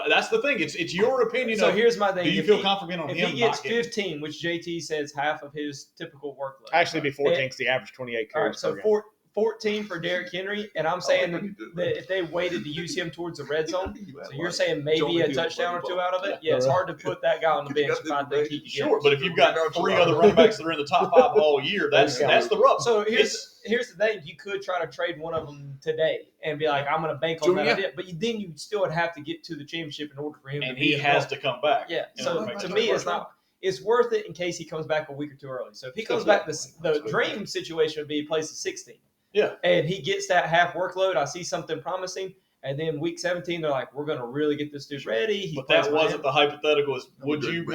That's the thing. It's your opinion. So of, here's my thing. do you If feel he- confident on If him he gets not getting 15, which JT says half of his typical workload. Actually, be 14 because the average 28 All right, carries so per game. 14 for Derrick Henry, and I'm saying that if they waited to use him towards the red zone, so you're saying maybe a touchdown or 2 out of it? Yeah, it's hard to put that guy on the bench if I think he can get Sure, it. but if you've got 3 other running backs that are in the top 5 all year, that's the rub. So here's the thing: you could try to trade one of them today and be like, "I'm going to bank on that idea," but then you still would have to get to the championship in order for him and to be he has involved. to come back. Yeah. in So order make to that me, work. it's not. It's worth it in case he comes back a week or 2 early. So if he comes back, the dream situation would be he plays the 16. Yeah. And he gets that half workload. I see something promising. And then week 17, they're like, we're going to really get this dude ready. He But plays that for wasn't him. the hypothetical. Is would you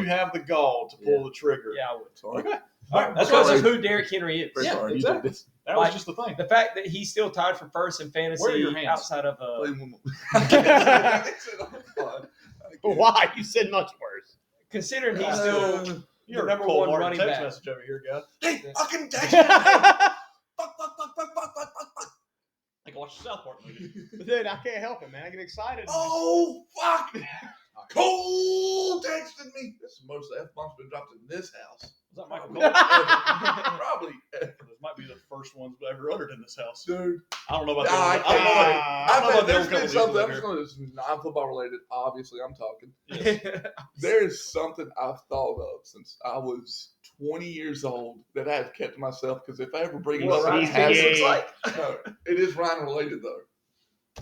have the gall to pull the trigger? Yeah, I would. Sorry. Okay. All right, That's because all of right. who Derrick Henry is. Very Yeah, sorry. exactly. That Like- was just the thing. The fact that he's still tied for first in fantasy Where are your hands? outside of Play one more. Why? You said much worse. considering he's still You're the number Cole one Martin running text back. message over here, guy. Hey, fucking dash it. Fuck. Like watch the South Park movie. Dude, I can't help it, man. I get excited. Oh, fuck. Cole texted me. That's the most F-bombs been dropped in this house. Was that Michael Cole? Probably. This might be the first ones ever uttered in this house. Dude. I don't know about I that. I don't know about There's the been old something. couple I'm just going to, this is non-football related. Obviously, I'm talking. Yes. There is something I've thought of since I was 20 years old that I've kept to myself because if I ever bring it Well, up, he's it has- gay. it's like, no, it is Ryan related though.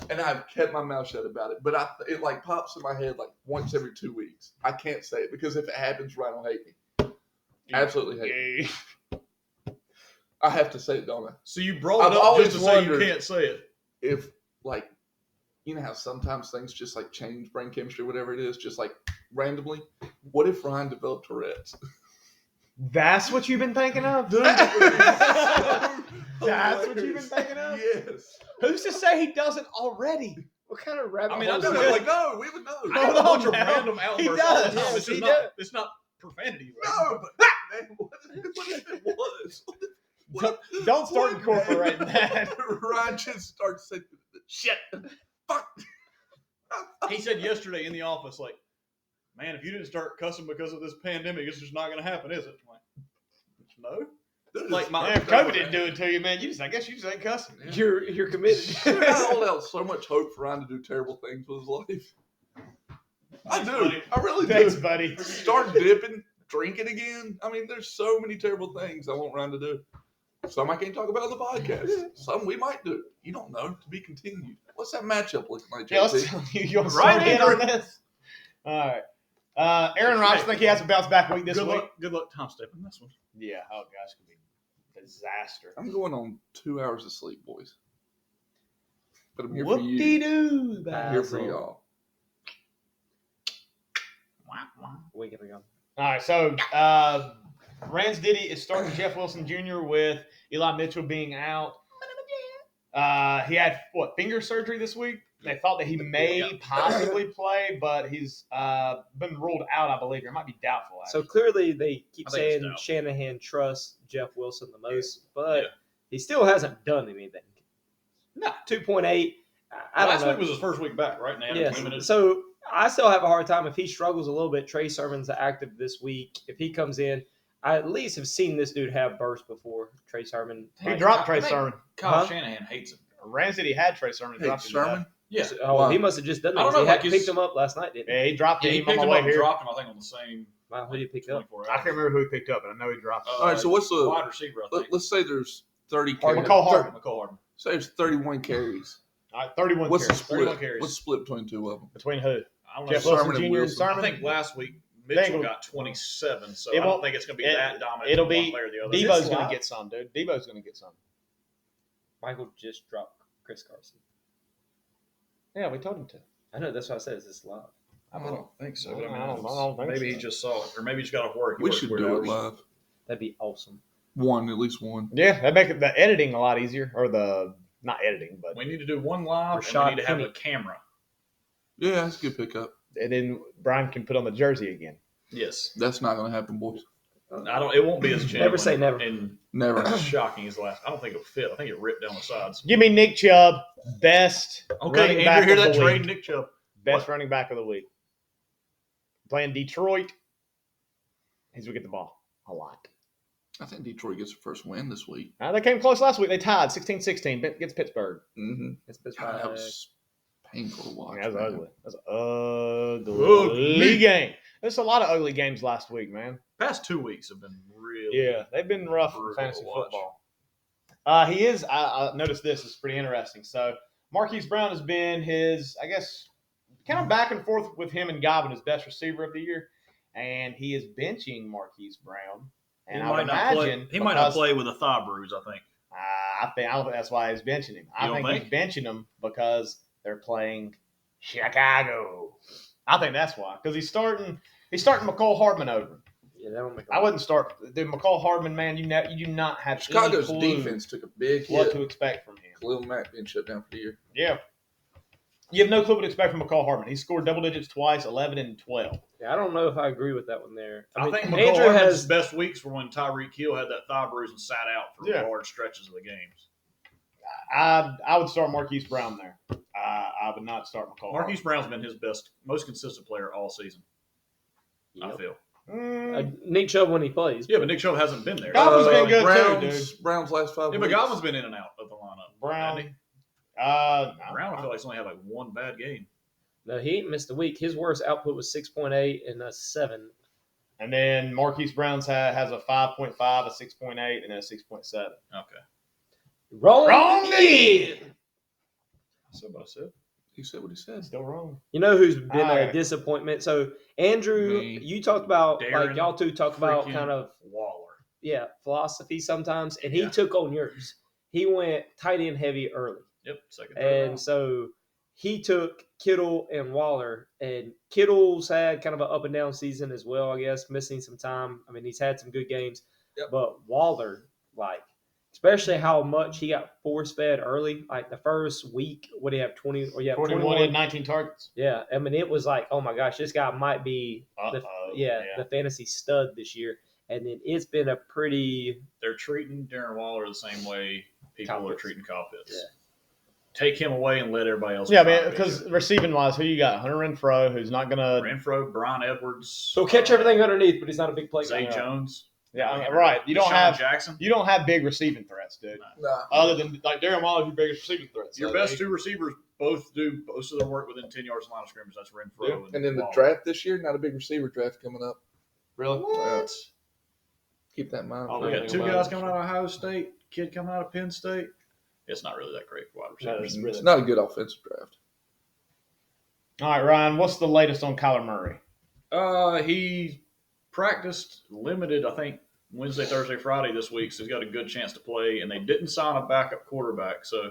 And I've kept my mouth shut about it. But it like pops in my head like once every 2 weeks. I can't say it because if it happens, Ryan will hate me. Absolutely hate me. I have to say it, don't I? So you brought I've it up always just to say you wondered- can't say it. If like, you know how sometimes things just like change brain chemistry, whatever it is, just like randomly. What if Ryan developed Tourette's? That's what you've been thinking of? That's what you've been thinking of? Yes. Who's to say he doesn't already? What kind of rabbit I mean, I hole don't is know, this? like, no, we would know. I have a Hold bunch on of now. random He outbursts all does. the time. Yes, he It's not profanity, right? No, but man, what if it was? Don't start incorporating that. Ryan just starts saying, "Shit, fuck." He said yesterday in the office, like, man, if you didn't start cussing because of this pandemic, it's just not going to happen, is it? I'm like, no. Like Man, if COVID didn't do it to you, man, I guess you just ain't cussing. You're committed. I hold out so much hope for Ryan to do terrible things with his life. I do. buddy. I really Thanks, do. buddy. Start dipping, drinking again. I mean, there's so many terrible things I want Ryan to do. Some I can't talk about on the podcast. Some we might do. You don't know. To be continued. What's that matchup looking like, Yeah, let's JT? tell you want to Right, start in Andrew. on this? All right. Aaron Rodgers think he has a bounce back week this Good week? luck. Good luck time stepping this one. Yeah. Oh gosh, it's gonna be a disaster. I'm going on 2 hours of sleep, boys. But I'm here for you. Whoop-de-doo. I'm here for y'all. Week ago. All right, so Ransdiddy is starting Jeff Wilson Jr. with Eli Mitchell being out. He had finger surgery this week. They thought that he may possibly play, but he's been ruled out, I believe. It might be doubtful. So clearly they keep I think it's saying doubtful. Shanahan trusts Jeff Wilson the most, but he still hasn't done anything. No. 2.8. I don't Last know. week was his first week back, right? Now, Yes. limited. So I still have a hard time if he struggles a little bit. Trey Sermon's active this week. If he comes in, I at least have seen this dude have burst before. Trey Sermon. He dropped Trey I think Sermon. Kyle Huh? Shanahan hates him. Ransdiddy had Trey Sermon. Hey, dropped him. Sherman. Yeah. Oh, Wow. he must have just done that. I don't 'cause He know, had like picked him up last night, didn't he? Yeah, he dropped Yeah, him he on picked the him way up and here. dropped him, I think, on the same Wow, who did he pick up? 24 I hours. can't remember who he picked up, but I know he dropped him. All right, so what's the wide receiver, I think. let's say there's 30 Hardman. carries. McCall Hardman. McCall Hardman. Say there's 31 carries. All right, 31 What's the carries. split? 31 carries. What's the split between two of them? Between who? I don't know. Jeff Sermon Wilson and Jr. and Wilson. I Sermon? think last week They Mitchell go- got 27, so It I don't won't- think it's going to be it- that dominant. it'll from be one player or the other. Debo's this going live? to get some, dude. Debo's going to get some. Michael just dropped Chris Carson. Yeah, we told him to. I know, that's what I said. Is this live? I don't think so. But I don't think maybe so. he just saw it, or maybe he just got off work. He We works should weird do it hours. live. That'd be awesome. At least one. Yeah, that'd make the editing a lot easier. Or not editing, but We need to do one live, and Rashad we need to have Penny. a camera. Yeah, that's a good pickup. and then Bryan can put on the jersey again. Yes. That's not going to happen, boys. It won't be as genuine. Never say never. And Never. as shocking as the last. I don't think it'll fit. I think it ripped down the sides. Give me Nick Chubb, best Okay, running back Andrew, hear of that the trade, week. Nick Chubb. Best running back of the week. Playing Detroit. He's going to get the ball a lot. I think Detroit gets the first win this week. They came close last week. They tied 16-16 against Pittsburgh. Mm-hmm. It's been God, that was painful to watch. Yeah, that was man. ugly. That was an ugly game. There's a lot of ugly games last week, man. Past 2 weeks have been really. Yeah, they've been rough in brutal fantasy to watch. football. He is. I noticed this is pretty interesting. So Marquise Brown has been his, I guess, kind of back and forth with him and Godwin, his best receiver of the year, and he is benching Marquise Brown. And He I would might not play. imagine He might not because- play with a thigh bruise, I think. I don't think that's why he's benching him. I You don't think he's benching him because they're playing Chicago. I think that's why. Because he's starting McCall Hardman over him. Yeah, that don't make I wouldn't start the McCall Hardman, man. You do not have Chicago's any clue defense took a big what hit. to expect from him. Khalil Mack being shut down for the year. Yeah. You have no clue what to expect from McCall Hardman. He scored double digits twice, 11 and 12. Yeah, I don't know if I agree with that one there. I mean, think McCall Andrew Hardman's has best weeks were when Tyreek Hill had that thigh bruise and sat out for Yeah. large stretches of the games. I would start Marquise Brown there. I would not start McCall Marquise Brown's been his best, most consistent player all season. I Yep. feel. Hardman. Nick Chubb when he plays. Yeah, but Nick Chubb hasn't been there. Godwin's been good Browns, too, Browns last 5 Yeah, weeks. but Godwin's been in and out of the lineup. Brown. hasn't No. Brown, I feel like he's only had like one bad game. No, he ain't missed a week. His worst output was 6.8 and a 7. And then Marquise Brown's has a 5.5, a 6.8, and a 6.7. Okay. Wrong again. I said what I said. He said what he said. Still wrong. You know who's been All a right. disappointment? So, Andrew, Me. you talked about, Darren like, y'all two talk about freaking kind of, Waller. philosophy sometimes, and he Yeah. took on yours. He went tight end heavy early. Yep, second. And so he took Kittle and Waller, and Kittle's had kind of an up and down season as well, I guess, missing some time. I mean, he's had some good games, Yep. but Waller, like, especially how much he got force fed early, like the first week, what do you have, 20 or yeah, 41 and 19 targets. Yeah, I mean, it was like, oh my gosh, this guy might be the fantasy stud this year. And then it's been a pretty They're treating Darren Waller the same way people Kyle are Pitts. treating Kyle Pitts. Yeah. Take him away and let everybody else. Yeah, try man, to because fix receiving wise, who you got? Hunter Renfro, who's not going it. to. Renfro, Brian Edwards. he'll catch everything underneath, but he's not a big play Zay guy. Jones. Yeah, I mean, right. You don't Deshaun have Jackson. you don't have big receiving threats, dude. Nah. Other than like Darren Waller's your biggest receiving threats. Your So best they- two receivers both do most of their work within 10 yards of the line of scrimmage. That's Renfro. Yeah. And And then the Waller. draft this year, not a big receiver draft coming up. Really? What? Keep that in mind. Oh, We yeah. got two guys coming out of Ohio State, kid coming out of Penn State. It's not really that great for wide No, receivers. it's really- It's not a good offensive draft. All right, Ryan. What's the latest on Kyler Murray? He practiced limited, I think, Wednesday, Thursday, Friday this week, so he's got a good chance to play. And they didn't sign a backup quarterback, so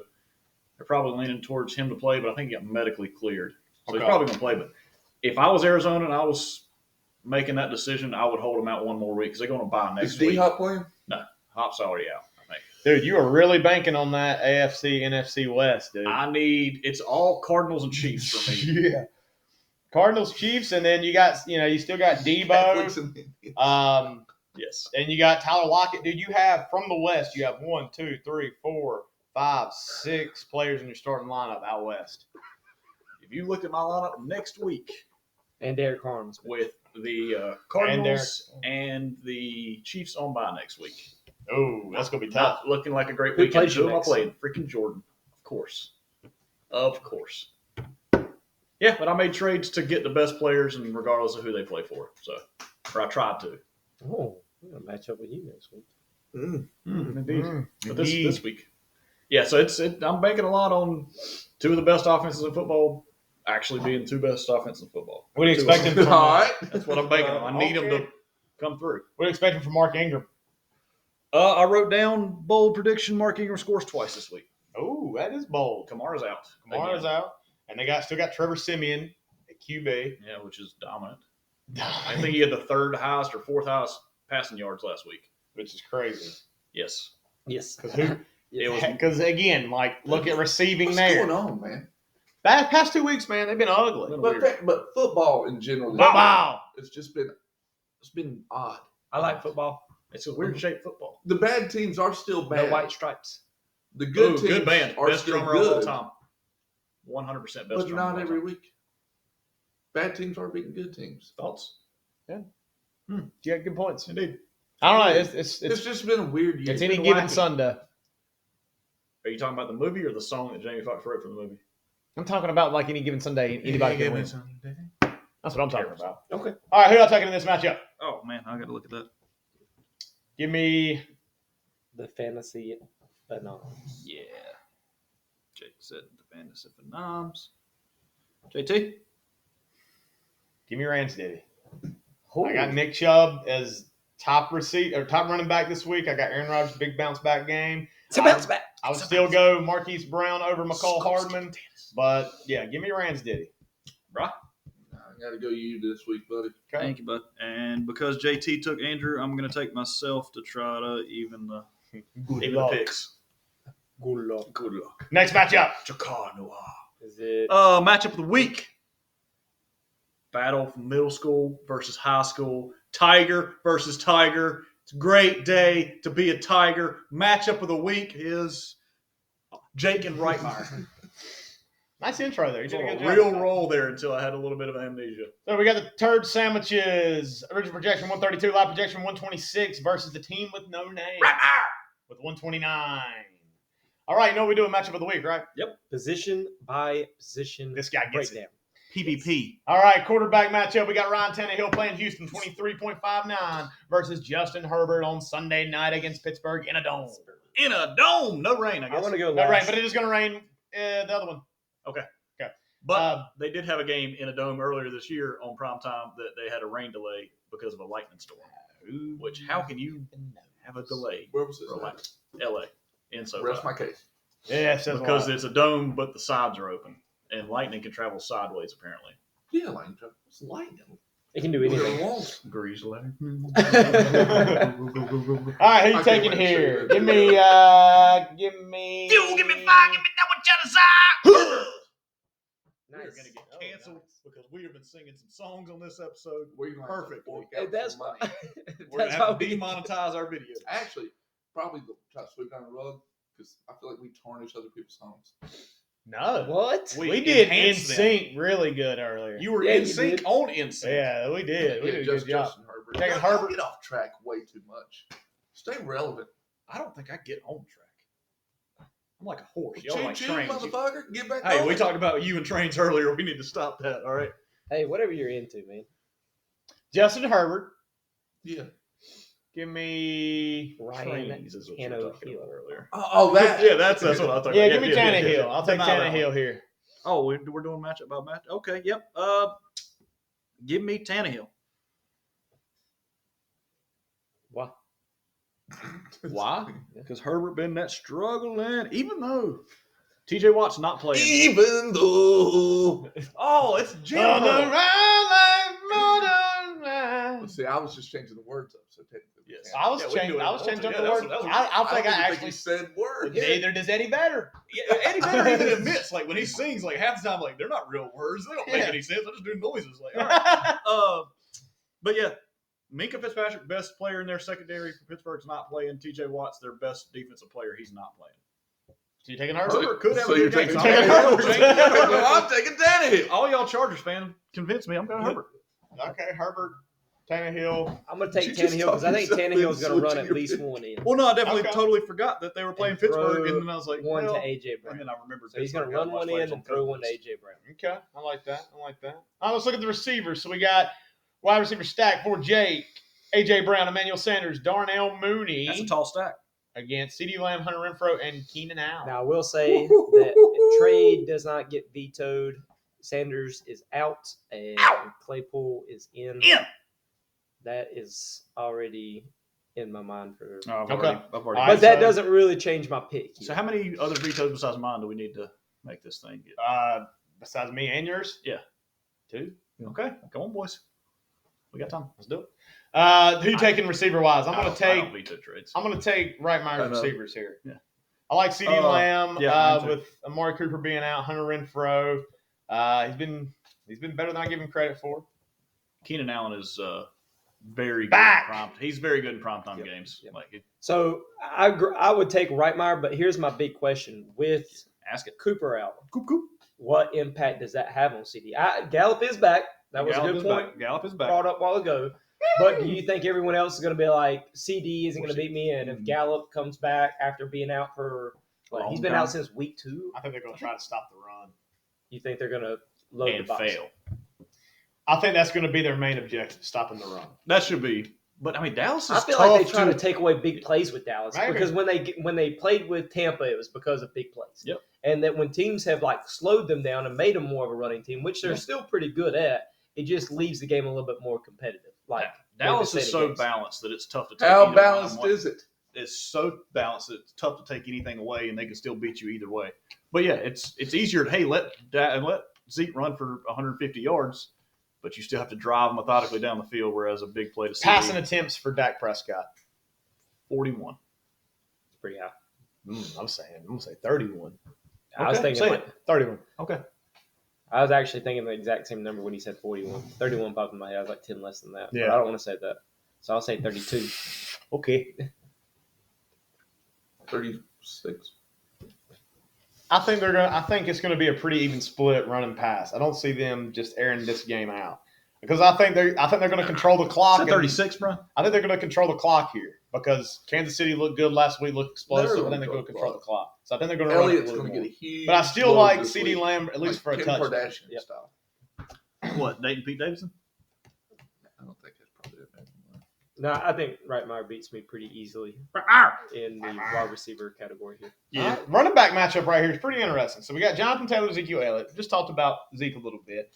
they're probably leaning towards him to play. But I think he got medically cleared, so Okay. he's probably going to play. But if I was Arizona and I was making that decision, I would hold them out one more week because they're going to buy next Is week. D-Hop playing? No, Hop's already out, I think. Dude, you are really banking on that AFC, NFC West, dude. It's all Cardinals and Chiefs for me. Yeah. Cardinals, Chiefs, and then you still got Debo. Yes. And you got Tyler Lockett. Dude, you have, from the West, you have 1, 2, 3, 4, 5, 6 players in your starting lineup out West. If you look at my lineup next week And Derek Carnes. with the Cardinals and the Chiefs on bye next week. Oh, that's going to be tough. Not looking like a great Who week. plays you Who am I next? playing? Freaking Jordon. Of course. Yeah, but I made trades to get the best players and regardless of who they play for. Or I tried to. Oh, we're going to match up with you next week. Indeed. But Indeed. this week. Yeah, so I'm banking a lot on two of the best offenses in football actually being two best offenses in football. What are you expecting from All right. That's what I'm banking on. I need them to come through. What are you expecting from Mark Ingram? I wrote down bold prediction. Mark Ingram scores twice this week. Oh, that is bold. Kamara's out. Kamara's again. out. And they still got Trevor Siemian at QB. Yeah, which is dominant. I think he had the third highest or fourth highest passing yards last week. Which is crazy. Yes. Yes. Because again, look at receiving What's there. going on, man? Past 2 weeks, man, they've been ugly. But football in general, Wow. it's been odd. I like football. It's a weird shaped football. The bad teams are still bad. No white stripes. The good teams good band. are Best still drummer of all good, time. 100% best but drummer. not of all every time. week. Bad teams are beating good teams. Thoughts? You got good points. Indeed. I don't know. It's just been a weird year. It's any been given wacky. Sunday. Are you talking about the movie or the song that Jamie Foxx wrote for the movie? I'm talking about any given Sunday, anybody can win. That's what I'm talking about. Okay. All right, who y'all taking in this matchup? Oh, man. I got to look at that. Give me The fantasy anonymous. Yeah. Jake said the fantasy phenoms. JT? Give me Rance Diddy. I got Nick Chubb as top running back this week. I got Aaron Rodgers' big bounce back game. It's a bounce back. I would still go Marquise Brown over McCall Hardman, but yeah, give me Rance Diddy. Right? I got to go you this week, buddy. Okay. Thank you, bud. And because JT took Andrew, I'm going to take myself to try to even the picks. Good luck. Good luck. Next matchup. Jakar Noir. Is it? Matchup of the week. Battle from middle school versus high school. Tiger versus Tiger. It's a great day to be a Tiger. Matchup of the week is Jake and Rightmyer. Nice intro there. You did a good job. Real roll there until I had a little bit of amnesia. So we got the turd sandwiches. Original projection 132, live projection 126 versus the team with no name with 129. All right, you know what we do a matchup of the week, right? Position by position. This guy gets breakdown. PvP. All right, quarterback matchup. We got Ryan Tannehill playing Houston 23.59 versus Justin Herbert on Sunday night against Pittsburgh in a dome. In a dome. No rain, I I guess. want to go No last. rain, but it is going to rain the other one. But they did have a game in a dome earlier this year on primetime that they had a rain delay because of a lightning storm. Which, how can you have a delay Where was this? for a lightning? LA. In so Rest my case. Yeah, it says because a lot. it's a dome, but the sides are open. And lightning can travel sideways, apparently. Yeah, lightning. It's lightning. It can do Whatever anything. it wants. Grease lightning. All right, who I you can't taking wait to see here? it. Give me. You give me fire, give me that what you desire. We're Nice. going to get Oh, canceled nice. because we have been singing some songs on this episode. We're gonna have to Perfect. fork Hey, out that's some money. We're going that's to how have to we demonetize our video. Actually, probably try to sweep down the rug because I feel like we tarnish other people's songs. No. What? We did enhanced them. NSYNC really good earlier. You were Yeah, in you sync did. on NSYNC. Yeah, we did. We did a good just job. Justin Herbert. Taking Y'all Herbert. get off track way too much. Stay relevant. I don't think I get on track. I'm like a horse. Y'all like Choo-choo, trains. motherfucker. Get back Hey, on we it. talked about you and trains earlier. We need to stop that, all right? Hey, whatever you're into, man. Justin Herbert. Yeah. Give me. Ryan Trains is what you were talking about earlier. Oh, that. Yeah, that's what I was talking Yeah, about. give me Tannehill. I'll take Deny that Tannehill one. here. Oh, we're doing matchup by match? Okay, yep. Give me Tannehill. Why? Why? Because Herbert been that struggling, even though TJ Watt's not playing. Even though. Oh, it's On the Jimbo. round like motor See, I was just changing the words up, so technically. we Yes. can't. I was Yeah, we can changing. do it I was if we changing want up to. the Yeah, word. that's what- I think don't I even actually. he said words. Neither does Eddie Vedder. Yeah, Eddie Vedder even admits, like when he sings, like half the time, like they're not real words. They don't make Yeah. any sense. I just do noises. Like, all right. But yeah, Minka Fitzpatrick, best player in their secondary for Pittsburgh's not playing. TJ Watt's their best defensive player. He's not playing. So you taking Herbert? Herbert could have So a you're good game. taking Taking I'm Herbert. No, I'm taking Tannehill. all y'all Chargers fans convince me I'm going Herbert. Okay, Herbert, Tannehill. I'm going to take You just Tannehill because I think talk yourself Tannehill's going to run into at least switching one in. Well, no, I definitely Okay. totally forgot that they were playing And Pittsburgh, throw and then I was like, one well, to A.J. and Brown. then I remembered. So he's going to Pittsburgh run got one players in on and throw one to Cowboys. A.J. Brown. Okay, I like that. I like that. All right, let's look at the receivers. So we got wide receiver stack for Jake, A.J. Brown, Emmanuel Sanders, Darnell Mooney That's a tall stack. against CeeDee Lamb, Hunter Renfrow, and Keenan Allen. Now, I will say that trade does not get vetoed. Sanders is out, and Claypool is in. That is already in my mind for. Oh, I've Okay. already All But right, that so- doesn't really change my pick. So how many other vetoes besides mine do we need to make this thing get? Besides me and yours? Yeah. 2. Okay, come on, boys. We got time. Let's do it. Who you taking receiver wise? I'm I going to don't take. veto trades. I'm going to take Rightmyer I know. receivers here. Yeah. I like CeeDee Lamb yeah, mine too. with Amari Cooper being out, Hunter Renfrow. He's been better than I give him credit for. Keenan Allen is very good. Back. He's very good in primetime Yep. games. Yep. Like, So I would take Rightmyer, but here's my big question: with ask it. Cooper out, Coop, coop. what impact does that have on CD? Gallup is back. That was Gallup a is good point back. Gallup is back. brought up a while ago. But do you think everyone else is going to be like, CD isn't going to beat me? And if Gallup comes back after being out for, he's been out since week 2. I think they're going to try to stop the run. You think they're going to load And the box? fail. I think that's going to be their main objective, stopping the run. That should be. But I mean, Dallas is I feel tough like they try to take away big plays with Dallas Maybe. because when they played with Tampa, it was because of big plays. Yep. And that when teams have slowed them down and made them more of a running team, which they're still pretty good at, it just leaves the game a little bit more competitive. Dallas is so games. balanced that it's tough to take. How either balanced one. is it? It's so balanced that it's tough to take anything away, and they can still beat you either way. But yeah, it's easier to let Zeke run for 150 yards, but you still have to drive methodically down the field. Whereas a big play to CD, Passing attempts for Dak Prescott. 41. It's pretty high. I'm going to say 31. I was Okay, thinking say it. 31. Okay. I was actually thinking the exact same number when he said 41. 31 popped in my head. I was like 10 less than that. Yeah. But I don't want to say that. So I'll say 32. Okay. 36. I think it's going to be a pretty even split run and pass. I don't see them just airing this game out because I think they're going to control the clock. Is that 36, bro? I think they're going to control the clock here because Kansas City looked good last week, looked explosive, They're and then they're gonna going to control the clock. So I think they're going to Elliott's run it a going to little get more. a huge. But I still load like this CeeDee week. Lamb at least for a Kim touchdown. Kardashian Yep. style. What, Dayton Pete Davidson? I don't think that's probably it. No, I think Rightmyer beats me pretty easily in the wide receiver category here. All right, running back matchup right here is pretty interesting. So we got Jonathan Taylor, Ezekiel Elliott. Just talked about Zeke a little bit.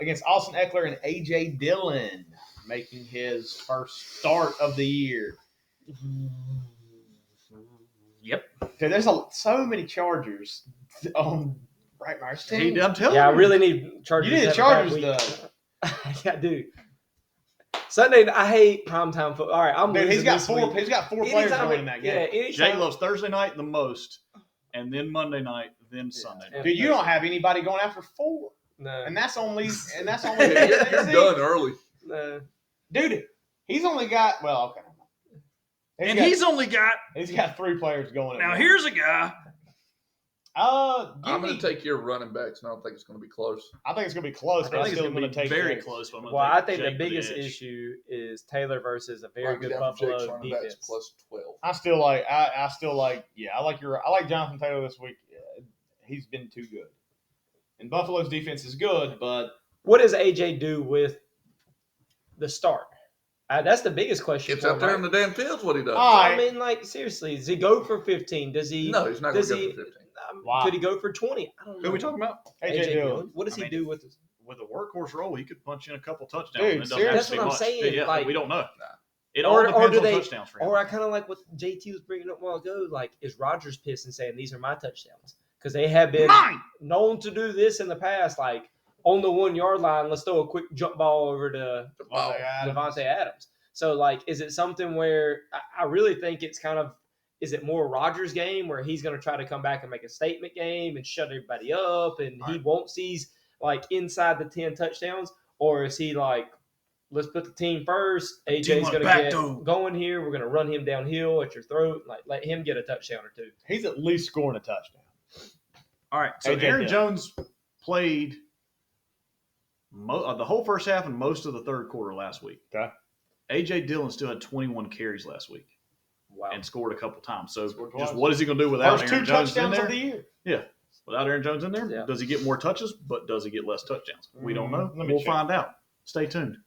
Against Austin Eckler and A.J. Dillon making his first start of the year. Yep. Okay, there's so many Chargers on Rightmyer's team. I'm telling Yeah, I you. really need Chargers. You need to the have a bad Chargers, week. Yeah, dude. Sunday, I hate primetime football. All right, I'm Dude, losing he's got this four. week. He's got four players Anytime going it- in that Yeah, game. anytime. Jay loves Thursday night the most, and then Monday night, then Sunday night. Dude, you don't have anybody going after 4, No, and that's only You're Zeke. done early. no. Dude, he's only got okay. He's only got. He's got 3 players going. Now here's a guy. I'm going to take your running backs, and I don't think it's going to be close. I think it's going to be close, but I I'm think it's still going going to to be take very Jake. close. But I'm gonna Well, take I think Jake the to biggest edge. issue is Taylor versus a very Might be good down for Jake's Buffalo running backs defense. plus 12. I still like. I like Jonathan Taylor this week. He's been too good, and Buffalo's defense is good, but What does AJ do with the start? That's the biggest question. It's for out him, there right? in the damn fields what he does. All right. I mean, seriously, does he go for 15? Does he? No, he's not going Does to go he? for 15. Wow. Could he go for 20? I don't know. Who are we talking about? AJ Dillon. What does he do with? With a workworkhorse role, he could punch in a couple touchdowns. Dude, and it doesn't seriously? have to That's be what I'm much. saying, Yeah, like- we don't know. It Or- all or depends do on they- touchdowns for him. Or I kind of like what JT was bringing up a while ago. Like, is Rodgers pissed and saying these are my touchdowns? Because they have been Mine! known to do this in the past. Like, on the 1 yard line, let's throw a quick jump ball over to Adams. Devontae Adams. So, like, is it something where I really think it's kind of, is it more Rodgers' game where he's going to try to come back and make a statement game and shut everybody up and he won't seize, like, inside the 10 touchdowns? Or is he like, let's put the team first. AJ's going to get going here. We're going to run him downhill at your throat. Like, let him get a touchdown or two. He's at least scoring a touchdown. All right. So AJ Aaron did. Jones played the whole first half and most of the third quarter last week. Okay. AJ Dillon still had 21 carries last week. Wow. And scored a couple times. So Scored just twice. what is he going to do without First Aaron 2 Jones in touchdowns there? of the year. Yeah. Without Aaron Jones in there, Yeah. does he get more touches, but does he get less touchdowns? We don't know. Let me We'll check. find out. Stay tuned.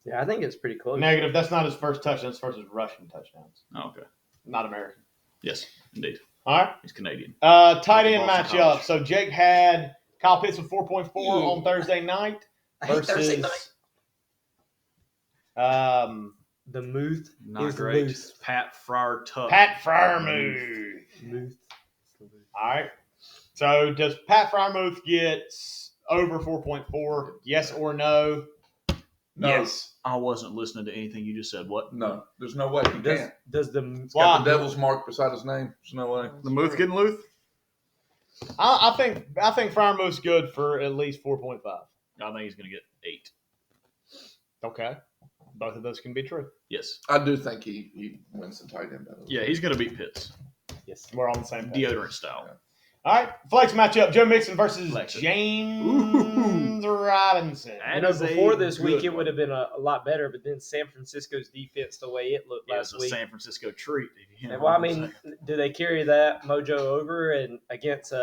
Yeah, I think it's pretty close. Negative. That's not his first touchdown. His first is rushing touchdowns. Oh, okay. Not American. Yes, indeed. All right. He's Canadian. Tight end Boston matchup. College. So Jake had Kyle Pitts with 4.4 on Thursday night I hate versus Thursday night. The Muth Not is the great. Moose. Pat Fryer Tuck. Pat Freiermuth. Muth. All right. So does Pat Freiermuth get over 4.4? Yes or no? No. Yes. I wasn't listening to anything you just said. What? No, there's no way he Does, can't. does the It's got Why? the devil's mark beside his name. There's no way. The Muth getting Luth? I think Freiermuth's good for at least 4.5. I think he's going to get 8. Okay. Both of those can be true. Yes. I do think he wins the tight end battle. Yeah, he's going to beat Pitts. yes. We're on the same page. Deodorant style. All right. Flex matchup. Joe Mixon versus Flex. James Robinson. I know before this week it would have been a lot better, but then San Francisco's defense, the way it looked Yeah, it's last a week. San Francisco treat. And, well, I mean, do they carry that mojo over and against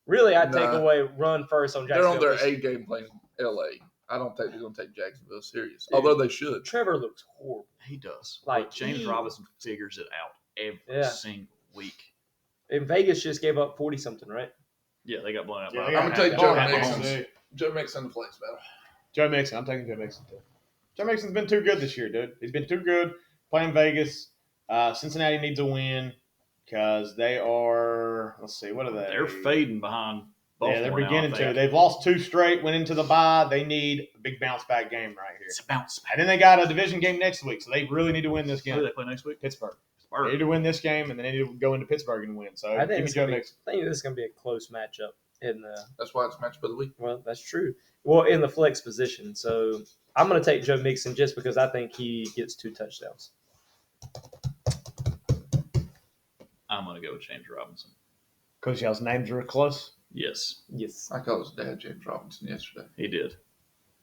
really I'd take Nah. away run first on They're Jacksonville. on their A game playing L.A. I don't think they're going to take Jacksonville serious, although they should. Trevor looks horrible. he does. Like, But James he- Robinson figures it out every Yeah. single week. And Vegas just gave up 40-something, right? Yeah, they got blown out. Yeah, by they I'm got gonna take half- Joe half Mixon. Mahomes. Joe Mixon the flex battle. Joe Mixon. I'm taking Joe Mixon too. Joe Mixon's been too good this year, dude. He's been too good playing Vegas. Cincinnati needs a win because they are. Let's see, what are they? They're fading behind Baltimore. Yeah, they're now, I beginning to. think. They've lost 2 straight. Went into the bye. They need a big bounce back game right here. It's a bounce back. And then they got a division game next week, so they really need to win this Who do game. they play next week? Pittsburgh. They Spurs. need to win this game, and then they need to go into Pittsburgh and win. So I give think me it's Joe gonna be, Mixon. I think this is going to be a close matchup in the That's why it's matchup of the week. well, that's true. Well, in the flex position. So I'm going to take Joe Mixon just because I think he gets 2 touchdowns. I'm going to go with James Robinson. Coach y'all's names are close. Yes, Yes. I called his dad James Robinson yesterday. he did.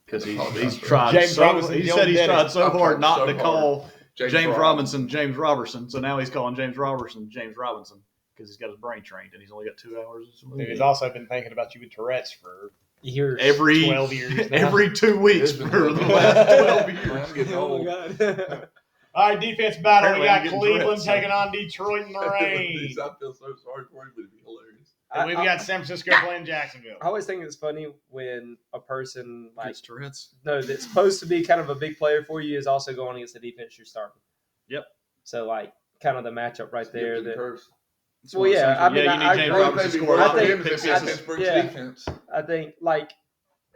Because I apologize he's for that. tried James so. Robinson, He the said old he's daddy. tried so I've hard tried not so to hard. call James Robinson. Robinson James Robertson. So now he's calling James Robertson James Robinson because he's got his brain trained and he's only got 2 hours. He's also been thinking about you with Tourette's for Years. Every 12 years now. every 2 weeks It's for been the 12 last 12 Man, years. I'm getting Oh, old. my God. All right, defense battle. Apparently We I'm got getting Cleveland Tourette's, so- taking on Detroit in the rain. I feel so sorry for him, but it'd be hilarious. And we've got San Francisco playing Jacksonville. I always think it's funny when a person like Gets Tourette's. that's supposed to be kind of a big player for you is also going against the defense you're starting. Yep. So like kind of the matchup right there. Gives you That curse. It's Well, one of those yeah, things I where, mean, you I need James agree. Robinson to Maybe score a worse lot for of him pick if he has sixes. Pittsburgh's Yeah. defense. I think like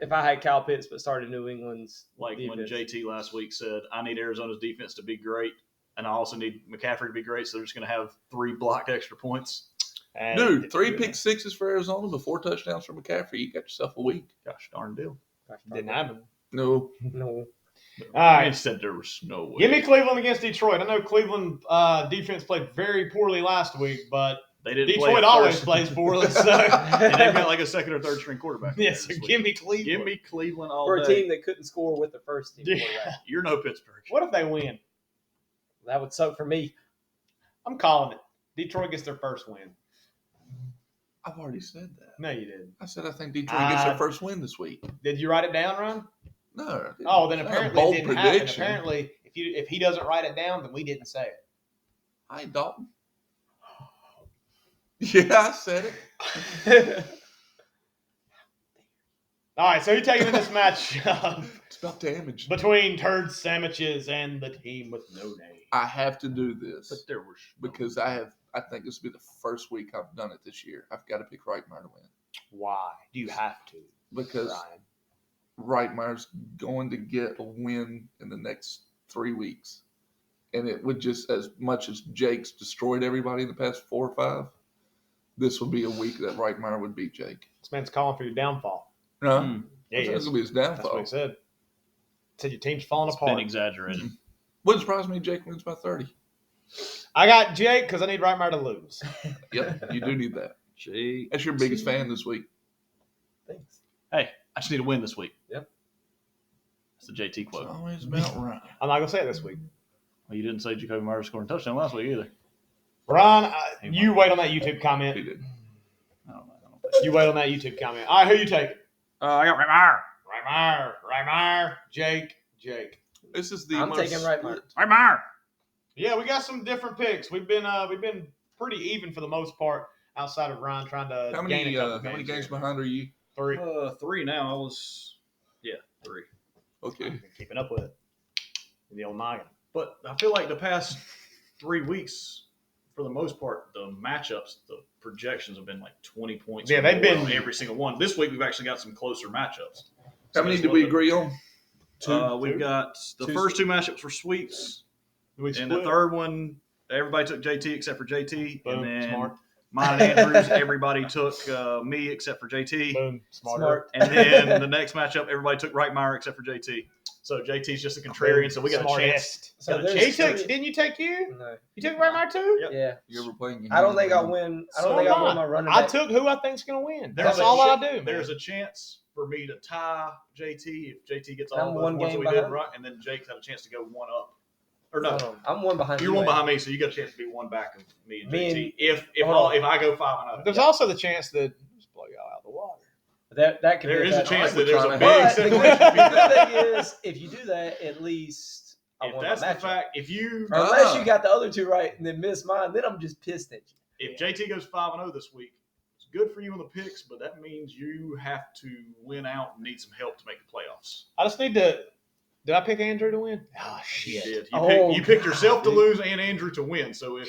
if I had Kyle Pitts but started New England's Like when defense. JT last week said, I need Arizona's defense to be great, and I also need McCaffrey to be great, so they're just going to have 3 blocked extra points. And Dude, 3 pick sixes for Arizona before touchdowns for McCaffrey. You got yourself a week. Gosh darn deal. didn't happen. No. No. All right. I said there was no way. Give me Cleveland against Detroit. I know Cleveland defense played very poorly last week, but They didn't play Detroit at always first. plays poorly. So And they've got like a 2nd or 3rd string quarterback. yeah, there so this week. give me Cleveland. Give me Cleveland all For a day. team that couldn't score with the first team. Yeah. quarterback. You're no Pittsburgh. What if they win? That would suck for me. I'm calling it. Detroit gets their first win. I've already said that. No, you didn't. I said I think Detroit gets their first win this week. Did you write it down, Ron? No. I didn't. Oh, then Not a apparently it bold didn't happen. prediction. Apparently, if he doesn't write it down, then we didn't say it. Hi, Dalton. Yeah, I said it. All right, so you're taking this match It's about damage. between turd sandwiches and the team with no name. I have to do this But there was because I think this will be the first week I've done it this year. I've got to pick Rightmyer to win. Why do you have to, Because Bryan? Rightmyer's going to get a win in the next 3 weeks. And it would just, as much as Jake's destroyed everybody in the past 4 or 5, this would be a week that Rightmyer would beat Jake. This man's calling for your downfall. No, Yeah, he it's is. going to be his That's downfall. what he said. Said your team's falling It's apart. been exaggerated. Wouldn't surprise me if Jake wins by 30. I got Jake because I need Rightmyer to lose. Yep, you do need that. Gee. That's your biggest fan this week. Thanks. Hey, I just need to win this week. Yep. That's the JT It's quote. always about right. I'm not going to say it this week. Well, you didn't say Jacoby Myers scored a touchdown last week either. Brian, you wait on that YouTube comment. He did. I don't know. You wait on that YouTube comment. All right, who you taking? I got Rightmyer. Rightmyer, Jake. This is the I'm most taking Rightmyer. Rightmyer. Yeah, we got some different picks. We've been pretty even for the most part, outside of Ryan trying to How gain many a couple games games. behind are you? 3. 3 now. I was, 3. Okay. I've been keeping up with it. In the old noggin. But I feel like the past 3 weeks, for the most part, the matchups, the projections have been like 20 points. Yeah, or they've more been- on every single one. This week, we've actually got some closer matchups. How many did we agree on? We've got the first 2 matchups were sweeps, We and split. the third one, everybody took JT except for JT. Boom, and then smart. mine and Andrews, everybody took me except for JT. Boom, smarter. Smart. And then the next matchup, everybody took Rightmyer except for JT. So JT's just a contrarian, so we got a chance. Smartest. So Got a there's He took. three- Didn't you take you? No. You took Rightmyer too? Yep. Yeah. You ever playing? I don't think I'll win. I don't So think am I'll I. win my running I back. took who I think's going to win. There's That's a all I ch- do, man. There's a chance for me to tie JT if JT gets I'm all those one ones game we did behind. right, and then Jake's had a chance to go one up. Or no, I'm one behind you're you. one man. behind me, so you got a chance to be one back of me and Me JT. and- if hold on. I go 5-0, There's also the chance that just blow y'all out of the water. That could there be is a bad chance like that there's a we're big But the separation. good thing is, if you do that, at least I If won that's my the matchup. fact, if you Or unless you got the other 2 right and then miss mine, then I'm just pissed at you. if JT goes 5-0 this week, it's good for you in the picks, but that means you have to win out and need some help to make the playoffs. I just need to. Did I pick Andrew to win? Oh You shit! did. Oh, You picked yourself to dude. lose and Andrew to win. So if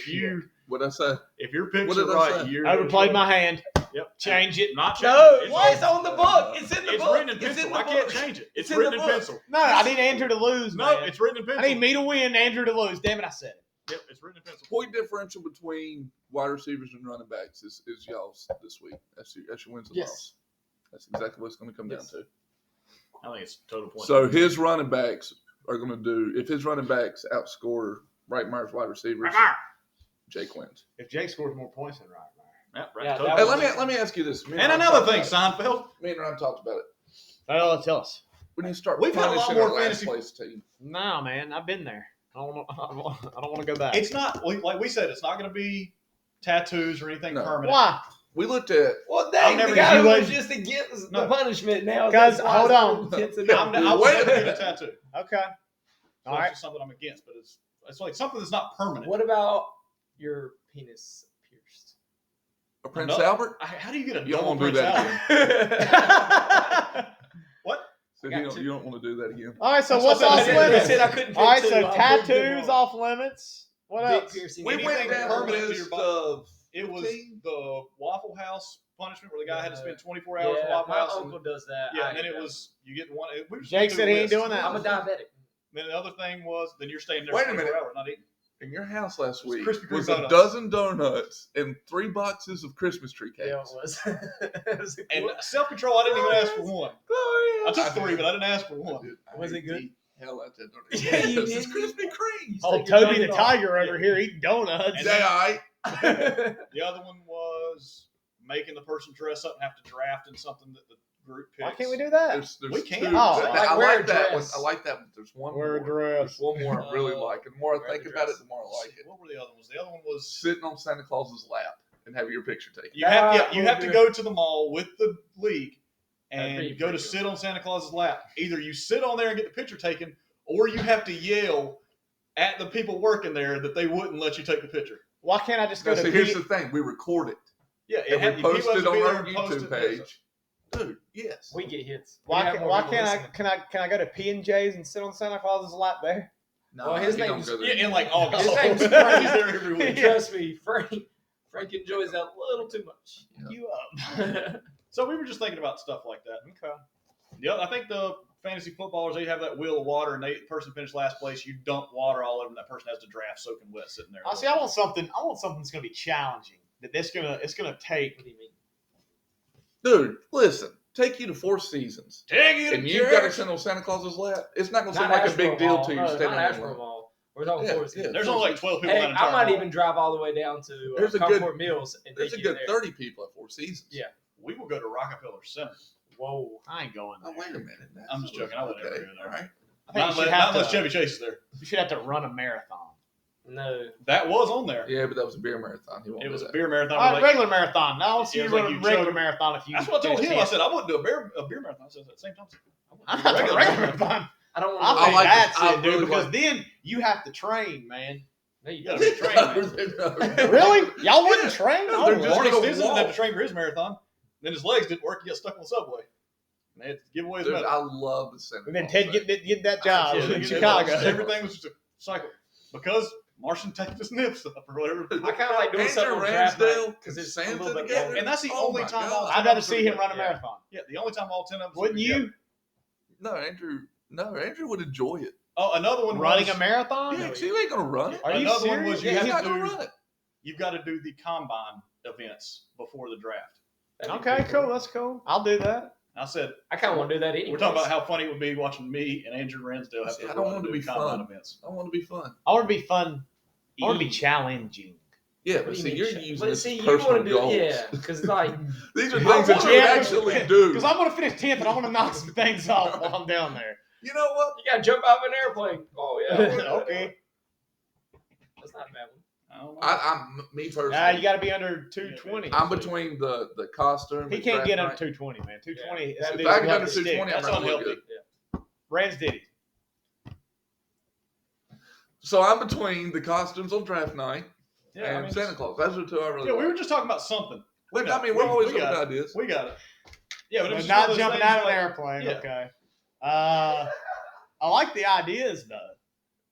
What'd I say? your picks What are did I right, say? you're I overplayed my hand. Yep. Change it. Not change No, it. it's on the book. It's in the It's book. written in It's pencil. in the I can't book. change it. It's in the written in book. pencil. No, I need Andrew to lose. No, man. it's written in I pencil. need me to win, Andrew to lose. Damn it, I said it. Yep, it's written in pencil. Point differential between wide receivers and running backs is y'all's this week. That's your wins and Yes. loss. That's exactly what it's going to come Yes. down to. I think it's total point. So his running backs are going to do. If his running backs outscore Rightmyer's wide receivers, Jake wins. If Jake scores more points than Rightmyer. Yep, right. Yeah, Total that Hey, point. let me ask you this. Me And Ryan another talked thing, about Seinfeld. it. Me and Ryan talked about it. Oh, tell us. When you start We've had a lot punishing more our last fantasy- place team, No, man, I've been there. I don't want to go back. It's not like we said. It's not going to be tattoos or anything No. permanent. Why? we looked at. Well, I'm dang, never the guy who gonna- was just against No. the punishment now. Guys, that's why hold it's on. intense I enough. was Wait never a get a minute. tattoo. Okay. So All that's right. just something I'm against, but it's like something that's not permanent. What about your penis pierced? Prince No. Albert. How do you get a You don't double want to do Prince that Albert? again. What? So got you don't want to do that again. All right. So That's what's what I off said. They limits? said I couldn't pick All right. 2. So I proved them tattoos wrong. off limits. What Dick else? piercing. We Anything went down the permanent to your list body. of. It was 15? the Waffle House punishment where the guy had to spend 24 hours in Yeah, Waffle my House. uncle does that. Yeah, I and then hate it that. was you get one. We just Jake went through said the he ain't list. doing that. I'm a diabetic. Then the other thing was then you're staying there Wait a 24 minute. hours not eating. In your house last was week Krispy Kreme was a donuts. dozen donuts and 3 boxes of Christmas tree cakes. Yeah, it was. It was a And cool- self control, I didn't even ask for one. I glorious. took 3, but I didn't ask for one. Dude, I Was it ate good? the hell out that donut. Yeah, you It's did. Krispy Kreme. Oh, Take your Toby the donut off. Tiger over here eating donuts. And Say I. The other one was making the person dress up and have to draft in something that the group picks. Why can't we do that? There's We can. 2. Oh, I wear a like that one. dress. I like that one. There's one Wear a more. dress. There's one more I really like. And the more I Wear think the about dress. it, the more I like it. What were the other ones? The other one was Sitting on Santa Claus's lap and have your picture taken. you have That you will have to do go to the mall with the league That'd be and go to pretty sit on Santa Claus's lap. Either you sit on there and get the picture taken, or you have to yell at the people working there that they wouldn't let you take the picture. Why can't I just go Now, to see, here's P- the thing. We record it. Yeah, And we people post have it to on be there our and post YouTube it. page. Dude, yes. We get hits. Why, We have more why people can't I? listening. Can I go to P&J's and sit on Santa Claus's lap there? No, Well, his you don't name's- go there. Yeah, in like August. His name's He's Bryan. there every week. Yeah. Trust me, Frank enjoys that a little too much. Yeah. You up? So we were just thinking about stuff like that. Okay. Yep, I think the fantasy footballers, they have that wheel of water, and the person finished last place. You dump water all over them. That person has to draft soaking wet sitting there. I see. I want something that's going to be challenging. It's going to take. What do you mean? Dude, listen. Take you to 4 seasons. Take you to And you've got to church. sit on Santa Claus's lap. It's not going to seem Not like a Asheville big deal Mall. to you No, standing not on Asheville one. Mall. We're talking Yeah, 4 seasons. yeah. There's only like 12 people in Hey, that entire I might mall. even drive all the way down to There's a good- Concord Mills and There's take a you good there. 30 people at 4 seasons. Yeah. We will go to Rockefeller Center. Whoa. I ain't going Oh, there. wait a minute. I'm just joking. I would never go there. All right. I think Not you should have unless to. Chevy Chase is there. You should have to run a marathon. No. That was on there. Yeah, but that was a beer marathon. He won't It do was a that. beer marathon. All right, like- regular marathon. Now let's see It you was like run a you regular chug- marathon if you. That's what I told finish him. I 10th. said I wouldn't do a beer marathon. I said at the same time. I'm not doing a regular marathon. I don't want I to think like that's it. I it, dude. really Because like then you have to train, man. No, you You got gotta to be trained, man. Really? Y'all wouldn't train? Yeah, Oh, they're Lord. just Marty gonna Stinson didn't have to walk. train for his marathon. Then his legs didn't work. He got stuck on the subway. And they had to give away his Dude, medal. I love the Santa And then Claus Ted thing. get that job Yeah, in it Chicago. was- everything was just a cycle. Because Martian taked his nips up or whatever. I kind of like doing Andrew something on draft Ramsdale night because it's a Santa little bit together? longer. And that's the Oh only my time God. all 10 I'd of rather us see him are run a together. marathon. Yeah, the only time all 10 of us Wouldn't are together. you? No, Andrew would enjoy it. Oh, another one Running was, a marathon? Yeah, you ain't gonna run it. Are you another one serious? was you Yeah, He's have not to gonna do, run it. you've got to do the combine events before the draft. Okay, cool. That's cool. I'll do that. I said, I kind of want to do that anyway. we're talking about how funny it would be watching me and Andrew Ransdale have See, to I don't run want it and to do be combine fun. events. I want to be fun. I want to be fun. I want to be challenging. Yeah, What but do you see, mean, you're Shaq? using But this see, as you personal want to do goals. yeah, because like These are I things that wanna- you yeah, actually do. Because I'm going to finish 10th and I want to knock some things off while I'm down there. You know what? you got to jump out of an airplane. Oh yeah, Okay. That's not a bad one. I don't know. I'm me personally. Nah, you got to be under 220. I'm between the costume. He and can't draft get under night. 220, man. 220. Yeah. that If dude's I can get like under a stick. 220, I'm That's not really unhealthy. good. Rans did it. So I'm between the costumes on draft night Yeah, I and mean, Santa Claus. Those are the two I really yeah, we like. were just talking about something. Look, know, I mean, we're we- always we looking got at ideas. We got it. Yeah, but it But was just not one of those jumping things out of an like- airplane. yeah. Okay. I like the ideas though.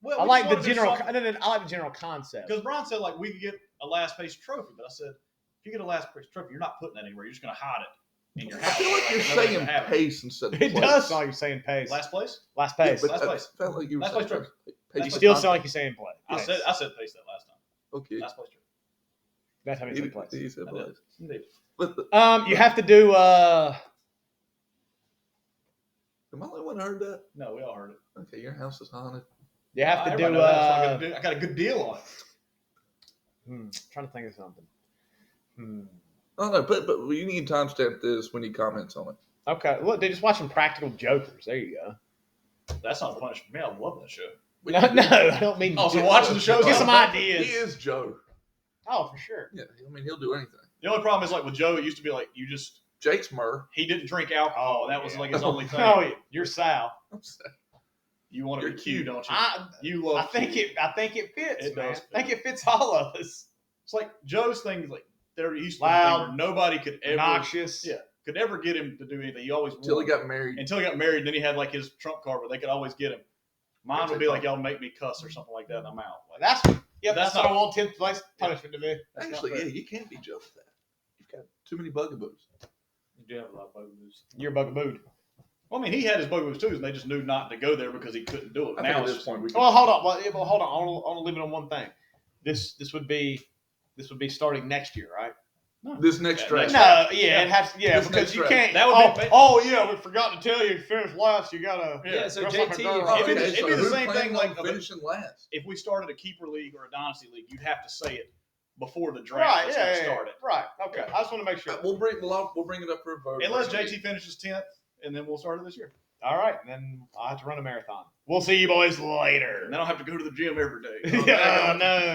Well, I we like just the wanna do general. something. I like the general concept. Because Brian said like we could get a last place trophy, but I said if you get a last place trophy, you're not putting that anywhere. You're just going to hide it in your I house. feel like you're Nobody's saying gonna have it. pace instead of It place. does sound like you're saying pace. Last place. Last Yeah, pace. but Last I place. felt like you were Last saying place trophy. pace. You Last still place. sound like you're saying play. I Pace. said pace that last time. Okay. Last place trophy. That's how you say place. He said I did. place. Indeed. But You have to do. am I the only one who heard that? No, we all heard it. Okay, your house is haunted. You have to Everybody do. knows that's what I got a good deal on it. Trying to think of something. Oh no, but you need to timestamp this when he comments on it. Okay, look, they're just watching Practical Jokers. There you go. That's not a punishment. Man, I love that show. No, I don't mean. Oh, so watching the shows. Get some ideas. He is Joe. Oh, for sure. Yeah, I mean he'll do anything. The only problem is like with Joe, it used to be like Jake's Murr. he didn't drink alcohol. That was Yeah. like his only thing. Oh, yeah. You're Sal. You want to You're be cute, cute. don't you? I You love. think cute. it fits, It man. does fit. I think it fits all of us. It's like Joe's thing. Like there used to be a Loud, thing where nobody could ever Noxious. Yeah. could ever get him to do anything. He always Until he won. got married. Until he got married. Then he had like his trump card where they could always get him. Mine would be like y'all make me cuss or something like that, and I'm out. Like, That's That's what not- I want 10th place punishment to be. that's not Actually, fair. yeah, you can't be Joe with that. You've got too many bugaboos. You do have a lot of bugaboos. You're bugabooed. Well, I mean, he had his bugaboos too, and they just knew not to go there because he couldn't do it. I Now think at it's this point we Well, hold on. Well, hold on. I want to leave it on one thing. This would be starting next year, right? this next Yeah, draft. No, yeah, it has. Yeah, This because next you draft. can't. That would be- yeah, we forgot to tell you. If you finish last, you gotta. Yeah, so dress like a JT, girl. Oh, It'd be- okay, it'd so be the who's same planning thing on like of a- finishing last. if we started a keeper league or a dynasty league, you'd have to say it before the draft Right. was Yeah. going Yeah. to start it. Right. Okay. I just want to make sure. We'll bring it up for a vote. Unless JT finishes 10th, and then we'll start it this year. All right. Then I'll have to run a marathon. We'll see you boys later. And then I'll have to go to the gym every day. Yeah, no.